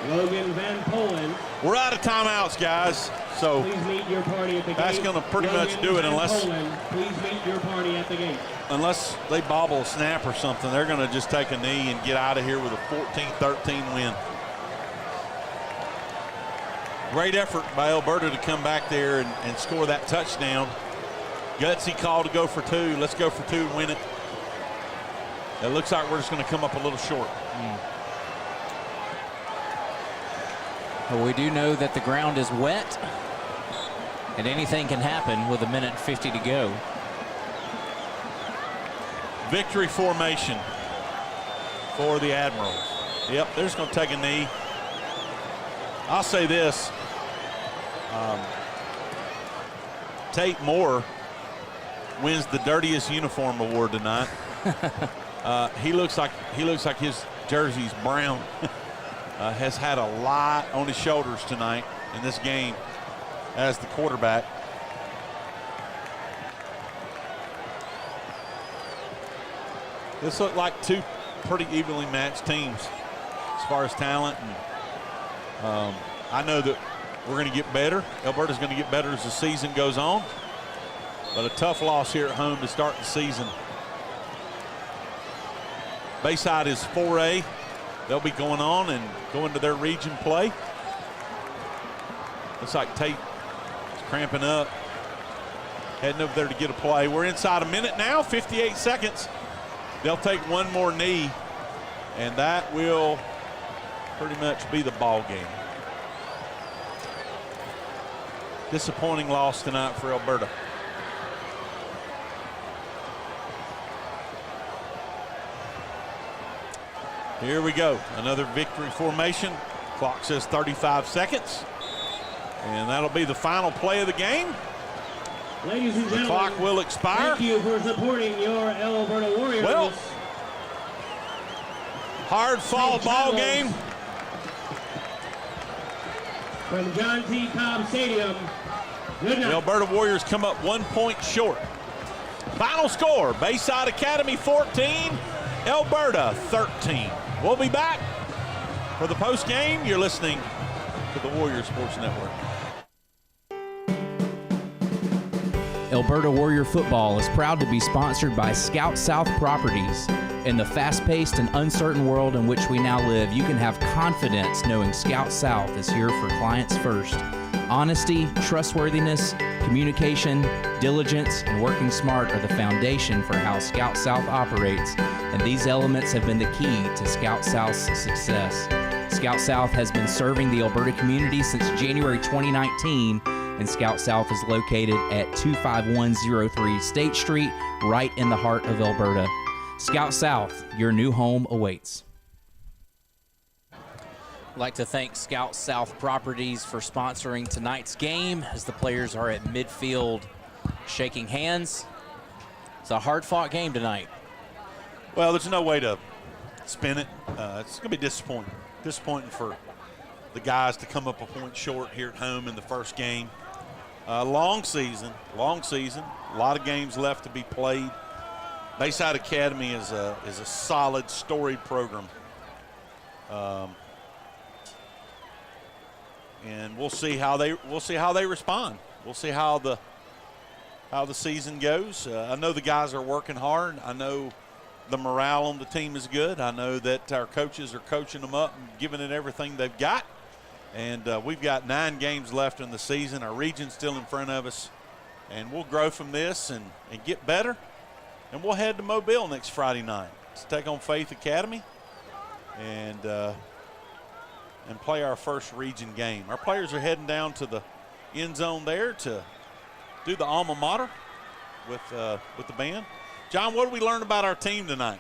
Logan Van Polen. We're out of timeouts, guys. So Please meet your party at the that's gate. going to pretty much do it Van unless Polen, please meet your party at the gate. they bobble a snap or something. They're going to just take a knee and get out of here with a 14-13 win. Great effort by Elberta to come back there and score that touchdown. Gutsy call to go for 2. Let's go for 2 and win it. It looks like we're just going to come up a little short. But we do know that the ground is wet, and anything can happen with a minute and 50 to go. Victory formation for the Admirals. Yep, they're just going to take a knee. I'll say this. Tate Moore wins the dirtiest uniform award tonight. He looks like his jersey's brown. Has had a lot on his shoulders tonight in this game as the quarterback. This looked like two pretty evenly matched teams as far as talent, and I know that we're going to get better. Alberta's going to get better as the season goes on, but a tough loss here at home to start the season. Bayside is 4A. They'll be going on and going to their region play. Looks like Tate is cramping up, heading over there to get a play. We're inside a minute now, 58 seconds. They'll take one more knee, and that will pretty much be the ball game. Disappointing loss tonight for Alberta. Here we go, another victory formation. Clock says 35 seconds, and that'll be the final play of the game. Ladies and gentlemen, the clock will expire. Thank you for supporting your Alberta Warriors. Well, hard fall ball game. From John T. Cobb Stadium, good night. The Alberta Warriors come up 1 point short. Final score, Bayside Academy 14, Alberta 13. We'll be back for the post game. You're listening to the Warriors Sports Network. Alberta Warrior Football is proud to be sponsored by Scout South Properties. In the fast-paced and uncertain world in which we now live, you can have confidence knowing Scout South is here for clients first. Honesty, trustworthiness, communication, diligence, and working smart are the foundation for how Scout South operates, and these elements have been the key to Scout South's success. Scout South has been serving the Alberta community since January 2019, and Scout South is located at 25103 State Street, right in the heart of Alberta. Scout South, your new home awaits. I'd like to thank Scout South Properties for sponsoring tonight's game as the players are at midfield shaking hands. It's a hard-fought game tonight. Well, there's no way to spin it. It's going to be disappointing for the guys to come up a point short here at home in the first game. Long season, a lot of games left to be played. Bayside Academy is a solid, storied program, and we'll see how they respond. We'll see how the season goes. I know the guys are working hard. I know the morale on the team is good. I know that our coaches are coaching them up and giving it everything they've got. And we've got 9 games left in the season. Our region's still in front of us, and we'll grow from this and get better. And we'll head to Mobile next Friday night to take on Faith Academy and play our first region game. Our players are heading down to the end zone there to do the alma mater with the band. John, what did we learn about our team tonight?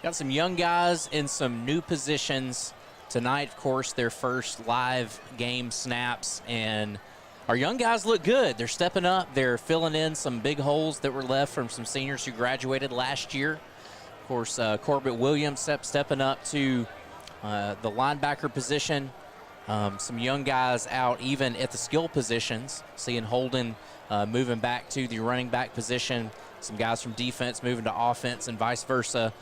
Got some young guys in some new positions. Tonight, of course, their first live game snaps, and our young guys look good. They're stepping up. They're filling in some big holes that were left from some seniors who graduated last year. Of course, Corbett Williams stepping up to the linebacker position. Some young guys out even at the skill positions, seeing Holden moving back to the running back position, some guys from defense moving to offense and vice versa.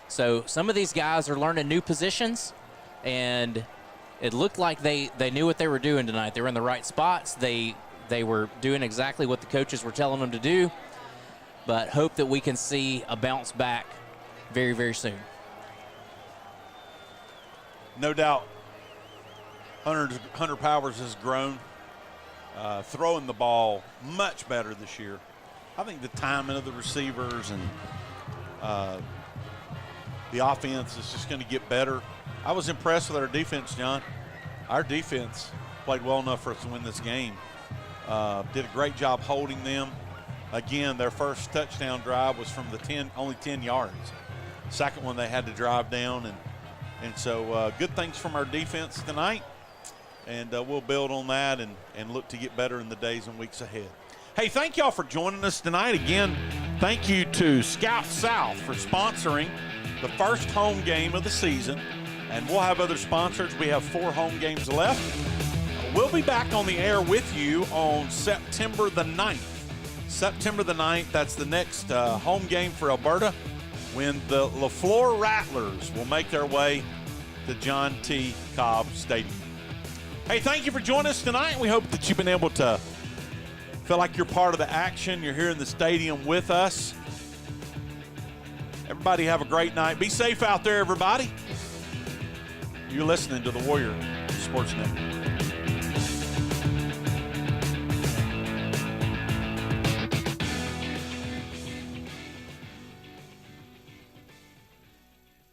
So some of these guys are learning new positions, and it looked like they knew what they were doing tonight. They were in the right spots. They were doing exactly what the coaches were telling them to do, but hope that we can see a bounce back very, very soon. No doubt Hunter Powers has grown, throwing the ball much better this year. I think the timing of the receivers and the offense is just going to get better. I was impressed with our defense, John. Our defense played well enough for us to win this game. Did a great job holding them. Again, their first touchdown drive was from only 10 yards. Second one they had to drive down, and so good things from our defense tonight, and we'll build on that and look to get better in the days and weeks ahead. Hey, thank y'all for joining us tonight. Again, Thank you to Scout South for sponsoring the first home game of the season. And we'll have other sponsors. We have 4 home games left. We'll be back on the air with you on September the 9th. September the 9th, that's the next home game for Alberta, when the LaFleur Rattlers will make their way to John T. Cobb Stadium. Hey, thank you for joining us tonight. We hope that you've been able to feel like you're part of the action. You're here in the stadium with us. Everybody have a great night. Be safe out there, everybody. You're listening to the Warrior Sports Network.